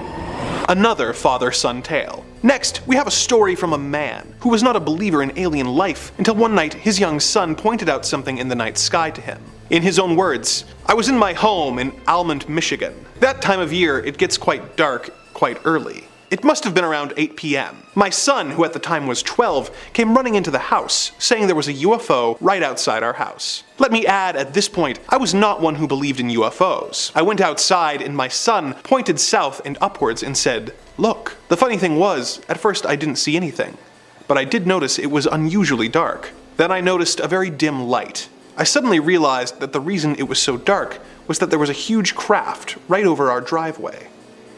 Another father-son tale. Next, we have a story from a man who was not a believer in alien life until one night his young son pointed out something in the night sky to him. In his own words, "I was in my home in Almond, Michigan. That time of year, it gets quite dark quite early. It must have been around 8 p.m. My son, who at the time was 12, came running into the house, saying there was a UFO right outside our house. Let me add, at this point, I was not one who believed in UFOs. I went outside and my son pointed south and upwards and said, 'Look.' The funny thing was, at first I didn't see anything, but I did notice it was unusually dark. Then I noticed a very dim light. I suddenly realized that the reason it was so dark was that there was a huge craft right over our driveway.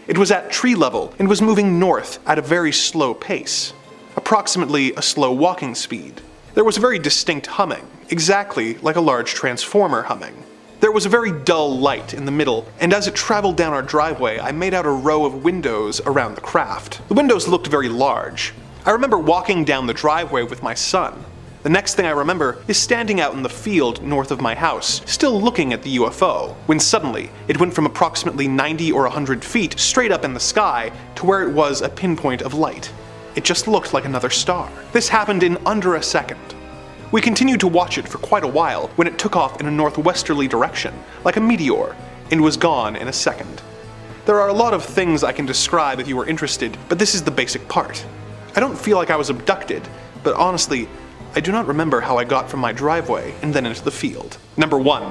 It was at tree level and was moving north at a very slow pace, approximately a slow walking speed. There was a very distinct humming, exactly like a large transformer humming. There was a very dull light in the middle, and as it traveled down our driveway, I made out a row of windows around the craft. The windows looked very large. I remember walking down the driveway with my son. The next thing I remember is standing out in the field north of my house, still looking at the UFO, when suddenly it went from approximately 90 or 100 feet straight up in the sky to where it was a pinpoint of light. It just looked like another star. This happened in under a second. We continued to watch it for quite a while when it took off in a northwesterly direction, like a meteor, and was gone in a second. There are a lot of things I can describe if you are interested, but this is the basic part. I don't feel like I was abducted, but honestly, I do not remember how I got from my driveway and then into the field. Number 1.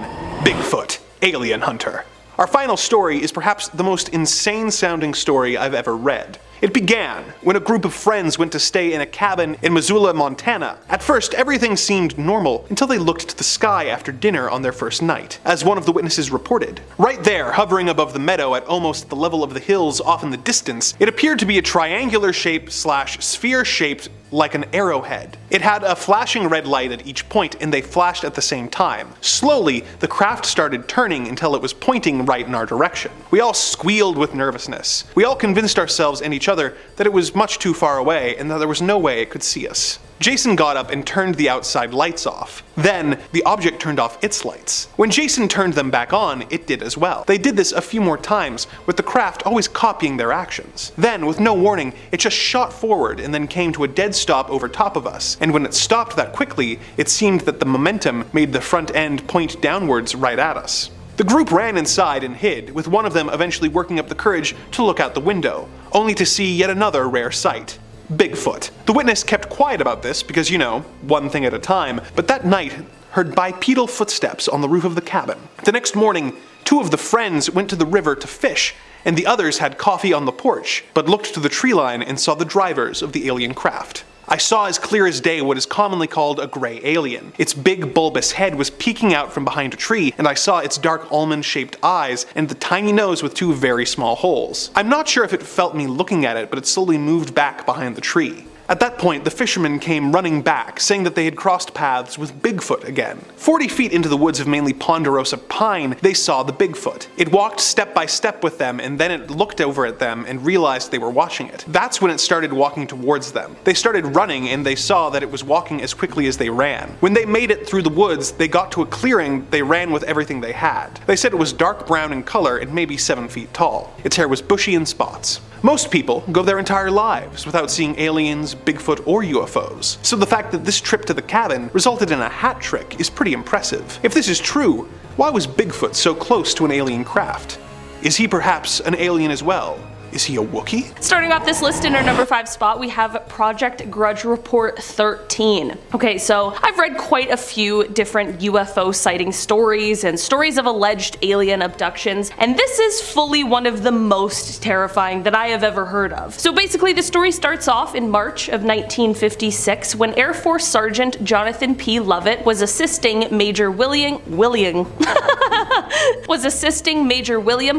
Bigfoot, Alien Hunter. Our final story is perhaps the most insane sounding story I've ever read. It began when a group of friends went to stay in a cabin in Missoula, Montana. At first, everything seemed normal until they looked to the sky after dinner on their first night, as one of the witnesses reported. Right there, hovering above the meadow at almost the level of the hills off in the distance, it appeared to be a triangular shape / sphere shaped like an arrowhead. It had a flashing red light at each point and they flashed at the same time. Slowly, the craft started turning until it was pointing right in our direction. We all squealed with nervousness. We all convinced ourselves and each other that it was much too far away and that there was no way it could see us. Jason got up and turned the outside lights off. Then, the object turned off its lights. When Jason turned them back on, it did as well. They did this a few more times, with the craft always copying their actions. Then, with no warning, it just shot forward and then came to a dead stop over top of us, and when it stopped that quickly, it seemed that the momentum made the front end point downwards right at us. The group ran inside and hid, with one of them eventually working up the courage to look out the window, only to see yet another rare sight. Bigfoot. The witness kept quiet about this because, you know, one thing at a time, but that night heard bipedal footsteps on the roof of the cabin. The next morning, 2 of the friends went to the river to fish, and the others had coffee on the porch, but looked to the tree line and saw the drivers of the alien craft. I saw as clear as day what is commonly called a gray alien. Its big bulbous head was peeking out from behind a tree, and I saw its dark almond-shaped eyes and the tiny nose with 2 very small holes. I'm not sure if it felt me looking at it, but it slowly moved back behind the tree. At that point, the fishermen came running back, saying that they had crossed paths with Bigfoot again. 40 feet into the woods of mainly ponderosa pine, they saw the Bigfoot. It walked step by step with them, and then it looked over at them and realized they were watching it. That's when it started walking towards them. They started running, and they saw that it was walking as quickly as they ran. When they made it through the woods, they got to a clearing. They ran with everything they had. They said it was dark brown in color and maybe 7 feet tall. Its hair was bushy in spots. Most people go their entire lives without seeing aliens, Bigfoot, or UFOs, so the fact that this trip to the cabin resulted in a hat trick is pretty impressive. If this is true, why was Bigfoot so close to an alien craft? Is he perhaps an alien as well? Is he a Wookiee? Starting off this list in our number 5 spot, we have Project Grudge Report 13. Okay, so I've read quite a few different UFO sighting stories and stories of alleged alien abductions, and this is fully one of the most terrifying that I have ever heard of. So basically, the story starts off in March of 1956 when Air Force Sergeant Jonathan P. Lovett was assisting Major William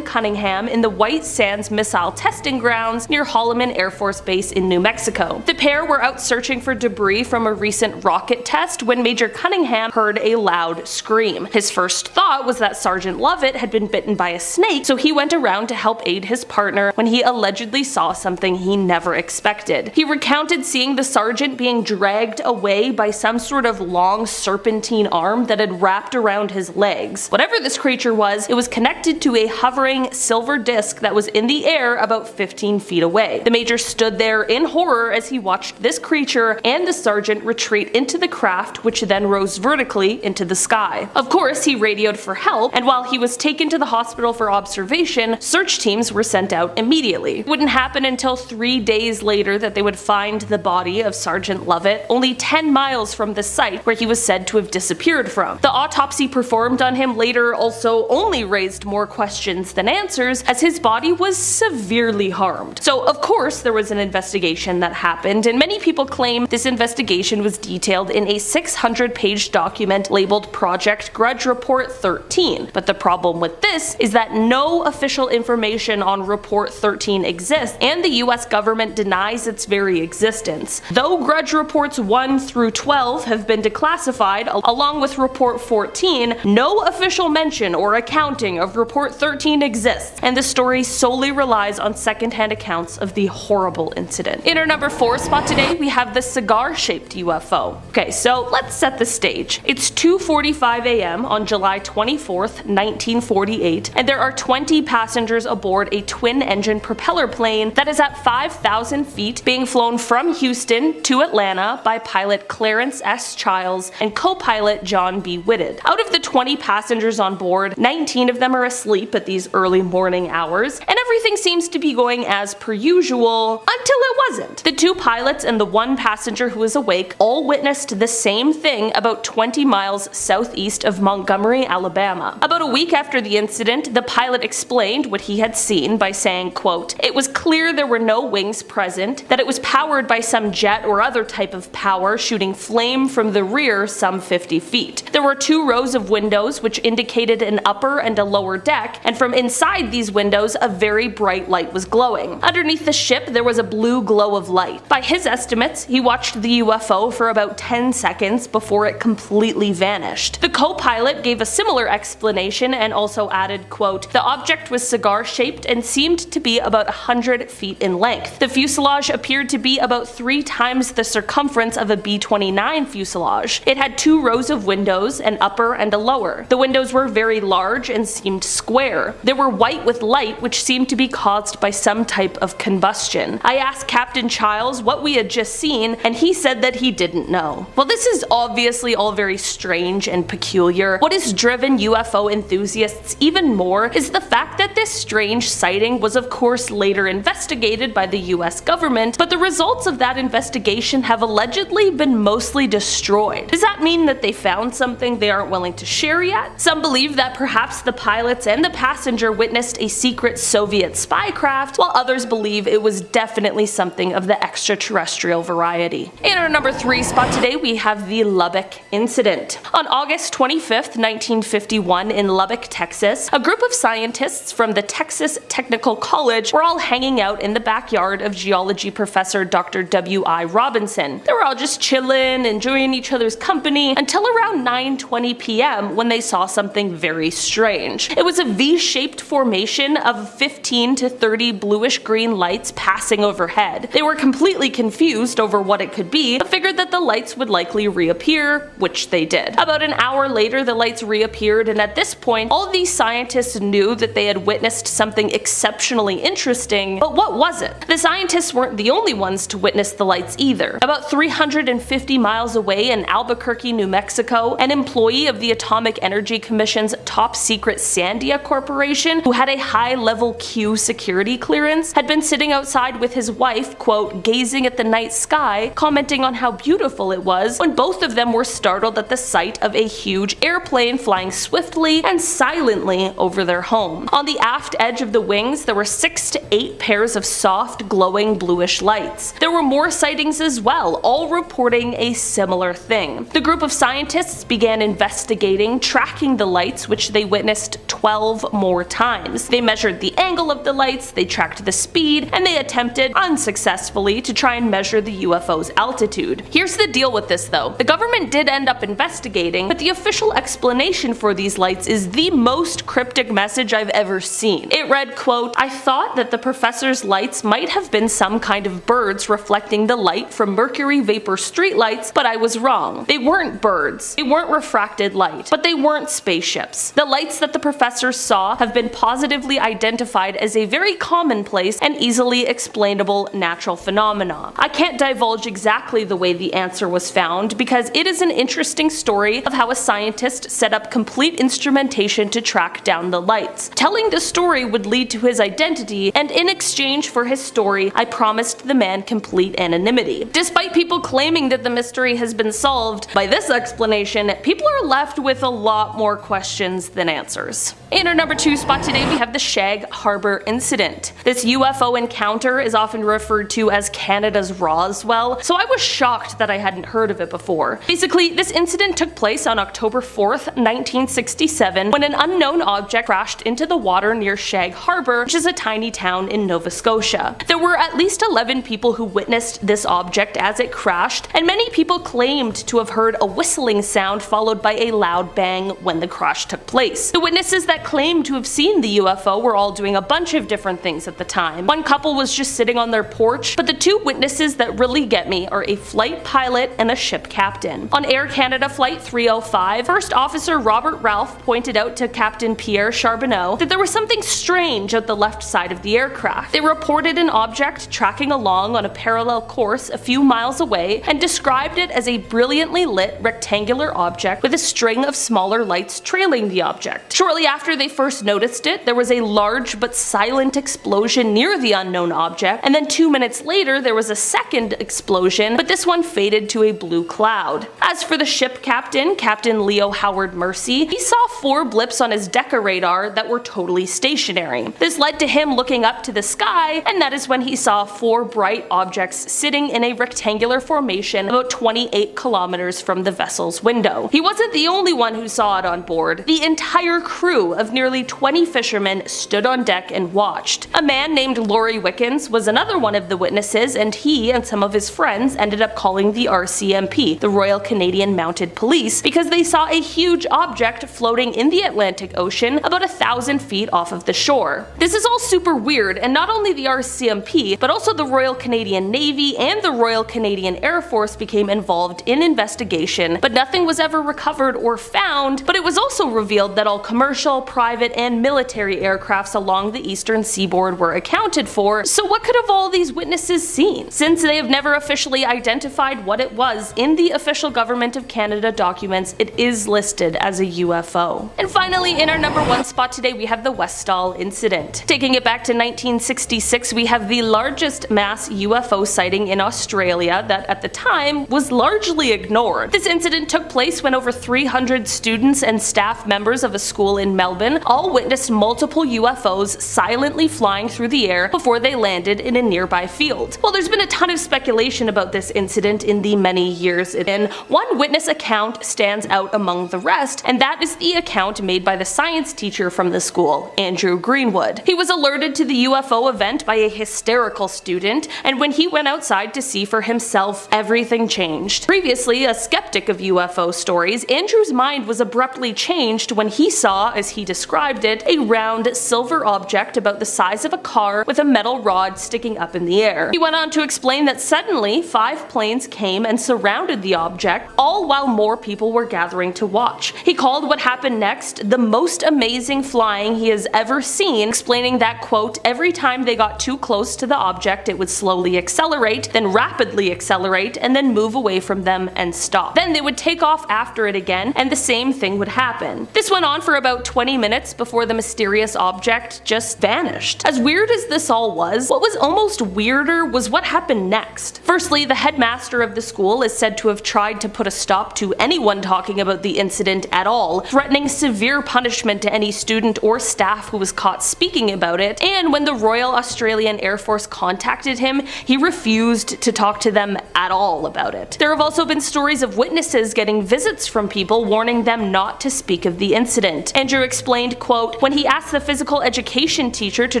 Cunningham in the White Sands Missile testing grounds near Holloman Air Force Base in New Mexico. The pair were out searching for debris from a recent rocket test when Major Cunningham heard a loud scream. His first thought was that Sergeant Lovett had been bitten by a snake, so he went around to help aid his partner when he allegedly saw something he never expected. He recounted seeing the sergeant being dragged away by some sort of long serpentine arm that had wrapped around his legs. Whatever this creature was, it was connected to a hovering silver disc that was in the air about 15 feet away. The major stood there in horror as he watched this creature and the sergeant retreat into the craft, which then rose vertically into the sky. Of course, he radioed for help, and while he was taken to the hospital for observation, search teams were sent out immediately. It wouldn't happen until 3 days later that they would find the body of Sergeant Lovett, only 10 miles from the site where he was said to have disappeared from. The autopsy performed on him later also only raised more questions than answers, as his body was severely harmed. So of course there was an investigation that happened, and many people claim this investigation was detailed in a 600-page document labeled Project Grudge Report 13. But the problem with this is that no official information on Report 13 exists, and the US government denies its very existence. Though Grudge Reports 1 through 12 have been declassified along with Report 14, no official mention or accounting of Report 13 exists, and the story solely relies on secondhand accounts of the horrible incident. In our number 4 spot today, we have the cigar-shaped UFO. Okay, so let's set the stage. It's 2:45 a.m. on July 24th, 1948, and there are 20 passengers aboard a twin-engine propeller plane that is at 5,000 feet, being flown from Houston to Atlanta by pilot Clarence S. Childs and co-pilot John B. Whitted. Out of the 20 passengers on board, 19 of them are asleep at these early morning hours, and everything seems to be going as per usual until it wasn't. The 2 pilots and the 1 passenger who was awake all witnessed the same thing about 20 miles southeast of Montgomery, Alabama. About a week after the incident, the pilot explained what he had seen by saying, quote, "It was clear there were no wings present, that it was powered by some jet or other type of power shooting flame from the rear some 50 feet. There were 2 rows of windows which indicated an upper and a lower deck, and from inside these windows a very bright light was glowing. Underneath the ship there was a blue glow of light. By his estimates, he watched the UFO for about 10 seconds before it completely vanished." The co-pilot gave a similar explanation and also added, quote, "The object was cigar-shaped and seemed to be about 100 feet in length. The fuselage appeared to be about 3 times the circumference of a B-29 fuselage. It had 2 rows of windows, an upper and a lower. The windows were very large and seemed square. They were white with light, which seemed to be caused by some type of combustion. I asked Captain Childs what we had just seen, and he said that he didn't know." Well, this is obviously all very strange and peculiar. What has driven UFO enthusiasts even more is the fact that this strange sighting was of course later investigated by the US government, but the results of that investigation have allegedly been mostly destroyed. Does that mean that they found something they aren't willing to share yet? Some believe that perhaps Perhaps the pilots and the passenger witnessed a secret Soviet spy craft, while others believe it was definitely something of the extraterrestrial variety. In our number 3 spot today, we have the Lubbock Incident. On August 25th, 1951, in Lubbock, Texas, a group of scientists from the Texas Technical College were all hanging out in the backyard of geology professor Dr. W.I. Robinson. They were all just chilling, enjoying each other's company, until around 9:20 p.m. when they saw something very strange. It was a V-shaped formation of 15 to 30 bluish-green lights passing overhead. They were completely confused over what it could be, but figured that the lights would likely reappear, which they did. About an hour later, the lights reappeared, and at this point, all of these scientists knew that they had witnessed something exceptionally interesting, but what was it? The scientists weren't the only ones to witness the lights either. About 350 miles away in Albuquerque, New Mexico, an employee of the Atomic Energy Commission's top secret Sandia Corporation, who had a high-level Q security clearance, had been sitting outside with his wife, quote, gazing at the night sky, commenting on how beautiful it was, when both of them were startled at the sight of a huge airplane flying swiftly and silently over their home. On the aft edge of the wings, there were 6 to 8 pairs of soft, glowing bluish lights. There were more sightings as well, all reporting a similar thing. The group of scientists began investigating, tracking the lights, which they witnessed 12 more times. They measured the angle of the lights, they tracked the speed, and they attempted, unsuccessfully, to try and measure the UFO's altitude. Here's the deal with this though. The government did end up investigating, but the official explanation for these lights is the most cryptic message I've ever seen. It read, quote, I thought that the professor's lights might have been some kind of birds reflecting the light from mercury vapor streetlights, but I was wrong. They weren't birds. They weren't refracted light, but they weren't spaceships. The lights that the professor saw have been positively identified as a very commonplace and easily explainable natural phenomena. I can't divulge exactly the way the answer was found because it is an interesting story of how a scientist set up complete instrumentation to track down the lights. Telling the story would lead to his identity, and in exchange for his story, I promised the man complete anonymity. Despite people claiming that the mystery has been solved, by this explanation, people are left with a lot more questions than answers. In our number 2 spot today, we have the Shag Harbor Incident. This UFO encounter is often referred to as Canada's Roswell, so I was shocked that I hadn't heard of it before. Basically, this incident took place on October 4th, 1967, when an unknown object crashed into the water near Shag Harbor, which is a tiny town in Nova Scotia. There were at least 11 people who witnessed this object as it crashed, and many people claimed to have heard a whistling sound followed by a loud bang when the crash took place. The witnesses that claimed to have seen the UFO were all doing a bunch of different things at the time. One couple was just sitting on their porch, but the 2 witnesses that really get me are a flight pilot and a ship captain. On Air Canada Flight 305, First Officer Robert Ralph pointed out to Captain Pierre Charbonneau that there was something strange at the left side of the aircraft. They reported an object tracking along on a parallel course a few miles away and described it as a brilliantly lit rectangular object with a string of smaller lights trailing the object. Shortly after they first noticed it, there was a large but silent explosion near the unknown object, and then 2 minutes later there was a second explosion, but this one faded to a blue cloud. As for the ship captain, Captain Leo Howard Mercy, he saw 4 blips on his Decca radar that were totally stationary. This led to him looking up to the sky, and that is when he saw 4 bright objects sitting in a rectangular formation about 28 kilometers from the vessel's window. He wasn't the only one who saw it on board. The entire crew of nearly 20 fishermen stood on deck and watched. A man named Laurie Wickens was another one of the witnesses, and he and some of his friends ended up calling the RCMP, the Royal Canadian Mounted Police, because they saw a huge object floating in the Atlantic Ocean about 1,000 feet off of the shore. This is all super weird, and not only the RCMP, but also the Royal Canadian Navy and the Royal Canadian Air Force became involved in investigation, but nothing was ever recovered or found. But it was also revealed that all commercial, private, and military aircrafts along the eastern seaboard were accounted for, so what could have all these witnesses seen? Since they have never officially identified what it was in the official Government of Canada documents, it is listed as a UFO. And finally, in our number 1 spot today, we have the Westall Incident. Taking it back to 1966, we have the largest mass UFO sighting in Australia that at the time was largely ignored. This incident took place when over 300 students and staff members of a school in Melbourne all witnessed multiple UFOs silently flying through the air before they landed in a nearby field. Well, there's been a ton of speculation about this incident in the many years it's been. One witness account stands out among the rest, and that is the account made by the science teacher from the school, Andrew Greenwood. He was alerted to the UFO event by a hysterical student, and when he went outside to see for himself, everything changed. Previously a skeptic of UFO stories, Andrew's mind was abruptly changed when he saw, as he described it, a round silver object about the size of a car with a metal rod sticking up in the air. He went on to explain that suddenly 5 planes came and surrounded the object, all while more people were gathering to watch. He called what happened next the most amazing flying he has ever seen, explaining that, quote, every time they got too close to the object it would slowly accelerate, then rapidly accelerate, and then move away from them and stop. Then they would take off after it again, and the same thing would happen. This went on for about 20 minutes before the mysterious object just vanished. As weird as this all was, what was almost weirder was what happened next. Firstly, the headmaster of the school is said to have tried to put a stop to anyone talking about the incident at all, threatening severe punishment to any student or staff who was caught speaking about it, and when the Royal Australian Air Force contacted him, he refused to talk to them at all about it. There have also been stories of witnesses getting visits from people warning them not to speak of the incident. Andrew explained, quote, when he asked the physical education teacher to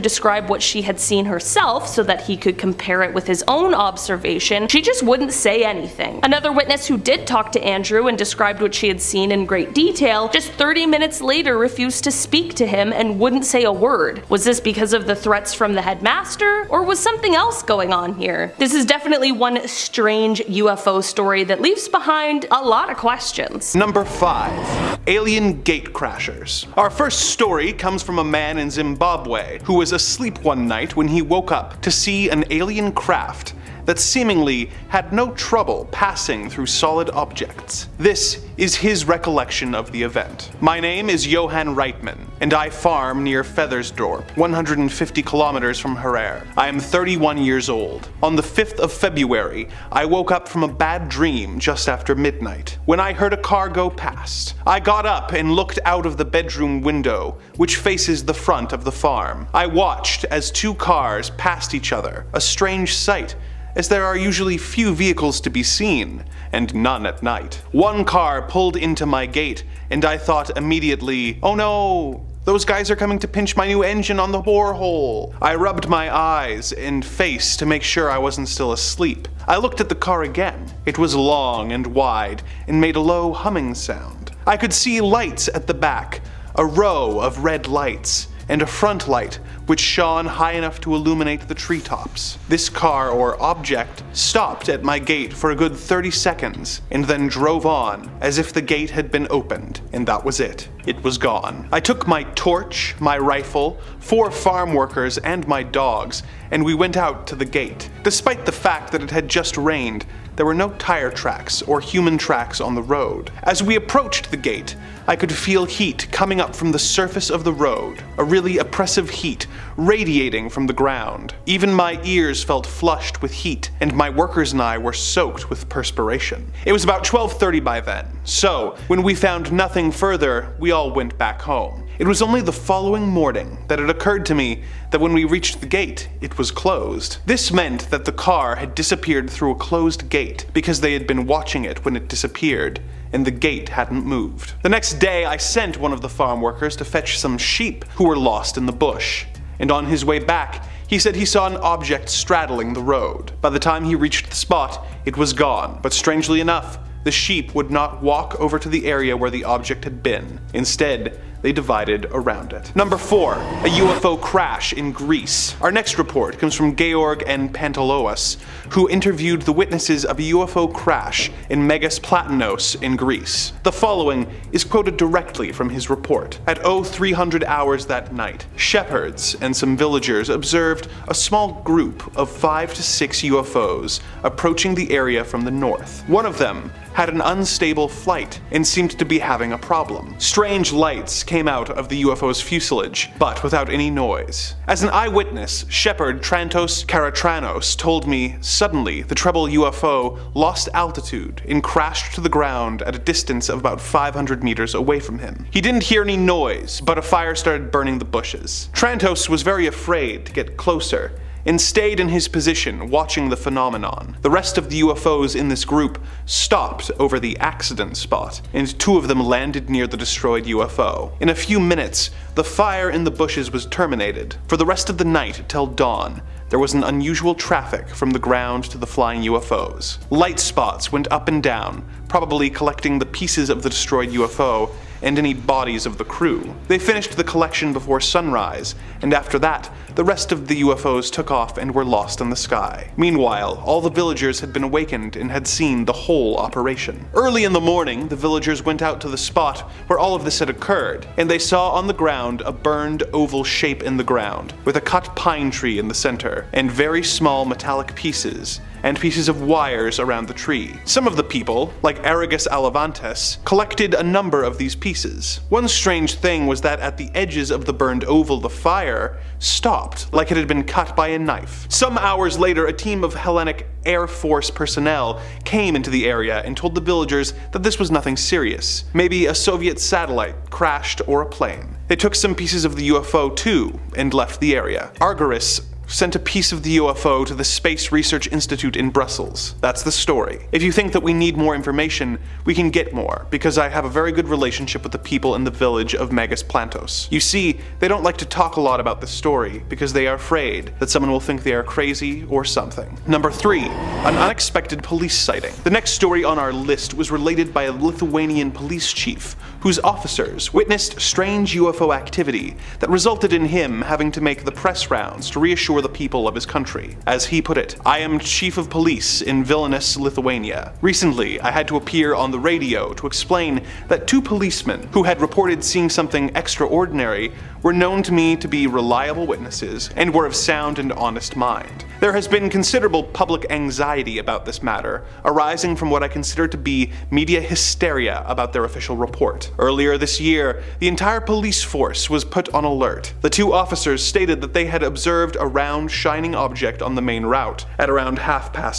describe what she had seen herself so that he could compare it with his own observation, she just wouldn't say anything. Another witness who did talk to Andrew and described what she had seen in great detail, just 30 minutes later refused to speak to him and wouldn't say a word. Was this because of the threats from the headmaster, or was something else going on here? This is definitely one strange UFO story that leaves behind a lot of questions. Number 5. Alien Gate Crashers. Our first story comes from a man in Zimbabwe who was asleep one night when he woke up to see an alien craft that seemingly had no trouble passing through solid objects. This is his recollection of the event. My name is Johan Reitman, and I farm near Feathersdorp, 150 kilometers from Harare. I am 31 years old. On the 5th of February, I woke up from a bad dream just after midnight, when I heard a car go past. I got up and looked out of the bedroom window, which faces the front of the farm. I watched as 2 cars passed each other, a strange sight, as there are usually few vehicles to be seen, and none at night. One car pulled into my gate, and I thought immediately, oh no, those guys are coming to pinch my new engine on the borehole. I rubbed my eyes and face to make sure I wasn't still asleep. I looked at the car again. It was long and wide, and made a low humming sound. I could see lights at the back, a row of red lights, and a front light which shone high enough to illuminate the treetops. This car or object stopped at my gate for a good 30 seconds and then drove on as if the gate had been opened, and that was it. It was gone. I took my torch, my rifle, 4 farm workers, and my dogs, and we went out to the gate. Despite the fact that it had just rained, there were no tire tracks or human tracks on the road. As we approached the gate, I could feel heat coming up from the surface of the road, a really oppressive heat radiating from the ground. Even my ears felt flushed with heat, and my workers and I were soaked with perspiration. It was about 12:30 by then, so when we found nothing further, we all went back home. It was only the following morning that it occurred to me that when we reached the gate, it was closed. This meant that the car had disappeared through a closed gate because they had been watching it when it disappeared, and the gate hadn't moved. The next day, I sent one of the farm workers to fetch some sheep who were lost in the bush, and on his way back, he said he saw an object straddling the road. By the time he reached the spot, it was gone, but strangely enough, the sheep would not walk over to the area where the object had been. Instead, they divided around it. Number 4. A UFO crash in Greece. Our next report comes from Georg and Panteloas, who interviewed the witnesses of a UFO crash in Megas Platanos in Greece. The following is quoted directly from his report. At 0300 hours that night, shepherds and some villagers observed a small group of 5 to 6 UFOs approaching the area from the north. One of them had an unstable flight and seemed to be having a problem. Strange lights came out of the UFO's fuselage, but without any noise. As an eyewitness, Shepherd Trantos Karatranos told me, suddenly the treble UFO lost altitude and crashed to the ground at a distance of about 500 meters away from him. He didn't hear any noise, but a fire started burning the bushes. Trantos was very afraid to get closer and stayed in his position watching the phenomenon. The rest of the UFOs in this group stopped over the accident spot, and 2 of them landed near the destroyed UFO. In a few minutes, the fire in the bushes was terminated. For the rest of the night till dawn, there was an unusual traffic from the ground to the flying UFOs. Light spots went up and down, probably collecting the pieces of the destroyed UFO and any bodies of the crew. They finished the collection before sunrise, and after that, the rest of the UFOs took off and were lost in the sky. Meanwhile, all the villagers had been awakened and had seen the whole operation. Early in the morning, the villagers went out to the spot where all of this had occurred, and they saw on the ground a burned oval shape in the ground, with a cut pine tree in the center, and very small metallic pieces, and pieces of wires around the tree. Some of the people, like Aragus Alavantes, collected a number of these pieces. One strange thing was that at the edges of the burned oval, the fire stopped, like it had been cut by a knife. Some hours later, a team of Hellenic Air Force personnel came into the area and told the villagers that this was nothing serious. Maybe a Soviet satellite crashed or a plane. They took some pieces of the UFO too and left the area. Argyris sent a piece of the UFO to the Space Research Institute in Brussels. That's the story. If you think that we need more information, we can get more, because I have a very good relationship with the people in the village of Megas Plantos. You see, they don't like to talk a lot about this story, because they are afraid that someone will think they are crazy or something. Number 3, an unexpected police sighting. The next story on our list was related by a Lithuanian police chief, whose officers witnessed strange UFO activity that resulted in him having to make the press rounds to reassure the people of his country. As he put it, "I am chief of police in Vilnius, Lithuania. Recently, I had to appear on the radio to explain that 2 policemen who had reported seeing something extraordinary were known to me to be reliable witnesses and were of sound and honest mind. There has been considerable public anxiety about this matter, arising from what I consider to be media hysteria about their official report. Earlier this year, the entire police force was put on alert. The 2 officers stated that they had observed a round, shining object on the main route at around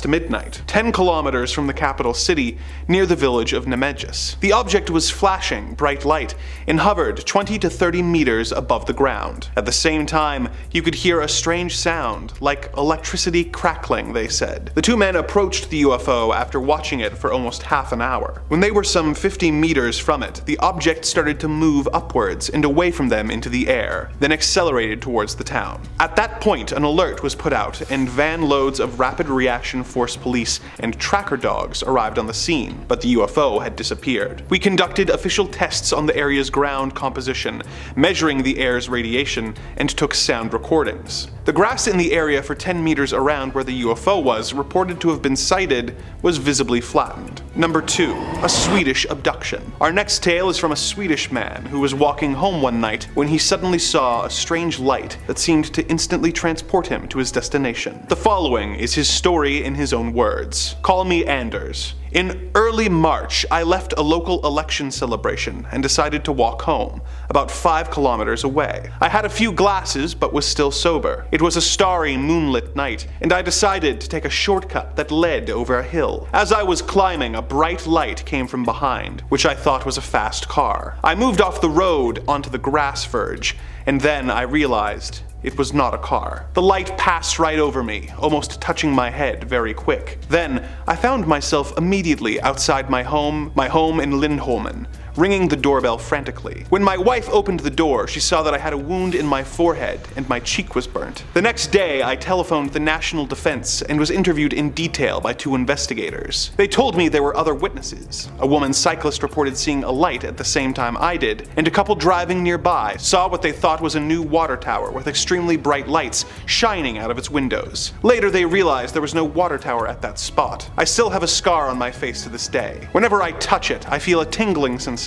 midnight, 10 kilometers from the capital city, near the village of Nemegis. The object was flashing bright light and hovered 20 to 30 meters above the ground. At the same time, you could hear a strange sound, like electricity crackling, they said. The 2 men approached the UFO after watching it for almost half an hour. When they were some 50 meters from it, the object started to move upwards and away from them into the air, then accelerated towards the town. At that point, an alert was put out, and van loads of Rapid Reaction Force police and tracker dogs arrived on the scene, but the UFO had disappeared. We conducted official tests on the area's ground composition, measuring the air's radiation, and took sound recordings. The grass in the area for 10 meters around where the UFO was reported to have been sighted was visibly flattened. Number 2, a Swedish abduction. Our next tale is from a Swedish man who was walking home one night when he suddenly saw a strange light that seemed to instantly transport him to his destination. The following is his story in his own words. Call me Anders. In early March, I left a local election celebration and decided to walk home, about 5 kilometers away. I had a few glasses but was still sober. It was a starry, moonlit night, and I decided to take a shortcut that led over a hill. As I was climbing, a bright light came from behind, which I thought was a fast car. I moved off the road onto the grass verge, and then I realized it was not a car. The light passed right over me, almost touching my head very quick. Then, I found myself immediately outside my home in Lindholmen, ringing the doorbell frantically. When my wife opened the door, she saw that I had a wound in my forehead and my cheek was burnt. The next day, I telephoned the National Defense and was interviewed in detail by 2 investigators. They told me there were other witnesses. A woman cyclist reported seeing a light at the same time I did, and a couple driving nearby saw what they thought was a new water tower with extremely bright lights shining out of its windows. Later, they realized there was no water tower at that spot. I still have a scar on my face to this day. Whenever I touch it, I feel a tingling sensation,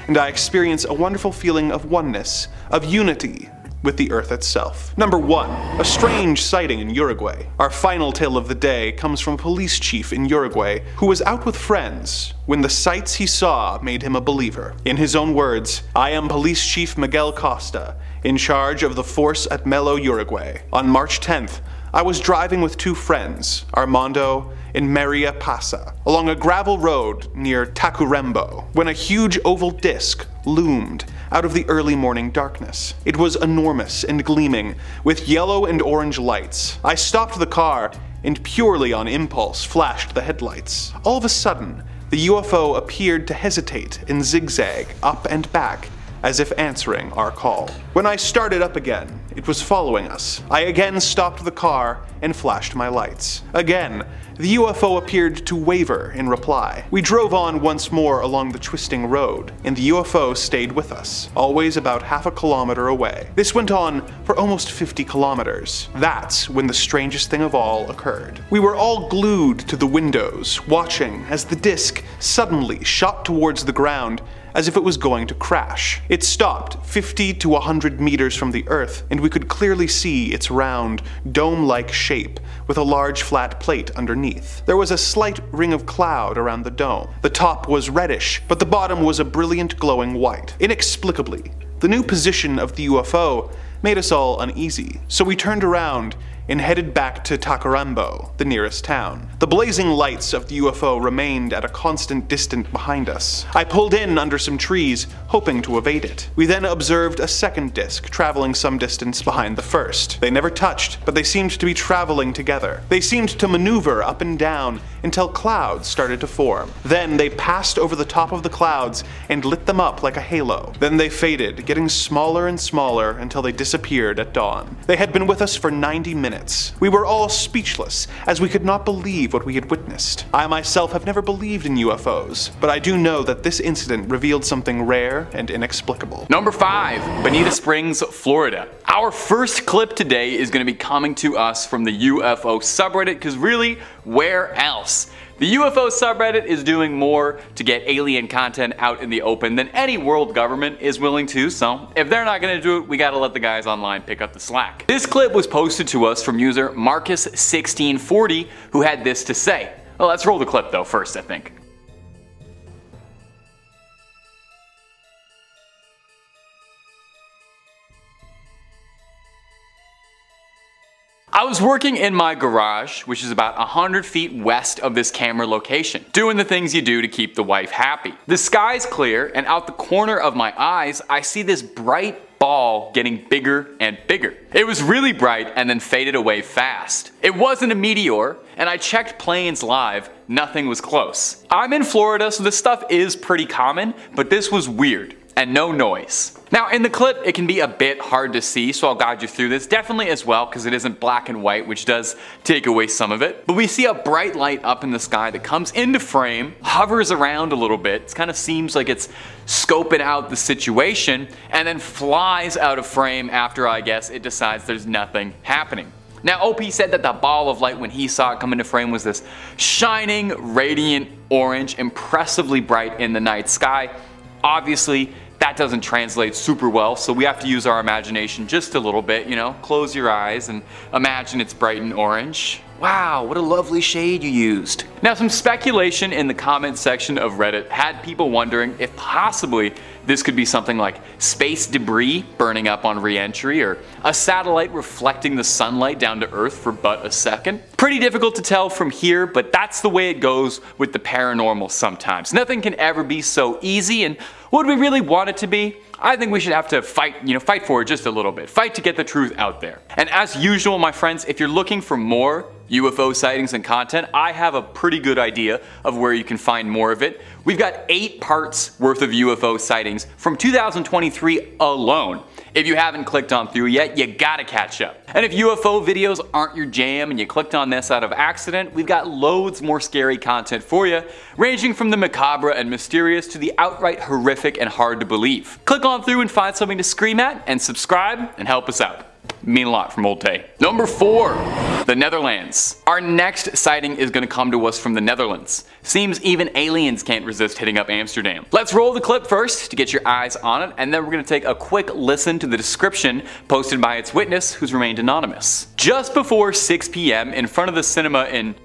and I experience a wonderful feeling of oneness, of unity with the Earth itself. Number 1. A strange sighting in Uruguay. Our final tale of the day comes from a police chief in Uruguay who was out with friends when the sights he saw made him a believer. In his own words, "I am Police Chief Miguel Costa, in charge of the force at Melo, Uruguay. On March 10th, I was driving with 2 friends, Armando and Maria Pasa, along a gravel road near Tacuarembó, when a huge oval disc loomed out of the early morning darkness. It was enormous and gleaming, with yellow and orange lights. I stopped the car and purely on impulse flashed the headlights. All of a sudden, the UFO appeared to hesitate and zigzag up and back, as if answering our call. When I started up again, it was following us. I again stopped the car and flashed my lights. Again, the UFO appeared to waver in reply. We drove on once more along the twisting road, and the UFO stayed with us, always about half a kilometer away. This went on for almost 50 kilometers. That's when the strangest thing of all occurred. We were all glued to the windows, watching as the disc suddenly shot towards the ground as if it was going to crash. It stopped 50 to 100 meters from the Earth, and we could clearly see its round, dome-like shape with a large flat plate underneath. There was a slight ring of cloud around the dome. The top was reddish, but the bottom was a brilliant glowing white. Inexplicably, the new position of the UFO made us all uneasy, so we turned around and headed back to Tacuarembó, the nearest town. The blazing lights of the UFO remained at a constant distance behind us. I pulled in under some trees, hoping to evade it. We then observed a second disc traveling some distance behind the first. They never touched, but they seemed to be traveling together. They seemed to maneuver up and down until clouds started to form. Then they passed over the top of the clouds and lit them up like a halo. Then they faded, getting smaller and smaller until they disappeared at dawn. They had been with us for 90 minutes. We were all speechless, as we could not believe what we had witnessed. I myself have never believed in UFOs, but I do know that this incident revealed something rare and inexplicable. Number 5, Bonita Springs, Florida. Our first clip today is going to be coming to us from the UFO subreddit, because really, where else? The UFO subreddit is doing more to get alien content out in the open than any world government is willing to, so if they're not gonna do it, we gotta let the guys online pick up the slack. This clip was posted to us from user Marcus1640, who had this to say. Well, let's roll the clip though first, I think. I was working in my garage, which is about 100 feet west of this camera location, doing the things you do to keep the wife happy. The sky's clear, and out the corner of my eyes, I see this bright ball getting bigger and bigger. It was really bright and then faded away fast. It wasn't a meteor, and I checked planes live, nothing was close. I'm in Florida, so this stuff is pretty common, but this was weird, and no noise. Now in the clip it can be a bit hard to see, so I'll guide you through this, definitely as well because it isn't black and white, which does take away some of it. But we see a bright light up in the sky that comes into frame, hovers around a little bit, it kind of seems like it's scoping out the situation, and then flies out of frame after, I guess, it decides there's nothing happening. Now OP said that the ball of light when he saw it come into frame was this shining, radiant orange, impressively bright in the night sky. Obviously, that doesn't translate super well, so we have to use our imagination just a little bit, you know, close your eyes and imagine it's bright and orange. Wow, what a lovely shade you used. Now some speculation in the comment section of Reddit had people wondering if possibly this could be something like space debris burning up on re-entry, or a satellite reflecting the sunlight down to Earth for but a second. Pretty difficult to tell from here, but that's the way it goes with the paranormal sometimes. Nothing can ever be so easy, and would we really want it to be? I think we should have to fight for it just a little bit. Fight to get the truth out there. And as usual, my friends, if you're looking for more UFO sightings and content, I have a pretty good idea of where you can find more of it. We've got 8 parts worth of UFO sightings from 2023 alone. If you haven't clicked on through yet, you gotta catch up. And if UFO videos aren't your jam and you clicked on this out of accident, we've got loads more scary content for you, ranging from the macabre and mysterious to the outright horrific and hard to believe. Click on through and find something to scream at, and subscribe and help us out. Mean a lot from Old Tay. Number 4, the Netherlands. Our next sighting is going to come to us from the Netherlands. Seems even aliens can't resist hitting up Amsterdam. Let's roll the clip first to get your eyes on it, and then we're going to take a quick listen to the description posted by its witness, who's remained anonymous. Just before 6 p.m. in front of the cinema in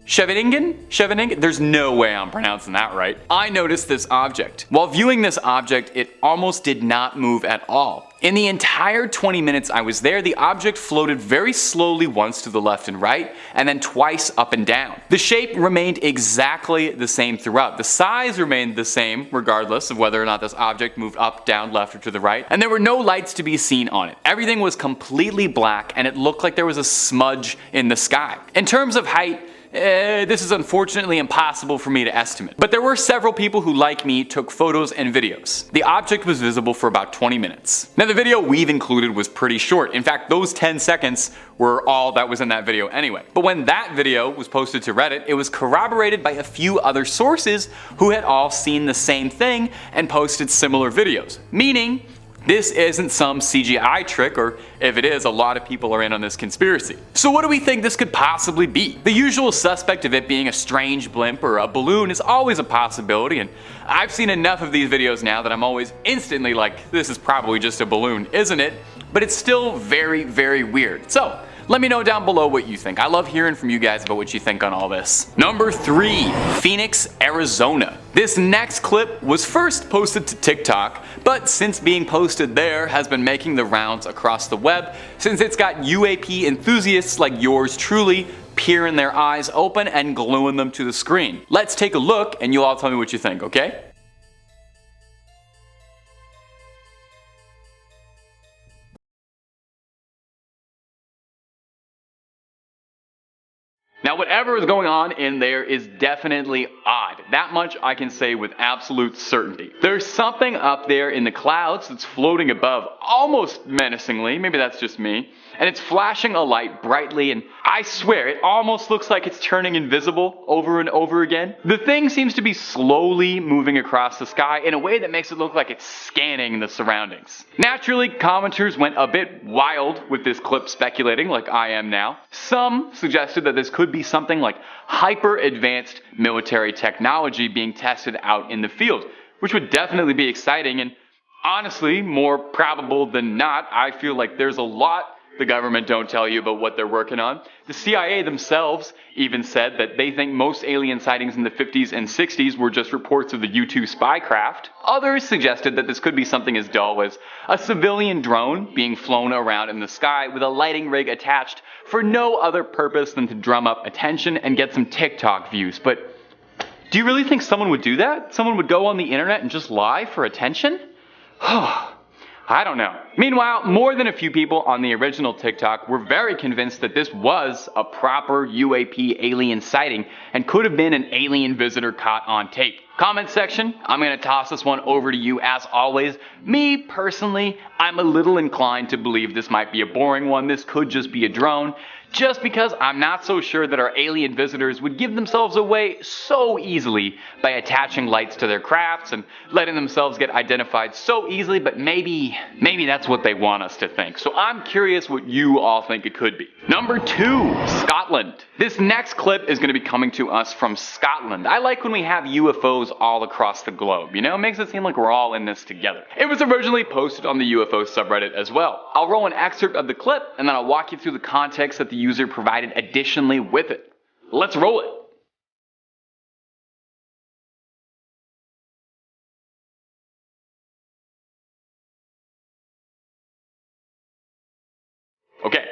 Scheveningen? There's no way I'm pronouncing that right. I noticed this object. While viewing this object, it almost did not move at all. In the entire 20 minutes I was there, the object floated very slowly once to the left and right, and then twice up and down. The shape remained exactly the same throughout. The size remained the same, regardless of whether or not this object moved up, down, left, or to the right, and there were no lights to be seen on it. Everything was completely black, and it looked like there was a smudge in the sky. In terms of height, this is unfortunately impossible for me to estimate. But there were several people who, like me, took photos and videos. The object was visible for about 20 minutes. Now the video we've included was pretty short. In fact, those 10 seconds were all that was in that video anyway. But when that video was posted to Reddit, it was corroborated by a few other sources who had all seen the same thing and posted similar videos. Meaning, this isn't some CGI trick, or if it is, a lot of people are in on this conspiracy. So what do we think this could possibly be? The usual suspect of it being a strange blimp or a balloon is always a possibility, and I've seen enough of these videos now that I'm always instantly like, this is probably just a balloon, isn't it? But it's still very, very weird. So let me know down below what you think. I love hearing from you guys about what you think on all this. Number 3, Phoenix, Arizona. This next clip was first posted to TikTok, but since being posted there has been making the rounds across the web since it's got UAP enthusiasts like yours truly peering their eyes open and gluing them to the screen. Let's take a look and you all tell me what you think, okay? Now whatever is going on in there is definitely odd. That much I can say with absolute certainty. There's something up there in the clouds that's floating above almost menacingly, maybe that's just me, and it's flashing a light brightly, and I swear it almost looks like it's turning invisible over and over again. The thing seems to be slowly moving across the sky in a way that makes it look like it's scanning the surroundings. Naturally, commenters went a bit wild with this clip, speculating like I am now. Some suggested that this could be something like hyper advanced military technology being tested out in the field, which would definitely be exciting, and honestly, more probable than not, I feel like there's a lot the government don't tell you about what they're working on. The CIA themselves even said that they think most alien sightings in the 50s and 60s were just reports of the U-2 spy craft. Others suggested that this could be something as dull as a civilian drone being flown around in the sky with a lighting rig attached for no other purpose than to drum up attention and get some TikTok views. But do you really think someone would do that? Someone would go on the internet and just lie for attention? I don't know. Meanwhile, more than a few people on the original TikTok were very convinced that this was a proper UAP alien sighting and could have been an alien visitor caught on tape. Comment section, I'm going to toss this one over to you as always. Me, personally, I'm a little inclined to believe this might be a boring one. This could just be a drone. Just because I'm not so sure that our alien visitors would give themselves away so easily by attaching lights to their crafts and letting themselves get identified so easily, but maybe that's what they want us to think. So I'm curious what you all think it could be. Number 2, Scotland. This next clip is going to be coming to us from Scotland. I like when we have UFOs all across the globe, you know? It makes it seem like we're all in this together. It was originally posted on the UFO subreddit as well. I'll roll an excerpt of the clip and then I'll walk you through the context that the user provided additionally with it. Let's roll it. Okay,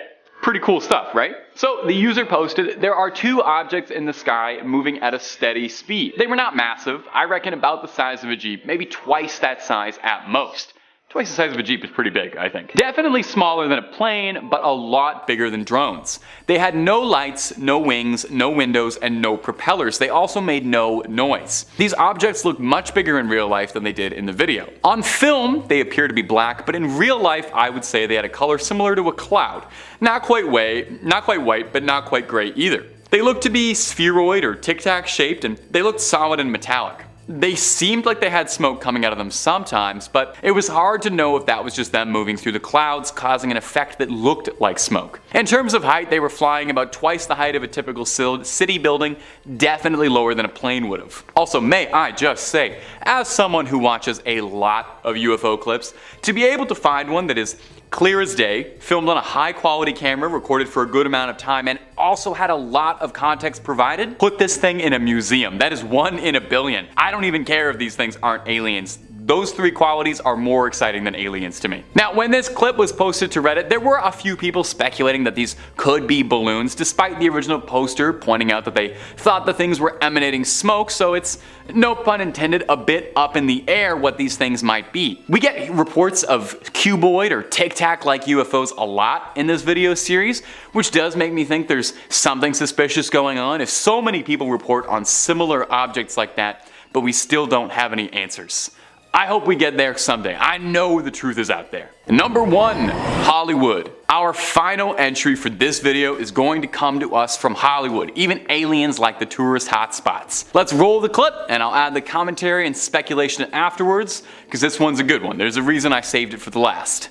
pretty cool stuff, right? So the user posted, there are 2 objects in the sky moving at a steady speed. They were not massive. I reckon about the size of a Jeep, maybe twice that size at most. Twice the size of a Jeep is pretty big, I think. Definitely smaller than a plane, but a lot bigger than drones. They had no lights, no wings, no windows, and no propellers. They also made no noise. These objects look much bigger in real life than they did in the video. On film, they appear to be black, but in real life, I would say they had a color similar to a cloud. Not quite white, but not quite gray either. They looked to be spheroid or tic-tac shaped, and they looked solid and metallic. They seemed like they had smoke coming out of them sometimes, but it was hard to know if that was just them moving through the clouds, causing an effect that looked like smoke. In terms of height, they were flying about twice the height of a typical city building, definitely lower than a plane would have. Also, may I just say, as someone who watches a lot of UFO clips, to be able to find one that is clear as day, filmed on a high quality camera, recorded for a good amount of time, and also had a lot of context provided, put this thing in a museum. That is 1 in a billion. I don't even care if these things aren't aliens. Those 3 qualities are more exciting than aliens to me. Now, when this clip was posted to Reddit, there were a few people speculating that these could be balloons, despite the original poster pointing out that they thought the things were emanating smoke, so it's, no pun intended, a bit up in the air what these things might be. We get reports of cuboid or tic-tac like UFOs a lot in this video series, which does make me think there's something suspicious going on if so many people report on similar objects like that, but we still don't have any answers. I hope we get there someday. I know the truth is out there. Number 1, Hollywood. Our final entry for this video is going to come to us from Hollywood. Even aliens like the tourist hotspots. Let's roll the clip and I'll add the commentary and speculation afterwards, because this one's a good one. There's a reason I saved it for the last.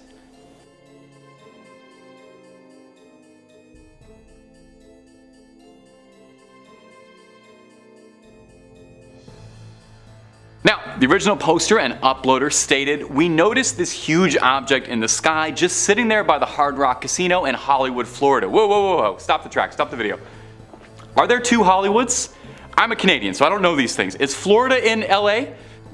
Now, the original poster and uploader stated, "We noticed this huge object in the sky just sitting there by the Hard Rock Casino in Hollywood, Florida." Whoa, whoa, whoa, whoa, stop the track, stop the video. Are there 2 Hollywoods? I'm a Canadian, so I don't know these things. Is Florida in LA?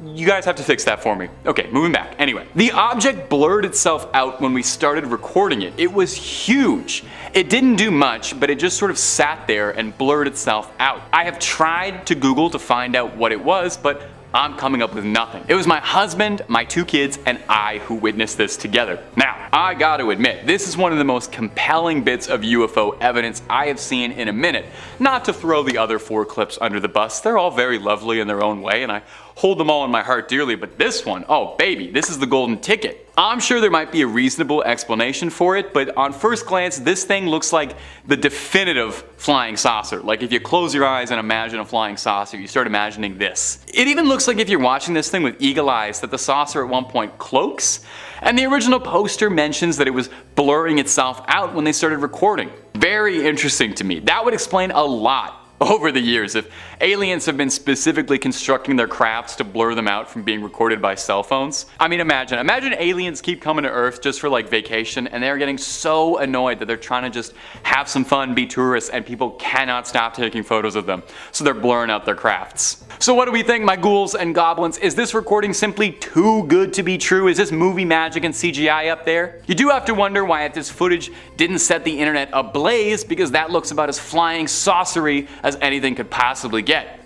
You guys have to fix that for me. Okay, moving back. Anyway, the object blurred itself out when we started recording it. It was huge. It didn't do much, but it just sort of sat there and blurred itself out. I have tried to Google to find out what it was, but I'm coming up with nothing. It was my husband, my 2 kids, and I who witnessed this together. Now, I gotta admit, this is one of the most compelling bits of UFO evidence I have seen in a minute. Not to throw the other 4 clips under the bus, they're all very lovely in their own way, and I hold them all in my heart dearly, but this one, oh baby, this is the golden ticket. I'm sure there might be a reasonable explanation for it, but on first glance, this thing looks like the definitive flying saucer. Like if you close your eyes and imagine a flying saucer, you start imagining this. It even looks like if you're watching this thing with eagle eyes that the saucer at one point cloaks, and the original poster mentions that it was blurring itself out when they started recording. Very interesting to me. That would explain a lot over the years if aliens have been specifically constructing their crafts to blur them out from being recorded by cell phones. I mean, imagine aliens keep coming to Earth just for like vacation, and they're getting so annoyed that they're trying to just have some fun, be tourists, and people cannot stop taking photos of them, so they're blurring out their crafts. So what do we think, my ghouls and goblins? Is this recording simply too good to be true? Is this movie magic and CGI up there? You do have to wonder why this footage didn't set the internet ablaze, because that looks about as flying saucery as anything could possibly get.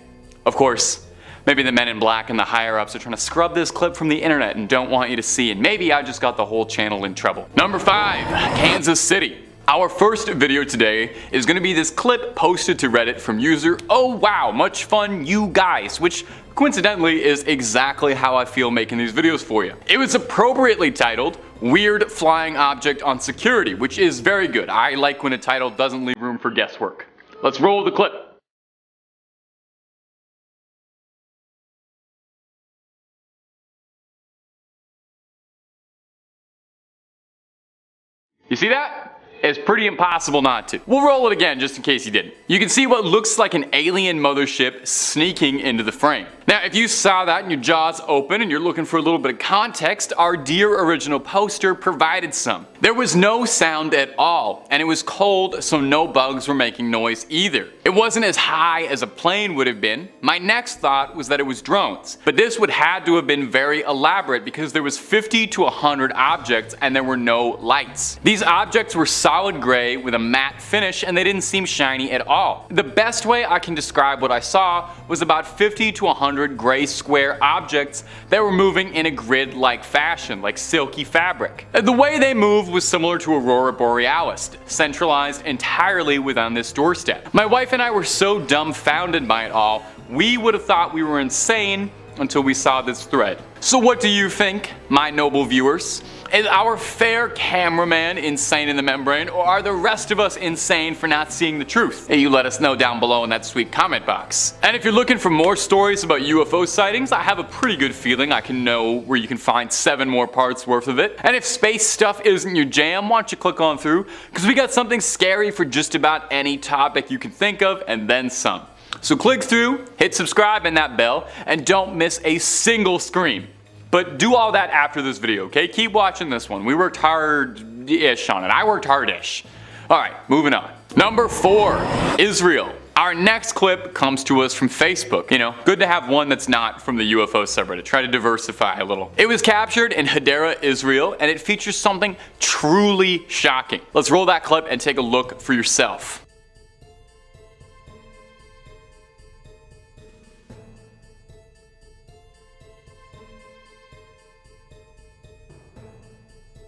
Of course, maybe the men in black and the higher ups are trying to scrub this clip from the internet and don't want you to see, and maybe I just got the whole channel in trouble. Number 5, Kansas City. Our first video today is going to be this clip posted to Reddit from user "Oh wow, much fun you guys," which coincidentally is exactly how I feel making these videos for you. It was appropriately titled "Weird Flying Object on Security," which is very good. I like when a title doesn't leave room for guesswork. Let's roll the clip. You see that? It's pretty impossible not to. We'll roll it again just in case you didn't. You can see what looks like an alien mothership sneaking into the frame. Now, if you saw that and your jaw's open and you're looking for a little bit of context, our dear original poster provided some. There was no sound at all, and it was cold, so no bugs were making noise either. It wasn't as high as a plane would have been. My next thought was that it was drones, but this would have to have been very elaborate because there was 50 to 100 objects and there were no lights. These objects were solid gray with a matte finish, and they didn't seem shiny at all. The best way I can describe what I saw was about 50 to 100 gray square objects that were moving in a grid-like fashion, like silky fabric. The way they moved was similar to Aurora Borealis, centralized entirely within this doorstep. My wife and I were so dumbfounded by it all, we would have thought we were insane until we saw this thread. So what do you think, my noble viewers? Is our fair cameraman insane in the membrane, or are the rest of us insane for not seeing the truth? Hey, you let us know down below in that sweet comment box. And if you're looking for more stories about UFO sightings, I have a pretty good feeling I can know where you can find 7 more parts worth of it. And if space stuff isn't your jam, why don't you click on through, because we got something scary for just about any topic you can think of, and then some. So click through, hit subscribe and that bell, and don't miss a single scream. But do all that after this video, okay? Keep watching this one. We worked hard-ish on it. I worked hard-ish. Alright, moving on. Number 4, Israel. Our next clip comes to us from Facebook. You know, good to have one that's not from the UFO subreddit. Try to diversify a little. It was captured in Hadera, Israel, and it features something truly shocking. Let's roll that clip and take a look for yourself.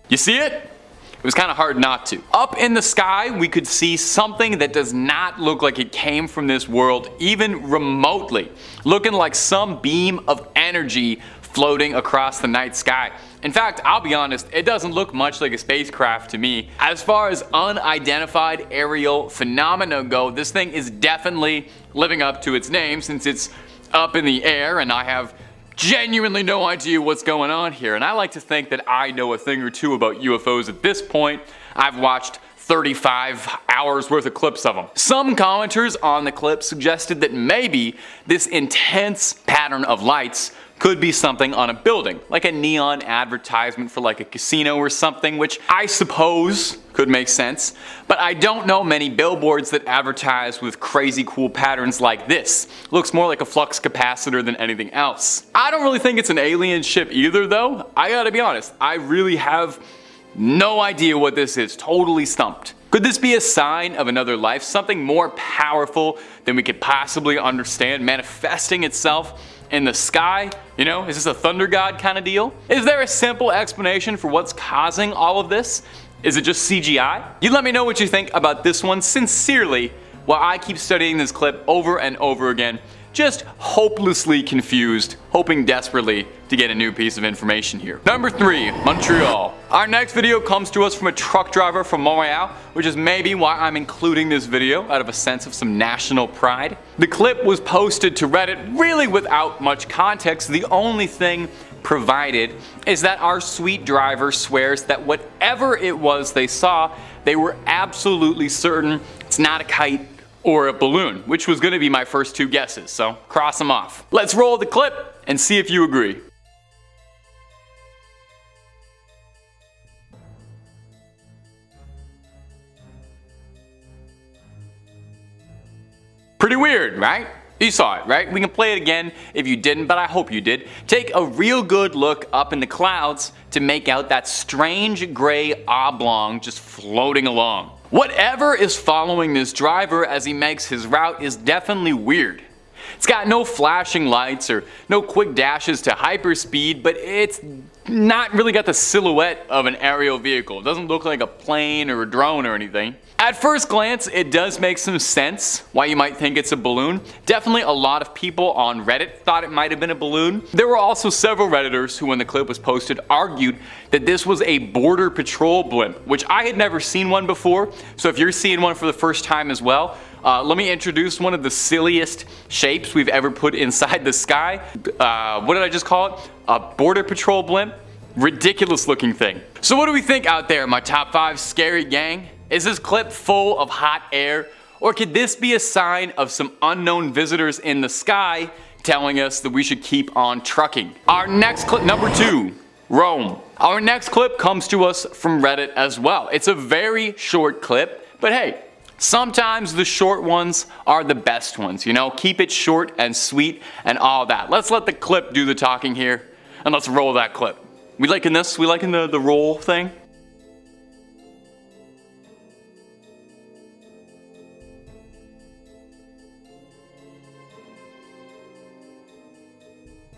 You see it? It was kind of hard not to. Up in the sky, we could see something that does not look like it came from this world, even remotely. Looking like some beam of energy floating across the night sky. In fact, I'll be honest, it doesn't look much like a spacecraft to me. As far as unidentified aerial phenomena go, this thing is definitely living up to its name, since it's up in the air and I have genuinely no idea what's going on here, and I like to think that I know a thing or two about UFOs at this point. I've watched 35 hours worth of clips of them. Some commenters on the clip suggested that maybe this intense pattern of lights could be something on a building, like a neon advertisement for like a casino or something, which I suppose could make sense, but I don't know many billboards that advertise with crazy cool patterns like this. Looks more like a flux capacitor than anything else. I don't really think it's an alien ship either though. I gotta be honest, I really have no idea what this is, totally stumped. Could this be a sign of another life, something more powerful than we could possibly understand manifesting itself in the sky? You know, is this a thunder god kind of deal? Is there a simple explanation for what's causing all of this? Is it just CGI? You let me know what you think about this one sincerely while I keep studying this clip over and over again, just hopelessly confused, hoping desperately to get a new piece of information here. Number 3, Montreal. Our next video comes to us from a truck driver from Montreal, which is maybe why I'm including this video out of a sense of some national pride. The clip was posted to Reddit really without much context. The only thing provided is that our sweet driver swears that whatever it was they saw, they were absolutely certain it's not a kite or a balloon, which was going to be my first 2 guesses, so cross them off. Let's roll the clip and see if you agree. Pretty weird, right? You saw it, right? We can play it again if you didn't, but I hope you did. Take a real good look up in the clouds to make out that strange gray oblong just floating along. Whatever is following this driver as he makes his route is definitely weird. It's got no flashing lights or no quick dashes to hyperspeed, but it's not really got the silhouette of an aerial vehicle. It doesn't look like a plane or a drone or anything. At first glance, it does make some sense why you might think it's a balloon. Definitely a lot of people on Reddit thought it might have been a balloon. There were also several Redditors who, when the clip was posted, argued that this was a border patrol blimp, which I had never seen one before. So if you're seeing one for the first time as well, let me introduce one of the silliest shapes we've ever put inside the sky. What did I just call it? A border patrol blimp? Ridiculous looking thing. So what do we think out there, my top 5 scary gang? Is this clip full of hot air? Or could this be a sign of some unknown visitors in the sky telling us that we should keep on trucking? Our next clip, number 2, Rome. Our next clip comes to us from Reddit as well. It's a very short clip, but hey, sometimes the short ones are the best ones, you know? Keep it short and sweet and all that. Let's let the clip do the talking here, and let's roll that clip. We liking this? We liking the roll thing?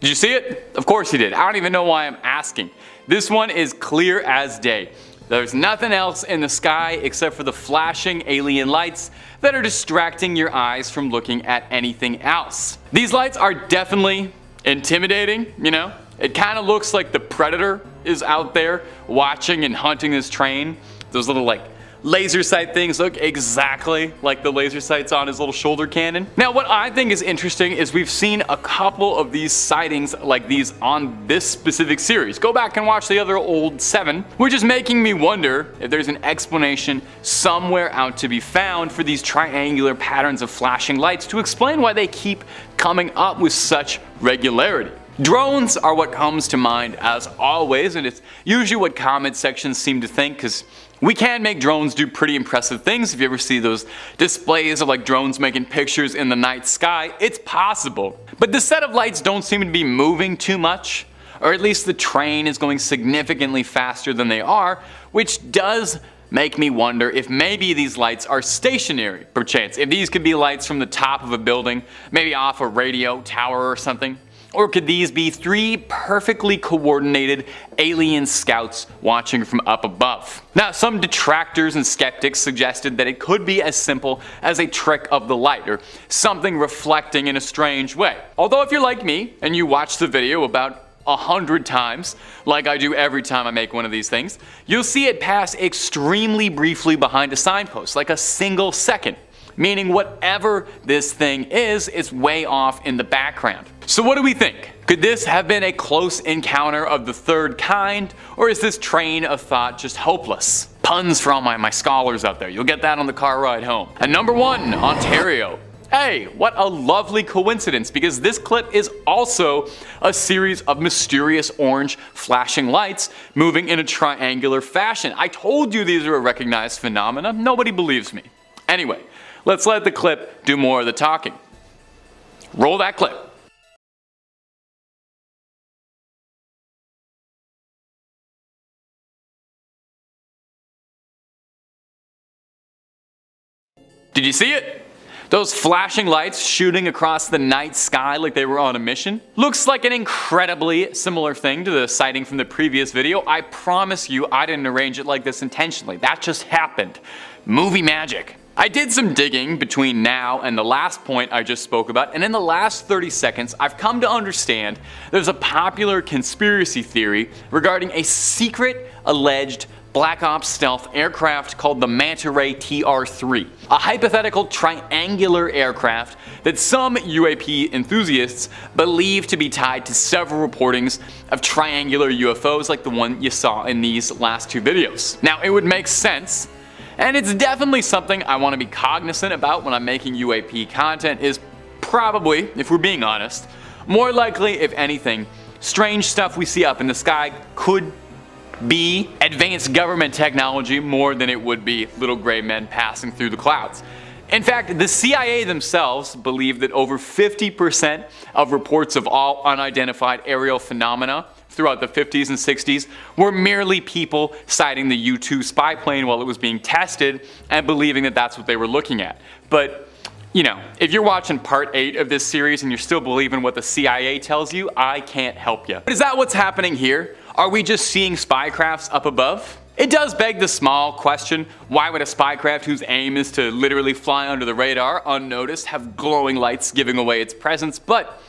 Did you see it? Of course you did. I don't even know why I'm asking. This one is clear as day. There's nothing else in the sky except for the flashing alien lights that are distracting your eyes from looking at anything else. These lights are definitely intimidating, you know? It kind of looks like the Predator is out there watching and hunting this train. Those little like laser sight things look exactly like the laser sights on his little shoulder cannon. Now what I think is interesting is we've seen a couple of these sightings like these on this specific series. Go back and watch the other old 7, which is making me wonder if there's an explanation somewhere out to be found for these triangular patterns of flashing lights to explain why they keep coming up with such regularity. Drones are what comes to mind as always, and it's usually what comment sections seem to think, because we can make drones do pretty impressive things. If you ever see those displays of like drones making pictures in the night sky, it's possible. But the set of lights don't seem to be moving too much, or at least the train is going significantly faster than they are, which does make me wonder if maybe these lights are stationary, perchance. If these could be lights from the top of a building, maybe off a radio tower or something. Or could these be 3 perfectly coordinated alien scouts watching from up above? Now, some detractors and skeptics suggested that it could be as simple as a trick of the light, or something reflecting in a strange way. Although if you're like me, and you watch the video about 100 times, like I do every time I make one of these things, you'll see it pass extremely briefly behind a signpost, like a single second. Meaning whatever this thing is, it's way off in the background. So what do we think? Could this have been a close encounter of the third kind, or is this train of thought just hopeless? Puns for all my scholars out there, you'll get that on the car ride home. And number 1, Ontario. Hey, what a lovely coincidence, because this clip is also a series of mysterious orange flashing lights moving in a triangular fashion. I told you these are a recognized phenomena, nobody believes me. Anyway, let's let the clip do more of the talking. Roll that clip. Did you see it? Those flashing lights shooting across the night sky like they were on a mission? Looks like an incredibly similar thing to the sighting from the previous video. I promise you I didn't arrange it like this intentionally. That just happened. Movie magic. I did some digging between now and the last point I just spoke about, and in the last 30 seconds I've come to understand there's a popular conspiracy theory regarding a secret alleged Black Ops stealth aircraft called the Manta Ray TR-3, a hypothetical triangular aircraft that some UAP enthusiasts believe to be tied to several reportings of triangular UFOs like the one you saw in these last 2 videos. Now it would make sense, and it's definitely something I want to be cognizant about when I'm making UAP content, is probably, if we're being honest, more likely, if anything, strange stuff we see up in the sky could be advanced government technology more than it would be little gray men passing through the clouds. In fact, the CIA themselves believe that over 50% of reports of all unidentified aerial phenomena throughout the 50s and 60s were merely people sighting the U-2 spy plane while it was being tested and believing that that's what they were looking at. But, you know, if you're watching part 8 of this series and you're still believing what the CIA tells you, I can't help you. But is that what's happening here? Are we just seeing spy crafts up above? It does beg the small question, why would a spy craft whose aim is to literally fly under the radar unnoticed have glowing lights giving away its presence? But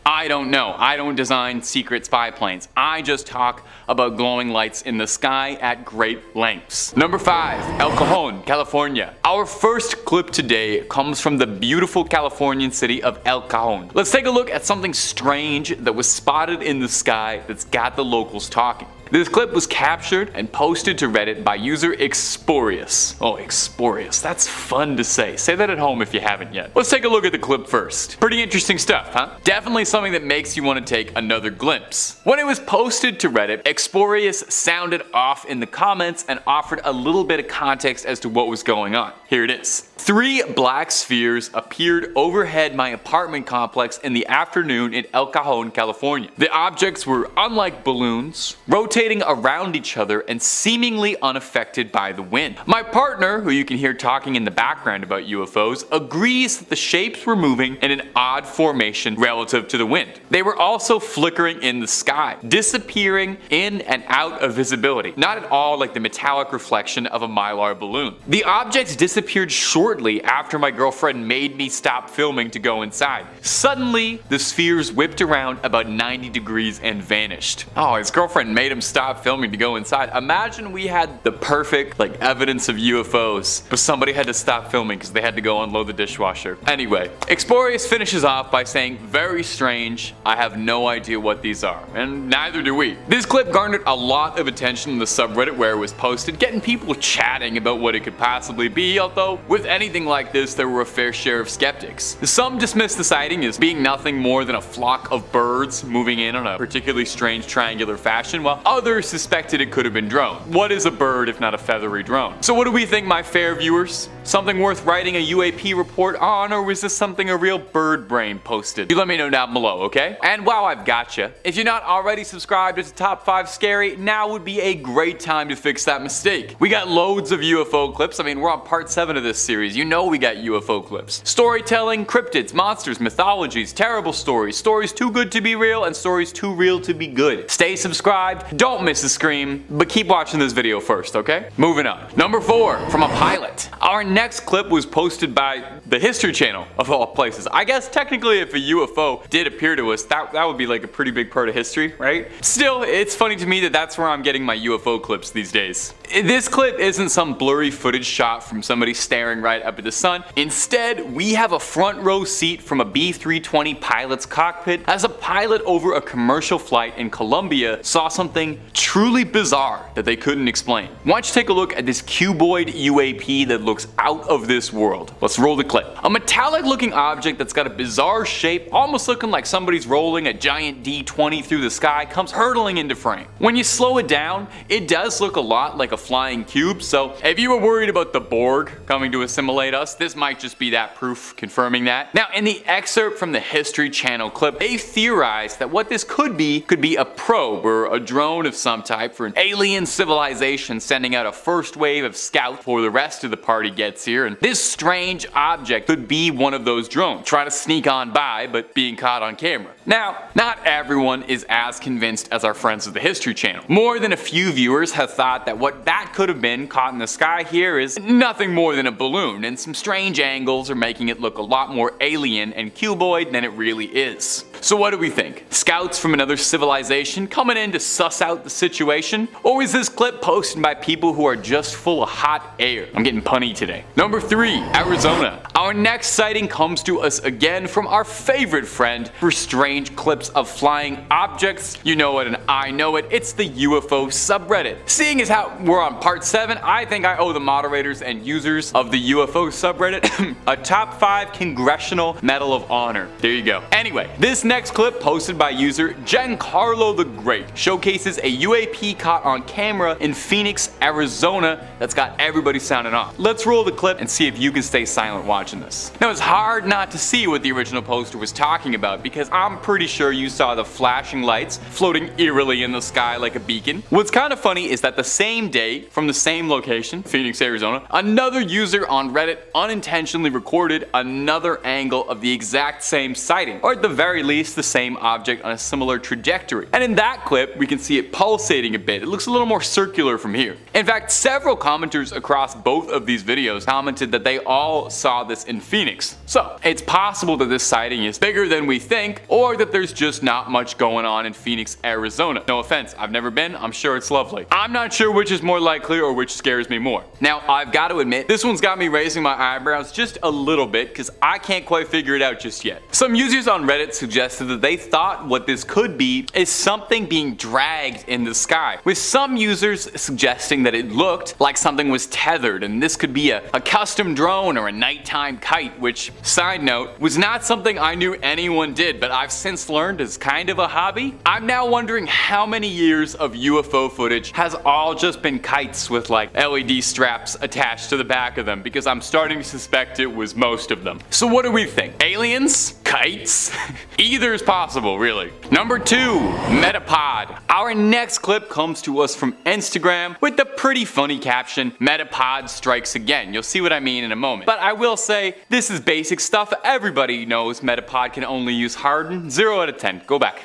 I don't know. I don't design secret spy planes. I just talk about glowing lights in the sky at great lengths. Number 5, El Cajon, California. Our first clip today comes from the beautiful Californian city of El Cajon. Let's take a look at something strange that was spotted in the sky that's got the locals talking. This clip was captured and posted to Reddit by user Exporius. Oh, Exporius, that's fun to say. Say that at home if you haven't yet. Let's take a look at the clip first. Pretty interesting stuff, huh? Definitely something that makes you want to take another glimpse. When it was posted to Reddit, Exporius sounded off in the comments and offered a little bit of context as to what was going on. Here it is. 3 black spheres appeared overhead my apartment complex in the afternoon in El Cajon, California. The objects were unlike balloons, rotating rotating around each other and seemingly unaffected by the wind. My partner, who you can hear talking in the background about UFOs, agrees that the shapes were moving in an odd formation relative to the wind. They were also flickering in the sky, disappearing in and out of visibility, not at all like the metallic reflection of a Mylar balloon. The objects disappeared shortly after my girlfriend made me stop filming to go inside. Suddenly, the spheres whipped around about 90 degrees and vanished. Oh, his girlfriend made him stop filming to go inside. Imagine we had the perfect evidence of UFOs, but somebody had to stop filming because they had to go unload the dishwasher. Anyway, Explorius finishes off by saying, "Very strange. I have no idea what these are." And neither do we. This clip garnered a lot of attention in the subreddit where it was posted, getting people chatting about what it could possibly be, although with anything like this there were a fair share of skeptics. Some dismissed the sighting as being nothing more than a flock of birds moving in on a particularly strange triangular fashion, while others suspected it could have been drone. What is a bird if not a feathery drone? So what do we think, my fair viewers? Something worth writing a UAP report on, or was this something a real bird brain posted? You let me know down below, okay? And while I've got you, if you're not already subscribed to Top 5 Scary, now would be a great time to fix that mistake. We got loads of UFO clips. I mean, we're on part 7 of this series. You know we got UFO clips. Storytelling, cryptids, monsters, mythologies, terrible stories, stories too good to be real, and stories too real to be good. Stay subscribed, don't miss a scream, but keep watching this video first, okay? Moving on. Number 4, from a pilot. Our next clip was posted by the History Channel, of all places. I guess technically if a UFO did appear to us, that would be a pretty big part of history, right? Still, it's funny to me that that's where I'm getting my UFO clips these days. This clip isn't some blurry footage shot from somebody staring right up at the sun. Instead, we have a front row seat from a B-320 pilot's cockpit as a pilot over a commercial flight in Colombia saw something truly bizarre that they couldn't explain. Why don't you take a look at this cuboid UAP that looks out of this world. Let's roll the clip. A metallic looking object that's got a bizarre shape, almost looking like somebody's rolling a giant D20 through the sky, comes hurtling into frame. When you slow it down, it does look a lot like a flying cube, so if you were worried about the Borg coming to assimilate us, this might just be that proof confirming that. Now, in the excerpt from the History Channel clip, they theorized that what this could be a probe or a drone of some type for an alien civilization sending out a first wave of scouts before the rest of the party gets here, and this strange object could be one of those drones, trying to sneak on by but being caught on camera. Now, not everyone is as convinced as our friends of the History Channel. More than a few viewers have thought that what that could have been caught in the sky here is nothing more than a balloon, and some strange angles are making it look a lot more alien and cuboid than it really is. So what do we think? Scouts from another civilization coming in to suss out the situation? Or is this clip posted by people who are just full of hot air? I'm getting punny today. Number 3, Arizona. Our next sighting comes to us again from our favorite friend for strange clips of flying objects. You know it and I know it. It's the UFO subreddit. Seeing as how we're on part 7, I think I owe the moderators and users of the UFO subreddit a top 5 Congressional Medal of Honor. There you go. Anyway, this next clip posted by user Giancarlo the Great showcases a UAP caught on camera in Phoenix, Arizona that's got everybody sounding off. Let's roll the clip and see if you can stay silent watching this. Now, it's hard not to see what the original poster was talking about because I'm pretty sure you saw the flashing lights floating eerily in the sky like a beacon. What's kind of funny is that the same day, from the same location, Phoenix, Arizona, another user on Reddit unintentionally recorded another angle of the exact same sighting, or at the very least the same object on a similar trajectory. And in that clip, we can see it pulsating a bit. It looks a little more circular from here. In fact, several commenters across both of these videos commented that they all saw this in Phoenix. So, it's possible that this sighting is bigger than we think, or that there's just not much going on in Phoenix, Arizona. No offense, I've never been, I'm sure it's lovely. I'm not sure which is more likely or which scares me more. Now, I've got to admit, this one's got me raising my eyebrows just a little bit because I can't quite figure it out just yet. Some users on Reddit suggested that they thought what this could be is something being dragged in the sky, with some users suggesting that it looked like something was tethered and this could be a custom drone or a nighttime kite, which, side note, was not something I knew anyone did, but I've since learned is kind of a hobby. I'm now wondering how many years of UFO footage has all just been kites with like LED straps attached to the back of them, because I'm starting to suspect it was most of them. So what do we think? Aliens? Kites? Either is possible, really. Number 2, Metapod. Our next clip comes to us from Instagram with the pretty funny caption, Metapod strikes again. You'll see what I mean in a moment. But I will say, this is basic stuff. Everybody knows Metapod can only use harden. 0 out of 10. Go back.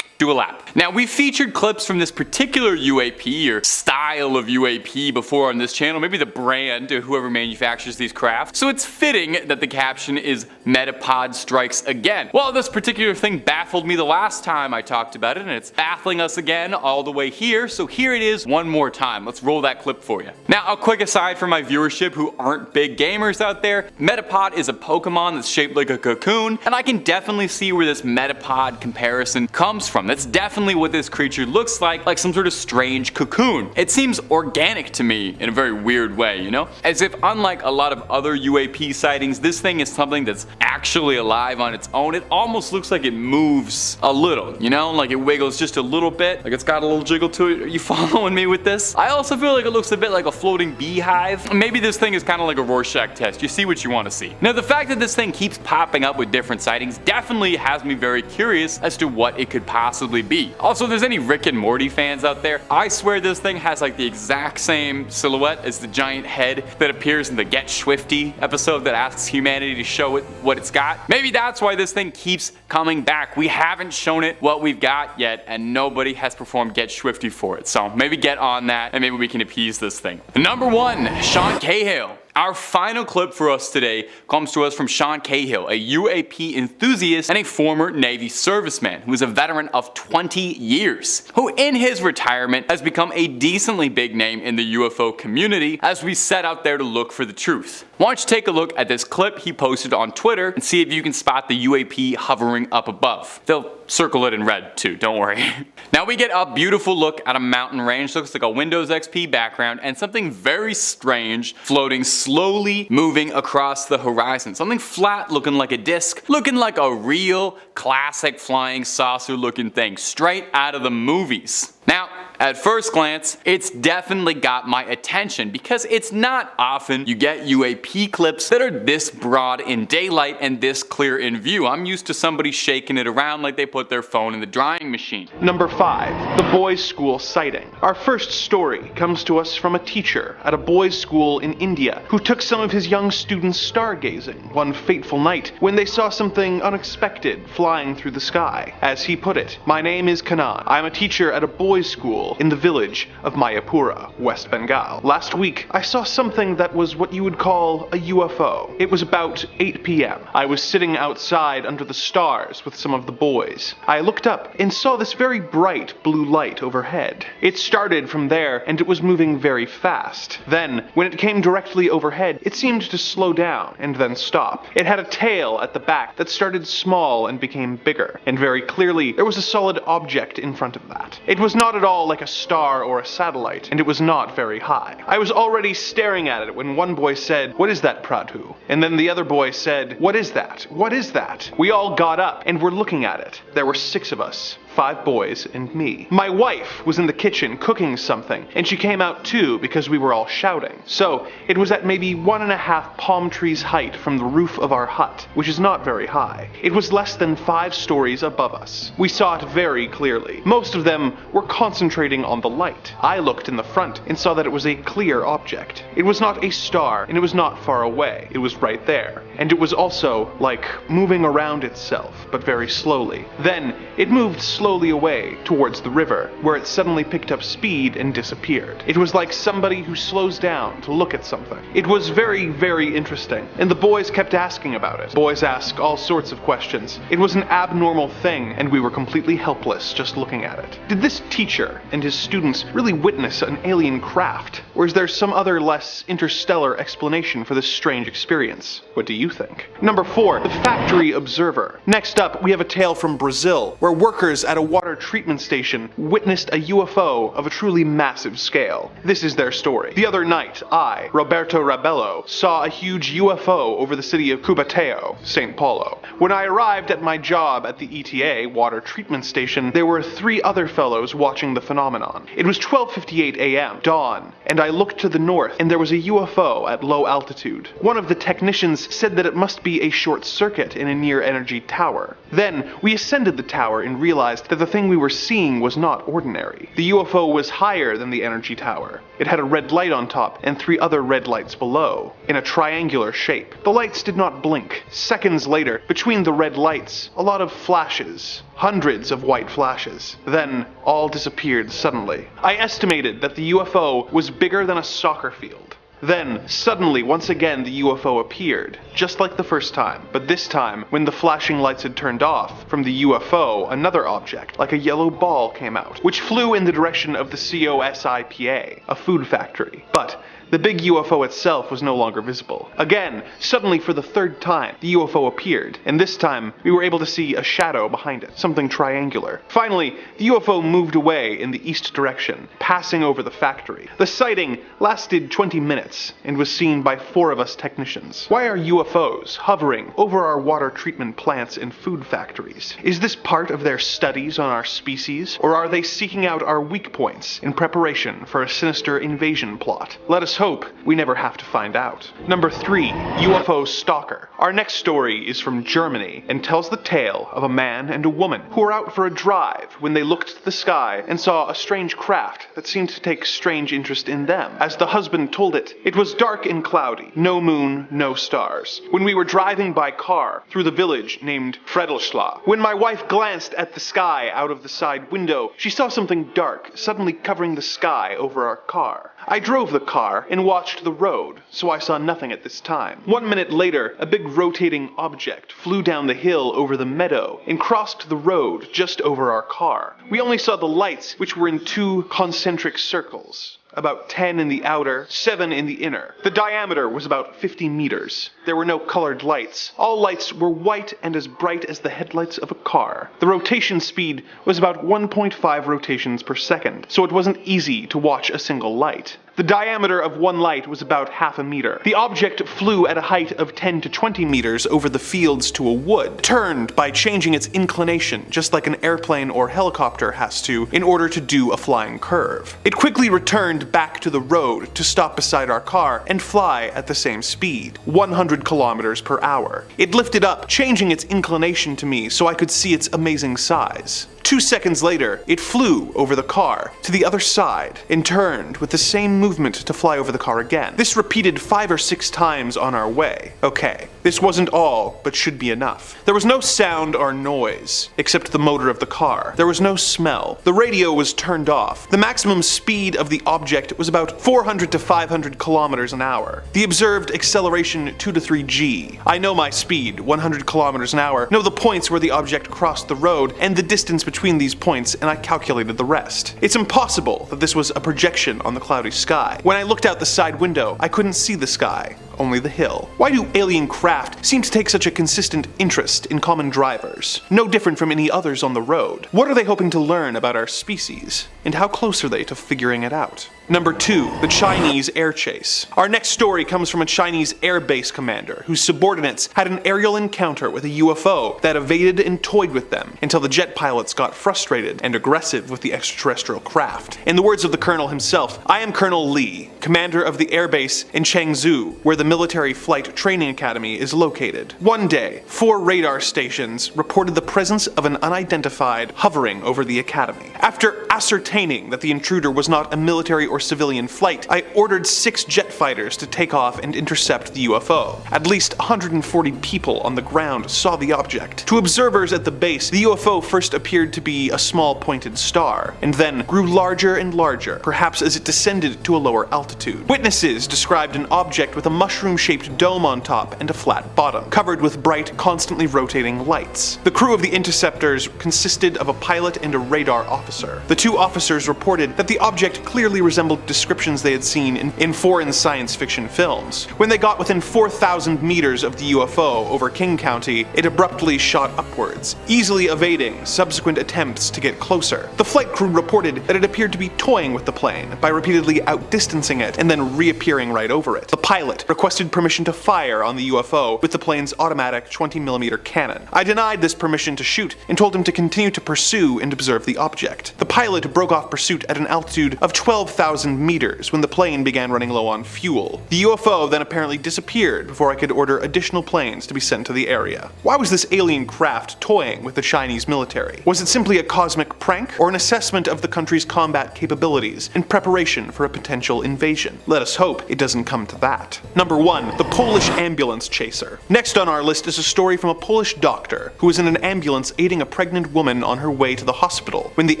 Do a lap. Now, we've featured clips from this particular UAP or style of UAP before on this channel, maybe the brand or whoever manufactures these crafts, so it's fitting that the caption is Metapod strikes again. Well, this particular thing baffled me the last time I talked about it, and it's baffling us again all the way here, so here it is one more time. Let's roll that clip for you. Now, a quick aside for my viewership who aren't big gamers out there, Metapod is a Pokemon that's shaped like a cocoon, and I can definitely see where this Metapod comparison comes from. That's definitely what this creature looks like some sort of strange cocoon. It seems organic to me in a very weird way, you know? As if unlike a lot of other UAP sightings, this thing is something that's actually alive on its own. It almost looks like it moves a little, you know? Like it wiggles just a little bit, like it's got a little jiggle to it. Are you following me with this? I also feel like it looks a bit like a floating beehive. Maybe this thing is kind of like a Rorschach test. You see what you want to see. Now, the fact that this thing keeps popping up with different sightings definitely has me very curious as to what it could possibly be. Also, if there's any Rick and Morty fans out there, I swear this thing has like the exact same silhouette as the giant head that appears in the Get Swifty episode that asks humanity to show it what it's got. Maybe that's why this thing keeps coming back. We haven't shown it what we've got yet, and nobody has performed Get Swifty for it. So maybe get on that, and maybe we can appease this thing. Number 1, Sean Cahill. Our final clip for us today comes to us from Sean Cahill, a UAP enthusiast and a former Navy serviceman who is a veteran of 20 years, who in his retirement has become a decently big name in the UFO community as we set out there to look for the truth. Why don't you take a look at this clip he posted on Twitter and see if you can spot the UAP hovering up above. They'll circle it in red too, don't worry. Now we get a beautiful look at a mountain range, looks like a Windows XP background, and something very strange floating slowly moving across the horizon. Something flat looking like a disc, looking like a real classic flying saucer looking thing, straight out of the movies. Now, at first glance, it's definitely got my attention because it's not often you get UAP clips that are this broad in daylight and this clear in view. I'm used to somebody shaking it around like they put their phone in the drying machine. Number 5, the boys' school sighting. Our first story comes to us from a teacher at a boys' school in India who took some of his young students stargazing one fateful night when they saw something unexpected flying through the sky. As he put it, "My name is Kanan. I'm a teacher at a boys' school in the village of Mayapura, West Bengal. Last week, I saw something that was what you would call a UFO. It was about 8 p.m. I was sitting outside under the stars with some of the boys. I looked up and saw this very bright blue light overhead. It started from there and it was moving very fast. Then, when it came directly overhead, it seemed to slow down and then stop. It had a tail at the back that started small and became bigger, and very clearly there was a solid object in front of that. It was not at all like a star or a satellite, and it was not very high. I was already staring at it when one boy said, 'What is that, Pradhu?' And then the other boy said, 'What is that? What is that?' We all got up and were looking at it. There were 6 of us. 5 boys and me. My wife was in the kitchen cooking something, and she came out too because we were all shouting. So it was at maybe 1.5 palm trees height from the roof of our hut, which is not very high. It was less than 5 stories above us. We saw it very clearly. Most of them were concentrating on the light. I looked in the front and saw that it was a clear object. It was not a star, and it was not far away. It was right there. And it was also, like, moving around itself, but very slowly. Then it moved slowly away towards the river, where it suddenly picked up speed and disappeared. It was like somebody who slows down to look at something. It was very, very interesting, and the boys kept asking about it. Boys ask all sorts of questions. It was an abnormal thing, and we were completely helpless just looking at it. Did this teacher and his students really witness an alien craft? Or is there some other less interstellar explanation for this strange experience? What do you think? Number 4, the factory observer. Next up, we have a tale from Brazil, where workers at a water treatment station witnessed a UFO of a truly massive scale. This is their story. The other night, I, Roberto Rabello, saw a huge UFO over the city of Cubateo, St. Paulo. When I arrived at my job at the ETA water treatment station, there were 3 other fellows watching the phenomenon. It was 12:58 a.m., dawn, and I looked to the north, and there was a UFO at low altitude. One of the technicians said that it must be a short circuit in a near-energy tower. Then, we ascended the tower and realized that the thing we were seeing was not ordinary. The UFO was higher than the energy tower. It had a red light on top and 3 other red lights below, in a triangular shape. The lights did not blink. Seconds later, between the red lights, a lot of flashes. Hundreds of white flashes. Then, all disappeared suddenly. I estimated that the UFO was bigger than a soccer field. Then, suddenly, once again, the UFO appeared, just like the first time. But this time, when the flashing lights had turned off, from the UFO, another object, like a yellow ball, came out, which flew in the direction of the COSIPA, a food factory. But the big UFO itself was no longer visible. Again, suddenly for the 3rd time, the UFO appeared, and this time we were able to see a shadow behind it, something triangular. Finally, the UFO moved away in the east direction, passing over the factory. The sighting lasted 20 minutes and was seen by 4 of us technicians. Why are UFOs hovering over our water treatment plants and food factories? Is this part of their studies on our species, or are they seeking out our weak points in preparation for a sinister invasion plot? Let us hope we never have to find out. Number 3, UFO stalker. Our next story is from Germany and tells the tale of a man and a woman who were out for a drive when they looked to the sky and saw a strange craft that seemed to take strange interest in them. As the husband told it was dark and cloudy, no moon, no stars. When we were driving by car through the village named Fredelschla, when my wife glanced at the sky out of the side window, she saw something dark suddenly covering the sky over our car. I drove the car and watched the road, so I saw nothing at this time. 1 minute later, a big rotating object flew down the hill over the meadow and crossed the road just over our car. We only saw the lights, which were in 2 concentric circles. About 10 in the outer, 7 in the inner. The diameter was about 50 meters. There were no colored lights. All lights were white and as bright as the headlights of a car. The rotation speed was about 1.5 rotations per second, so it wasn't easy to watch a single light. The diameter of one light was about half a meter. The object flew at a height of 10 to 20 meters over the fields to a wood, turned by changing its inclination, just like an airplane or helicopter has to, in order to do a flying curve. It quickly returned back to the road to stop beside our car and fly at the same speed, 100 kilometers per hour. It lifted up, changing its inclination to me so I could see its amazing size. 2 seconds later, it flew over the car to the other side and turned with the same movement to fly over the car again. This repeated 5 or 6 times on our way. Okay, this wasn't all, but should be enough. There was no sound or noise, except the motor of the car. There was no smell. The radio was turned off. The maximum speed of the object was about 400 to 500 kilometers an hour. The observed acceleration 2 to 3 G. I know my speed, 100 kilometers an hour, know the points where the object crossed the road and the distance between these points, and I calculated the rest. It's impossible that this was a projection on the cloudy sky. When I looked out the side window, I couldn't see the sky, only the hill. Why do alien craft seem to take such a consistent interest in common drivers, no different from any others on the road? What are they hoping to learn about our species, and how close are they to figuring it out? Number 2, the Chinese air chase. Our next story comes from a Chinese air base commander whose subordinates had an aerial encounter with a UFO that evaded and toyed with them until the jet pilots got frustrated and aggressive with the extraterrestrial craft. In the words of the colonel himself, "I am Colonel Lee, commander of the air base in Changzhou, where the military flight training academy is located. One day, 4 radar stations reported the presence of an unidentified hovering over the academy. After ascertaining that the intruder was not a military or civilian flight, I ordered 6 jet fighters to take off and intercept the UFO. At least 140 people on the ground saw the object. To observers at the base, the UFO first appeared to be a small pointed star, and then grew larger and larger, perhaps as it descended to a lower altitude. Witnesses described an object with a mushroom-shaped dome on top and a flat bottom, covered with bright, constantly rotating lights. The crew of the interceptors consisted of a pilot and a radar officer. The 2 officers reported that the object clearly resembled resembled descriptions they had seen in foreign science fiction films. When they got within 4,000 meters of the UFO over King County, it abruptly shot upwards, easily evading subsequent attempts to get closer. The flight crew reported that it appeared to be toying with the plane by repeatedly outdistancing it and then reappearing right over it. The pilot requested permission to fire on the UFO with the plane's automatic 20mm cannon. I denied this permission to shoot and told him to continue to pursue and observe the object. The pilot broke off pursuit at an altitude of 12,000 meters when the plane began running low on fuel. The UFO then apparently disappeared before I could order additional planes to be sent to the area. Why was this alien craft toying with the Chinese military? Was it simply a cosmic prank, or an assessment of the country's combat capabilities in preparation for a potential invasion? Let us hope it doesn't come to that. Number 1. The Polish ambulance chaser. Next on our list is a story from a Polish doctor who was in an ambulance aiding a pregnant woman on her way to the hospital when the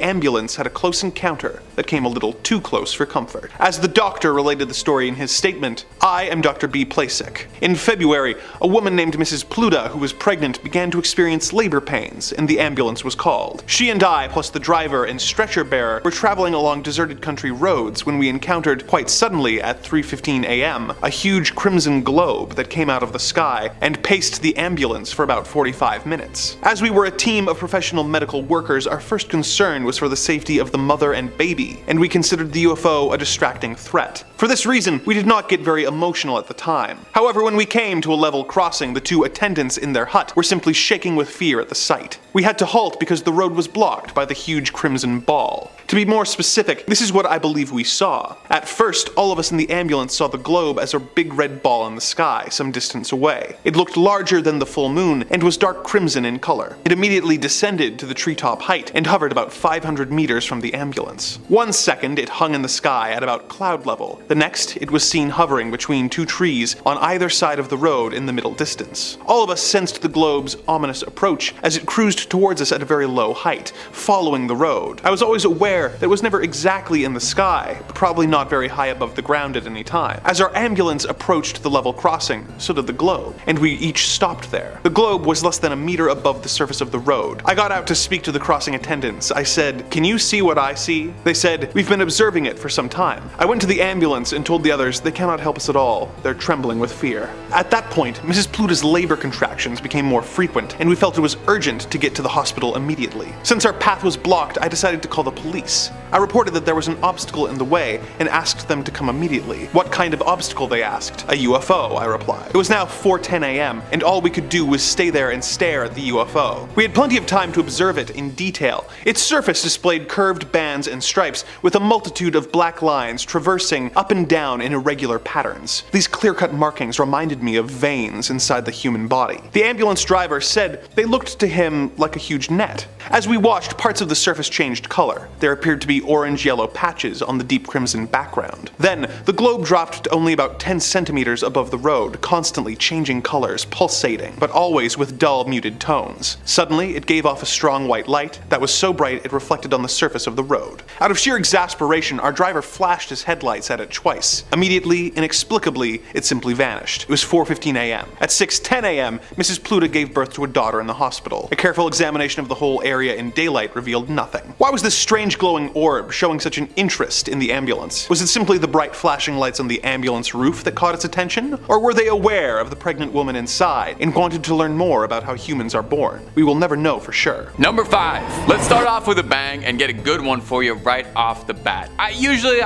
ambulance had a close encounter that came a little too close for comfort. As the doctor related the story in his statement, "I am Dr. B. Plasek. In February, a woman named Mrs. Pluta who was pregnant began to experience labor pains and the ambulance was called. She and I, plus the driver and stretcher bearer, were traveling along deserted country roads when we encountered, quite suddenly at 3:15 a.m., a huge crimson globe that came out of the sky and paced the ambulance for about 45 minutes. As we were a team of professional medical workers, our first concern was for the safety of the mother and baby, and we considered the UFO a distracting threat. For this reason, we did not get very emotional at the time. However, when we came to a level crossing, the two attendants in their hut were simply shaking with fear at the sight. We had to halt because the road was blocked by the huge crimson ball. To be more specific, this is what I believe we saw. At first, all of us in the ambulance saw the globe as a big red ball in the sky, some distance away. It looked larger than the full moon and was dark crimson in color. It immediately descended to the treetop height and hovered about 500 meters from the ambulance. 1 second, it hung in the sky at about cloud level. The next, it was seen hovering between two trees on either side of the road in the middle distance. All of us sensed the globe's ominous approach as it cruised towards us at a very low height, following the road. I was always aware that it was never exactly in the sky, but probably not very high above the ground at any time. As our ambulance approached the level crossing, so did the globe, and we each stopped there. The globe was less than a meter above the surface of the road. I got out to speak to the crossing attendants. I said, "Can you see what I see?" They said, "We've been observing it for some time." I went to the ambulance and told the others they cannot help us at all. They're trembling with fear. At that point, Mrs. Pluta's labor contractions became more frequent, and we felt it was urgent to get to the hospital immediately. Since our path was blocked, I decided to call the police. I reported that there was an obstacle in the way and asked them to come immediately. What kind of obstacle, they asked. A UFO, I replied. It was now 4:10 a.m., and all we could do was stay there and stare at the UFO. We had plenty of time to observe it in detail. Its surface displayed curved bands and stripes with a multitude of black lines traversing up and down in irregular patterns. These clear-cut markings reminded me of veins inside the human body. The ambulance driver said they looked to him like a huge net. As we watched, parts of the surface changed color. There appeared to be orange-yellow patches on the deep crimson background. Then, the globe dropped to only about 10 centimeters above the road, constantly changing colors, pulsating, but always with dull, muted tones. Suddenly, it gave off a strong white light that was so bright it reflected on the surface of the road. Out of sheer exasperation, our driver flashed his headlights at it twice. Immediately, inexplicably, it simply vanished. It was 4:15 a.m. At 6:10 a.m., Mrs. Pluta gave birth to a daughter in the hospital. A careful examination of the whole area in daylight revealed nothing. Why was this strange glowing orb showing such an interest in the ambulance? Was it simply the bright flashing lights on the ambulance roof that caught its attention? Or were they aware of the pregnant woman inside and wanted to learn more about how humans are born? We will never know for sure. Number 5. Let's start off with a bang and get a good one for you right off the bat. I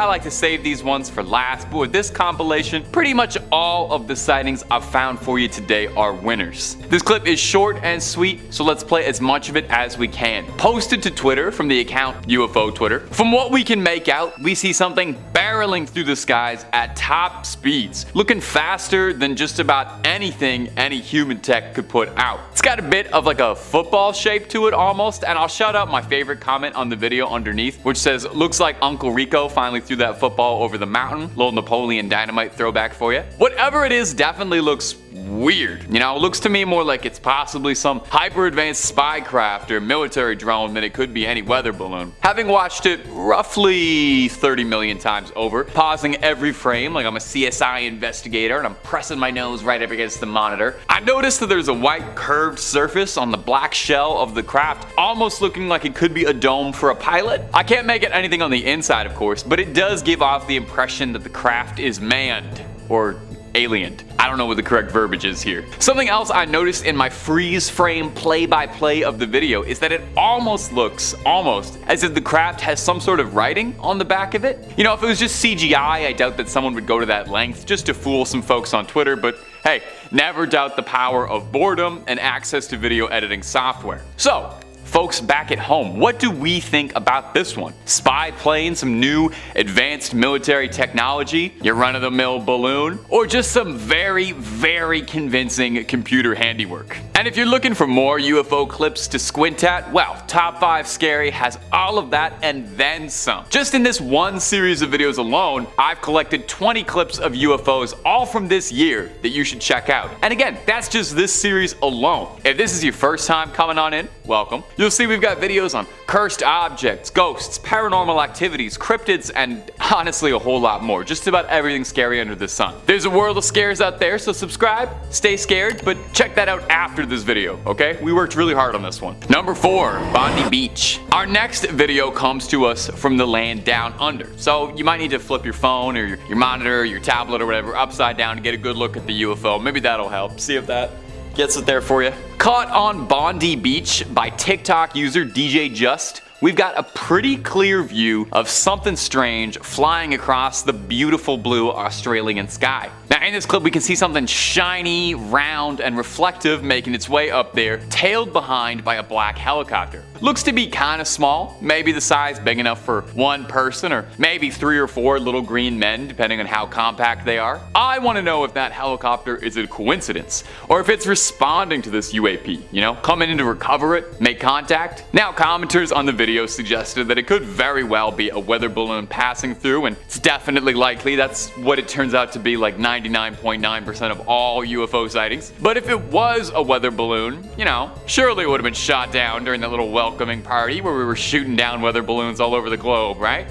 like to save these ones for last, but with this compilation, pretty much all of the sightings I've found for you today are winners. This clip is short and sweet, so let's play as much of it as we can. Posted to Twitter from the account UFO Twitter. From what we can make out, we see something barreling through the skies at top speeds, looking faster than just about anything any human tech could put out. It's got a bit of like a football shape to it almost, and I'll shout out my favorite comment on the video underneath, which says, "Looks like Uncle Rico finally threw that football over the mountain." Little Napoleon Dynamite throwback for you. Whatever it is definitely looks weird. You know, it looks to me more like it's possibly some hyper-advanced spy craft or military drone than it could be any weather balloon. Having watched it roughly 30 million times over, pausing every frame like I'm a CSI investigator and I'm pressing my nose right up against the monitor, I noticed that there's a white curved surface on the black shell of the craft, almost looking like it could be a dome for a pilot. I can't make it anything on the inside, of course, but it does give off the impression that the craft is manned, or aliened. I don't know what the correct verbiage is here. Something else I noticed in my freeze frame play-by-play of the video is that it almost looks as if the craft has some sort of writing on the back of it. You know, if it was just CGI, I doubt that someone would go to that length just to fool some folks on Twitter, but hey, never doubt the power of boredom and access to video editing software. So, folks back at home, what do we think about this one? Spy plane, some new advanced military technology, your run-of-the-mill balloon, or just some very, very convincing computer handiwork? And if you're looking for more UFO clips to squint at, well, Top 5 Scary has all of that and then some. Just in this one series of videos alone, I've collected 20 clips of UFOs, all from this year, that you should check out. And again, that's just this series alone. If this is your first time coming on in, welcome. You'll see we've got videos on cursed objects, ghosts, paranormal activities, cryptids, and honestly a whole lot more. Just about everything scary under the sun. There's a world of scares out there, so subscribe, stay scared, but check that out after this video, okay? We worked really hard on this one. Number 4, Bondi Beach. Our next video comes to us from the land down under, so you might need to flip your phone or your monitor, your tablet or whatever upside down to get a good look at the UFO. Maybe that'll help. See if that gets it there for you. Caught on Bondi Beach by TikTok user DJ Just, we've got a pretty clear view of something strange flying across the beautiful blue Australian sky. Now in this clip we can see something shiny, round, and reflective making its way up there, tailed behind by a black helicopter. Looks to be kinda small, maybe the size big enough for one person or maybe 3 or 4 little green men depending on how compact they are. I want to know if that helicopter is a coincidence or if it's responding to this UAP, you know, coming in to recover it, make contact. Now commenters on the video suggested that it could very well be a weather balloon passing through, and it's definitely likely. That's what it turns out to be like 99.9% of all UFO sightings. But if it was a weather balloon, you know, surely it would have been shot down during that little welcoming party where we were shooting down weather balloons all over the globe, right?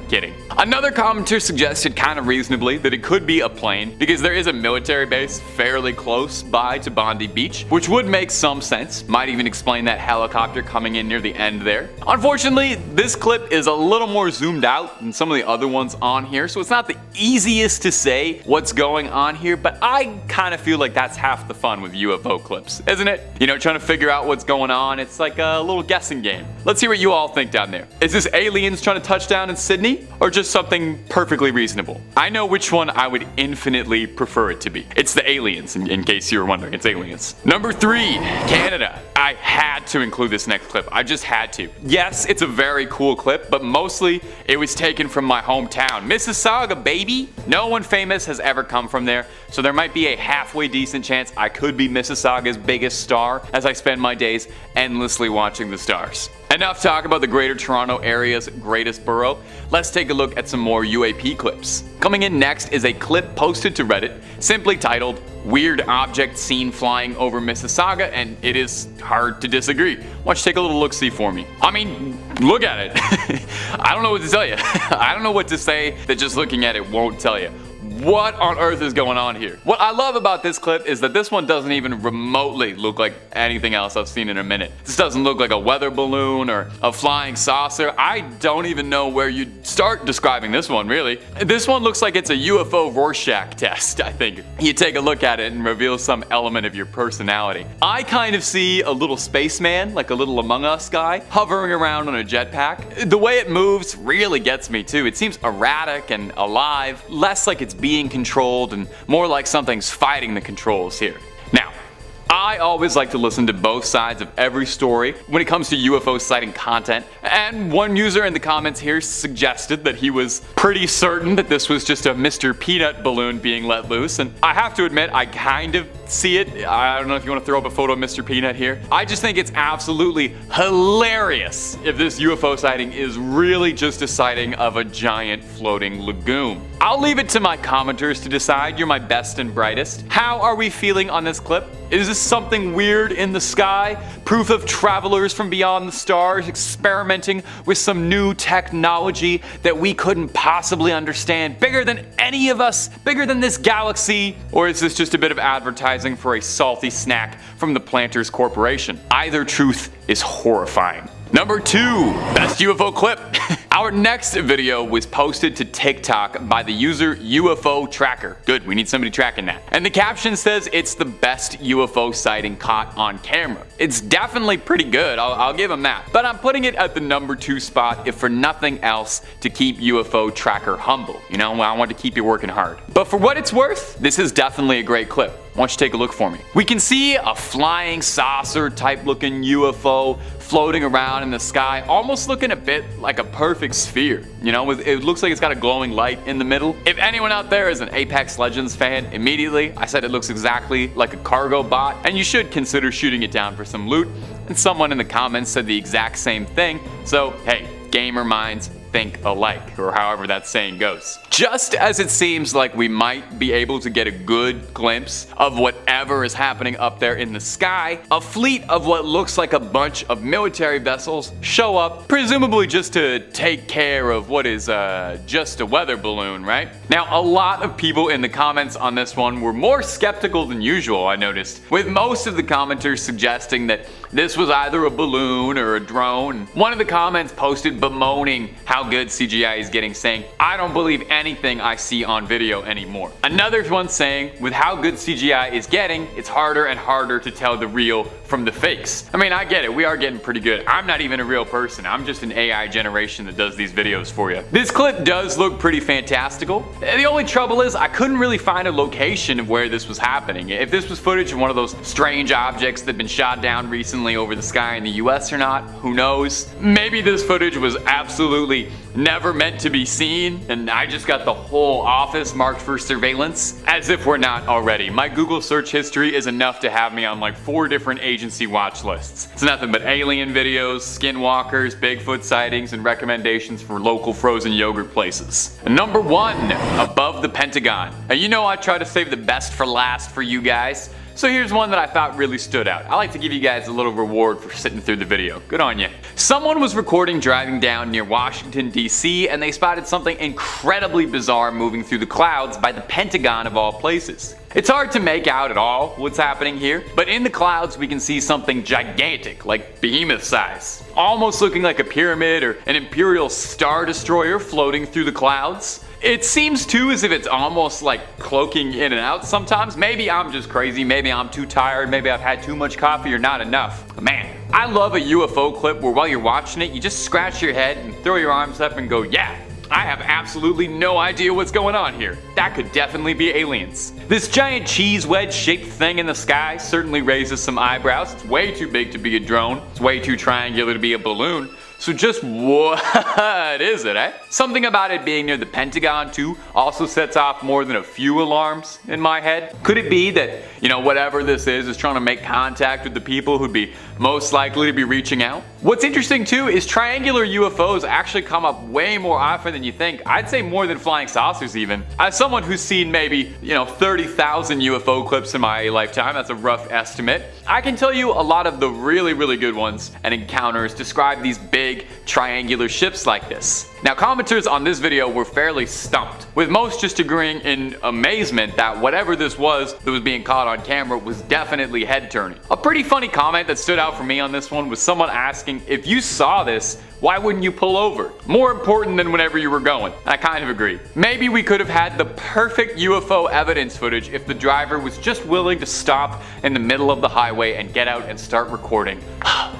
Kidding. Another commenter suggested kind of reasonably that it could be a plane because there is a military base fairly close by to Bondi Beach, which would make some sense. Might even explain that helicopter coming in near the end there. Unfortunately, this clip is a little more zoomed out than some of the other ones on here, so it's not the easiest to say what's going on here, but I kind of feel like that's half the fun with UFO clips, isn't it? You know, trying to figure out what's going on. It's like a little guessing game. Let's hear what you all think down there. Is this aliens trying to touch down in Sydney? Or just something perfectly reasonable? I know which one I would infinitely prefer it to be. It's the aliens, in case you were wondering. It's aliens. Number 3, Canada. I had to include this next clip. I just had to. Yes, it's a very cool clip, but mostly it was taken from my hometown. Mississauga, baby! No one famous has ever come from there, so there might be a halfway decent chance I could be Mississauga's biggest star as I spend my days endlessly watching the stars. Enough talk about the Greater Toronto Area's greatest borough. Let's take a look at some more UAP clips. Coming in next is a clip posted to Reddit, simply titled, "Weird Object Seen Flying Over Mississauga," and it is hard to disagree. Why don't you take a little look-see for me? I mean, look at it. I don't know what to tell you. I don't know what to say that just looking at it won't tell you. What on earth is going on here? What I love about this clip is that this one doesn't even remotely look like anything else I've seen in a minute. This doesn't look like a weather balloon or a flying saucer. I don't even know where you'd start describing this one, really. This one looks like it's a UFO Rorschach test, I think. You take a look at it and reveal some element of your personality. I kind of see a little spaceman, like a little Among Us guy, hovering around on a jetpack. The way it moves really gets me too. It seems erratic and alive, less like it's being controlled and more like something's fighting the controls here. Now, I always like to listen to both sides of every story when it comes to UFO sighting content, and one user in the comments here suggested that he was pretty certain that this was just a Mr. Peanut balloon being let loose, and I have to admit I kind of see it. I don't know if you want to throw up a photo of Mr. Peanut here. I just think it's absolutely hilarious if this UFO sighting is really just a sighting of a giant floating lagoon. I'll leave it to my commenters to decide. You're my best and brightest. How are we feeling on this clip? Is this something weird in the sky? Proof of travelers from beyond the stars experimenting with some new technology that we couldn't possibly understand? Bigger than any of us? Bigger than this galaxy? Or is this just a bit of advertising for a salty snack from the Planters Corporation? Either truth is horrifying. Number 2, best UFO clip. Our next video was posted to TikTok by the user UFO Tracker. Good, we need somebody tracking that. And the caption says it's the best UFO sighting caught on camera. It's definitely pretty good, I'll give him that. But I'm putting it at the number 2 spot if for nothing else to keep UFO Tracker humble. You know, I want to keep you working hard. But for what it's worth, this is definitely a great clip. Why don't you take a look for me? We can see a flying saucer type looking UFO floating around in the sky, almost looking a bit like a perfect sphere. You know, it looks like it's got a glowing light in the middle. If anyone out there is an Apex Legends fan, immediately I said it looks exactly like a cargo bot, and you should consider shooting it down for some loot. And someone in the comments said the exact same thing, so hey, gamer minds think alike, or however that saying goes. Just as it seems like we might be able to get a good glimpse of whatever is happening up there in the sky, a fleet of what looks like a bunch of military vessels show up, presumably just to take care of what is just a weather balloon, right? Now, a lot of people in the comments on this one were more skeptical than usual, I noticed, with most of the commenters suggesting that this was either a balloon or a drone. One of the comments posted bemoaning how good CGI is getting, saying, "I don't believe anything I see on video anymore." Another one saying, with how good CGI is getting, it's harder and harder to tell the real from the fakes. I mean, I get it, we are getting pretty good. I'm not even a real person, I'm just an AI generation that does these videos for you. This clip does look pretty fantastical. The only trouble is I couldn't really find a location of where this was happening. If this was footage of one of those strange objects that have been shot down recently over the sky in the US or not, who knows? Maybe this footage was absolutely never meant to be seen, and I just got the whole office marked for surveillance, as if we're not already. My Google search history is enough to have me on like 4 different agency watch lists. It's nothing but alien videos, skinwalkers, Bigfoot sightings, and recommendations for local frozen yogurt places. And number 1, above the Pentagon. Now, you know I try to save the best for last for you guys. So here's one that I thought really stood out. I like to give you guys a little reward for sitting through the video. Good on you. Someone was recording driving down near Washington, D.C., and they spotted something incredibly bizarre moving through the clouds by the Pentagon of all places. It's hard to make out at all what's happening here, but in the clouds we can see something gigantic, like behemoth size. Almost looking like a pyramid or an Imperial Star Destroyer floating through the clouds. It seems too as if it's almost like cloaking in and out sometimes. Maybe I'm just crazy, maybe I'm too tired, maybe I've had too much coffee or not enough. But man, I love a UFO clip where while you're watching it, you just scratch your head and throw your arms up and go, yeah, I have absolutely no idea what's going on here. That could definitely be aliens. This giant cheese wedge shaped thing in the sky certainly raises some eyebrows. It's way too big to be a drone. It's way too triangular to be a balloon. So just what is it, eh? Something about it being near the Pentagon too also sets off more than a few alarms in my head. Could it be that, you know, whatever this is trying to make contact with the people who'd be most likely to be reaching out? What's interesting too is triangular UFOs actually come up way more often than you think. I'd say more than flying saucers even. As someone who's seen maybe, 30,000 UFO clips in my lifetime, that's a rough estimate, I can tell you a lot of the really, really good ones and encounters describe these big triangular ships like this. Now, commenters on this video were fairly stumped, with most just agreeing in amazement that whatever this was that was being caught on camera was definitely head-turning. A pretty funny comment that stood out for me on this one was someone asking, if you saw this, why wouldn't you pull over? More important than whenever you were going. I kind of agree. Maybe we could have had the perfect UFO evidence footage if the driver was just willing to stop in the middle of the highway and get out and start recording.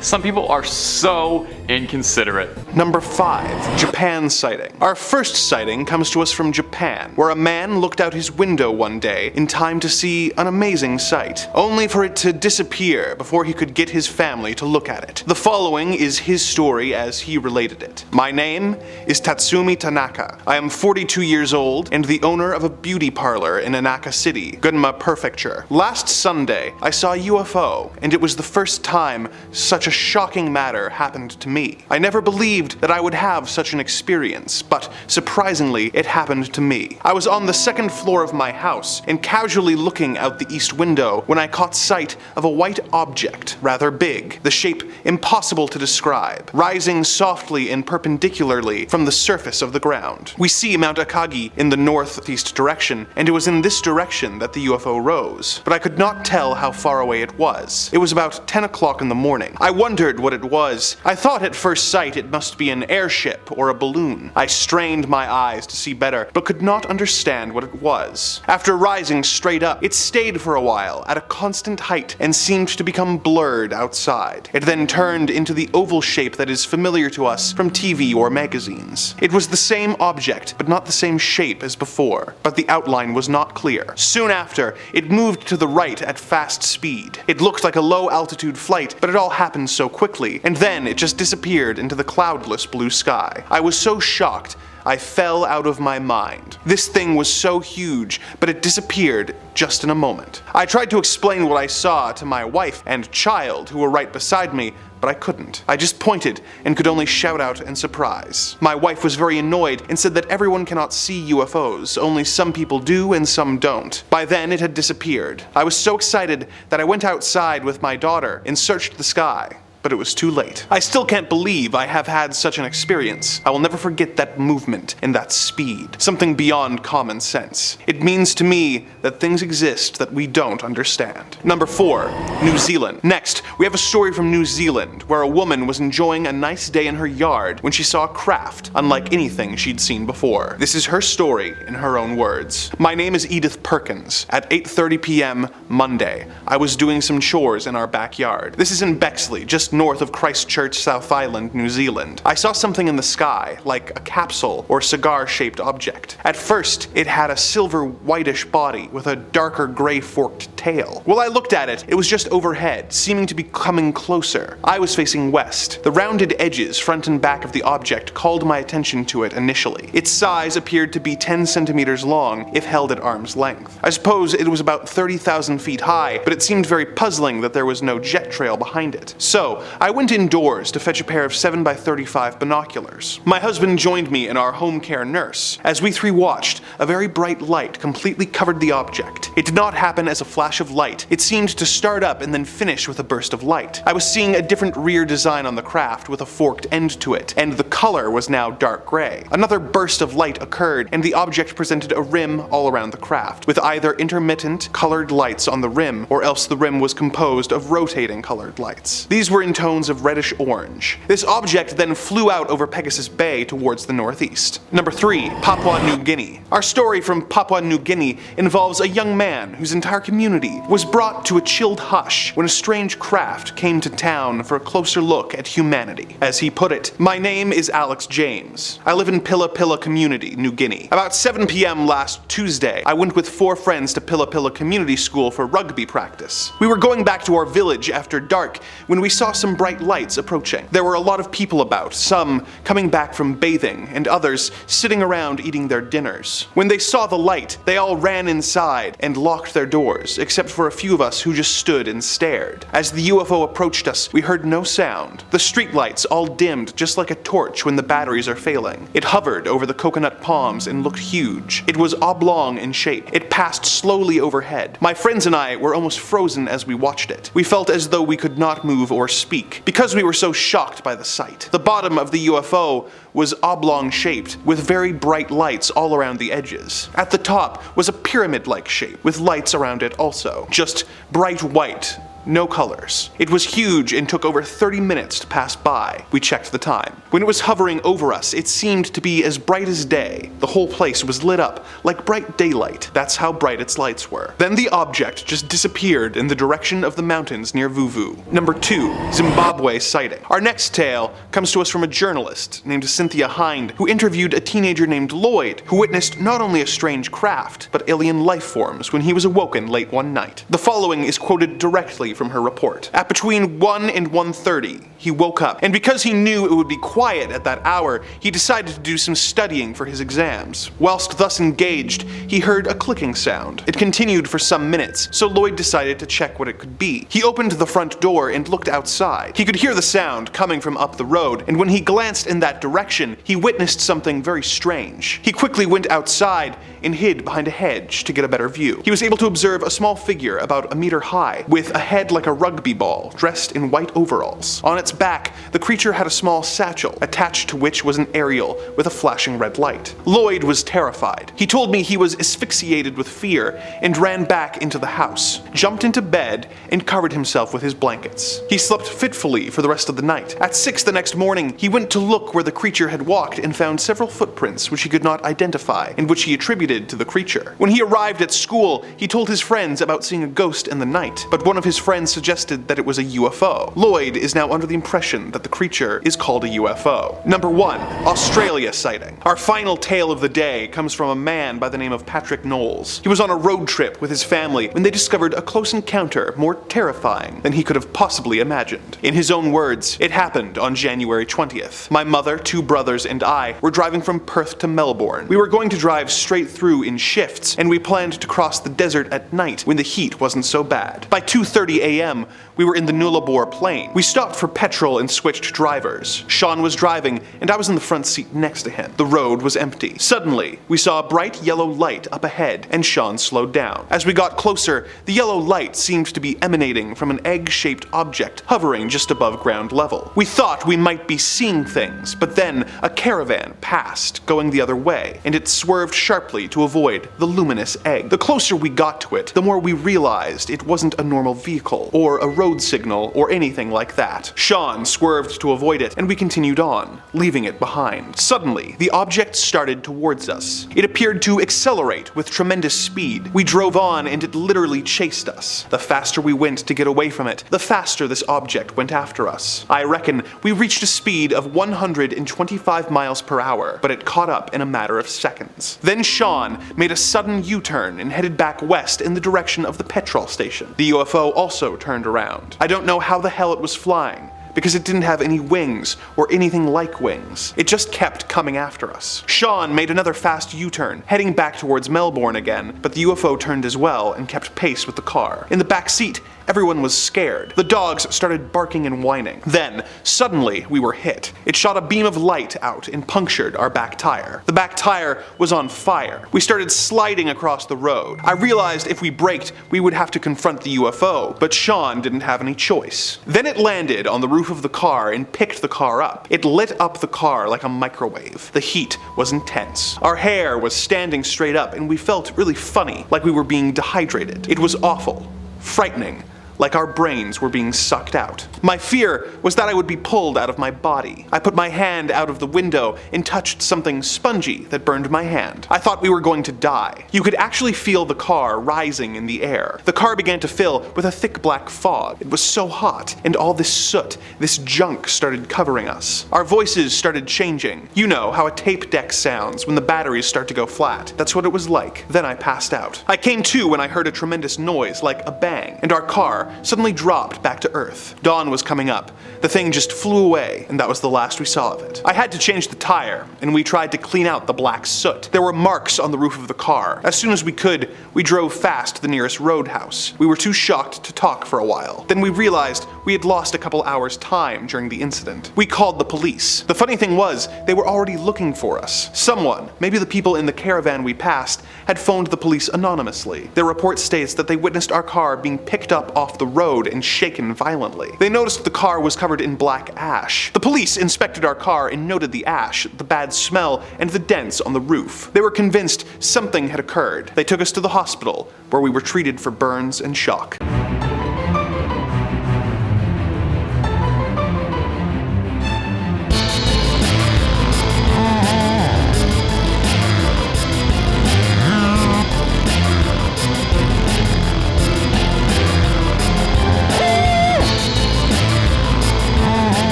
Some people are so inconsiderate. Number 5, Japan sighting. Our first sighting comes to us from Japan, where a man looked out his window one day in time to see an amazing sight, only for it to disappear before he could get his family to look at it. The following is his story as he he related it. My name is Tatsumi Tanaka. I am 42 years old and the owner of a beauty parlor in Inaka City, Gunma Prefecture. Last Sunday, I saw a UFO, and it was the first time such a shocking matter happened to me. I never believed that I would have such an experience, but surprisingly, it happened to me. I was on the second floor of my house and casually looking out the east window when I caught sight of a white object, rather big, the shape impossible to describe, rising softly and perpendicularly from the surface of the ground. We see Mount Akagi in the northeast direction, and it was in this direction that the UFO rose, but I could not tell how far away it was. It was about 10 o'clock in the morning. I wondered what it was. I thought at first sight it must be an airship or a balloon. I strained my eyes to see better, but could not understand what it was. After rising straight up, it stayed for a while at a constant height and seemed to become blurred outside. It then turned into the oval shape that is familiar to us from TV or magazines. It was the same object, but not the same shape as before, but the outline was not clear. Soon after, it moved to the right at fast speed. It looked like a low-altitude flight, but it all happened so quickly, and then it just disappeared into the cloudless blue sky. I was so shocked, I fell out of my mind. This thing was so huge, but it disappeared just in a moment. I tried to explain what I saw to my wife and child who were right beside me, but I couldn't. I just pointed and could only shout out in surprise. My wife was very annoyed and said that everyone cannot see UFOs, only some people do and some don't. By then it had disappeared. I was so excited that I went outside with my daughter and searched the sky. But it was too late. I still can't believe I have had such an experience. I will never forget that movement and that speed. Something beyond common sense. It means to me that things exist that we don't understand. Number 4, New Zealand. Next, we have a story from New Zealand where a woman was enjoying a nice day in her yard when she saw a craft unlike anything she'd seen before. This is her story in her own words. My name is Edith Perkins. At 8:30 p.m. Monday, I was doing some chores in our backyard. This is in Bexley, just north of Christchurch, South Island, New Zealand. I saw something in the sky, like a capsule or cigar-shaped object. At first, it had a silver whitish body with a darker gray forked tail. While I looked at it, it was just overhead, seeming to be coming closer. I was facing west. The rounded edges, front and back of the object, called my attention to it initially. Its size appeared to be 10 centimeters long if held at arm's length. I suppose it was about 30,000 feet high, but it seemed very puzzling that there was no jet trail behind it. So, I went indoors to fetch a pair of 7x35 binoculars. My husband joined me and our home care nurse. As we three watched, a very bright light completely covered the object. It did not happen as a flash of light. It seemed to start up and then finish with a burst of light. I was seeing a different rear design on the craft with a forked end to it, and the color was now dark gray. Another burst of light occurred, and the object presented a rim all around the craft, with either intermittent colored lights on the rim, or else the rim was composed of rotating colored lights. These were in tones of reddish-orange. This object then flew out over Pegasus Bay towards the northeast. Number 3, Papua New Guinea. Our story from Papua New Guinea involves a young man whose entire community was brought to a chilled hush when a strange craft came to town for a closer look at humanity. As he put it, "My name is Alex James. I live in Pilla Pilla Community, New Guinea. About 7 p.m. last Tuesday, I went with 4 friends to Pilla Pilla Community School for rugby practice. We were going back to our village after dark when we saw some bright lights approaching. There were a lot of people about, some coming back from bathing, and others sitting around eating their dinners. When they saw the light, they all ran inside and locked their doors, except for a few of us who just stood and stared. As the UFO approached us, we heard no sound. The streetlights all dimmed just like a torch when the batteries are failing. It hovered over the coconut palms and looked huge. It was oblong in shape. It passed slowly overhead. My friends and I were almost frozen as we watched it. We felt as though we could not move or speak, because we were so shocked by the sight. The bottom of the UFO was oblong-shaped, with very bright lights all around the edges. At the top was a pyramid-like shape, with lights around it also. Just bright white. No colors. It was huge and took over 30 minutes to pass by. We checked the time. When it was hovering over us, it seemed to be as bright as day. The whole place was lit up like bright daylight. That's how bright its lights were. Then the object just disappeared in the direction of the mountains near Vuvu. Number 2, Zimbabwe sighting. Our next tale comes to us from a journalist named Cynthia Hind, who interviewed a teenager named Lloyd, who witnessed not only a strange craft, but alien life forms when he was awoken late one night. The following is quoted directly from her report. At between 1 and 1:30, he woke up, and because he knew it would be quiet at that hour, he decided to do some studying for his exams. Whilst thus engaged, he heard a clicking sound. It continued for some minutes, so Lloyd decided to check what it could be. He opened the front door and looked outside. He could hear the sound coming from up the road, and when he glanced in that direction, he witnessed something very strange. He quickly went outside and hid behind a hedge to get a better view. He was able to observe a small figure about 1 meter high, with a head like a rugby ball, dressed in white overalls. On its back, the creature had a small satchel, attached to which was an aerial with a flashing red light. Lloyd was terrified. He told me he was asphyxiated with fear and ran back into the house, jumped into bed, and covered himself with his blankets. He slept fitfully for the rest of the night. At 6 the next morning, he went to look where the creature had walked and found several footprints which he could not identify and which he attributed to the creature. When he arrived at school, he told his friends about seeing a ghost in the night, but one of his friends suggested that it was a UFO. Lloyd is now under the impression that the creature is called a UFO. Number 1. Australia sighting. Our final tale of the day comes from a man by the name of Patrick Knowles. He was on a road trip with his family when they discovered a close encounter more terrifying than he could have possibly imagined. In his own words, it happened on January 20th. My mother, 2 brothers, and I were driving from Perth to Melbourne. We were going to drive straight through in shifts, and we planned to cross the desert at night when the heat wasn't so bad. By 2:30 a.m., we were in the Nullarbor Plain. We stopped for petrol and switched drivers. Sean was driving, and I was in the front seat next to him. The road was empty. Suddenly, we saw a bright yellow light up ahead, and Sean slowed down. As we got closer, the yellow light seemed to be emanating from an egg-shaped object hovering just above ground level. We thought we might be seeing things, but then a caravan passed, going the other way, and it swerved sharply to avoid the luminous egg. The closer we got to it, the more we realized it wasn't a normal vehicle, or a road signal, or anything like that. Sean swerved to avoid it, and we continued on, leaving it behind. Suddenly, the object started towards us. It appeared to accelerate with tremendous speed. We drove on, and it literally chased us. The faster we went to get away from it, the faster this object went after us. I reckon we reached a speed of 125 miles per hour, but it caught up in a matter of seconds. Then Sean made a sudden U-turn and headed back west in the direction of the petrol station. The UFO also turned around. I don't know how the hell it was flying, because it didn't have any wings or anything like wings. It just kept coming after us. Sean made another fast U-turn, heading back towards Melbourne again, but the UFO turned as well and kept pace with the car. In the back seat, everyone was scared. The dogs started barking and whining. Then, suddenly, we were hit. It shot a beam of light out and punctured our back tire. The back tire was on fire. We started sliding across the road. I realized if we braked, we would have to confront the UFO, but Sean didn't have any choice. Then it landed on the roof of the car and picked the car up. It lit up the car like a microwave. The heat was intense. Our hair was standing straight up, and we felt really funny, like we were being dehydrated. It was awful, frightening, like our brains were being sucked out. My fear was that I would be pulled out of my body. I put my hand out of the window and touched something spongy that burned my hand. I thought we were going to die. You could actually feel the car rising in the air. The car began to fill with a thick black fog. It was so hot, and all this soot, this junk started covering us. Our voices started changing. You know how a tape deck sounds when the batteries start to go flat. That's what it was like. Then I passed out. I came to when I heard a tremendous noise like a bang, and our car suddenly dropped back to earth. Dawn was coming up. The thing just flew away, and that was the last we saw of it. I had to change the tire, and we tried to clean out the black soot. There were marks on the roof of the car. As soon as we could, we drove fast to the nearest roadhouse. We were too shocked to talk for a while. Then we realized we had lost a couple hours' time during the incident. We called the police. The funny thing was, they were already looking for us. Someone, maybe the people in the caravan we passed, had phoned the police anonymously. Their report states that they witnessed our car being picked up off the road and shaken violently. They noticed the car was covered in black ash. The police inspected our car and noted the ash, the bad smell, and the dents on the roof. They were convinced something had occurred. They took us to the hospital, where we were treated for burns and shock.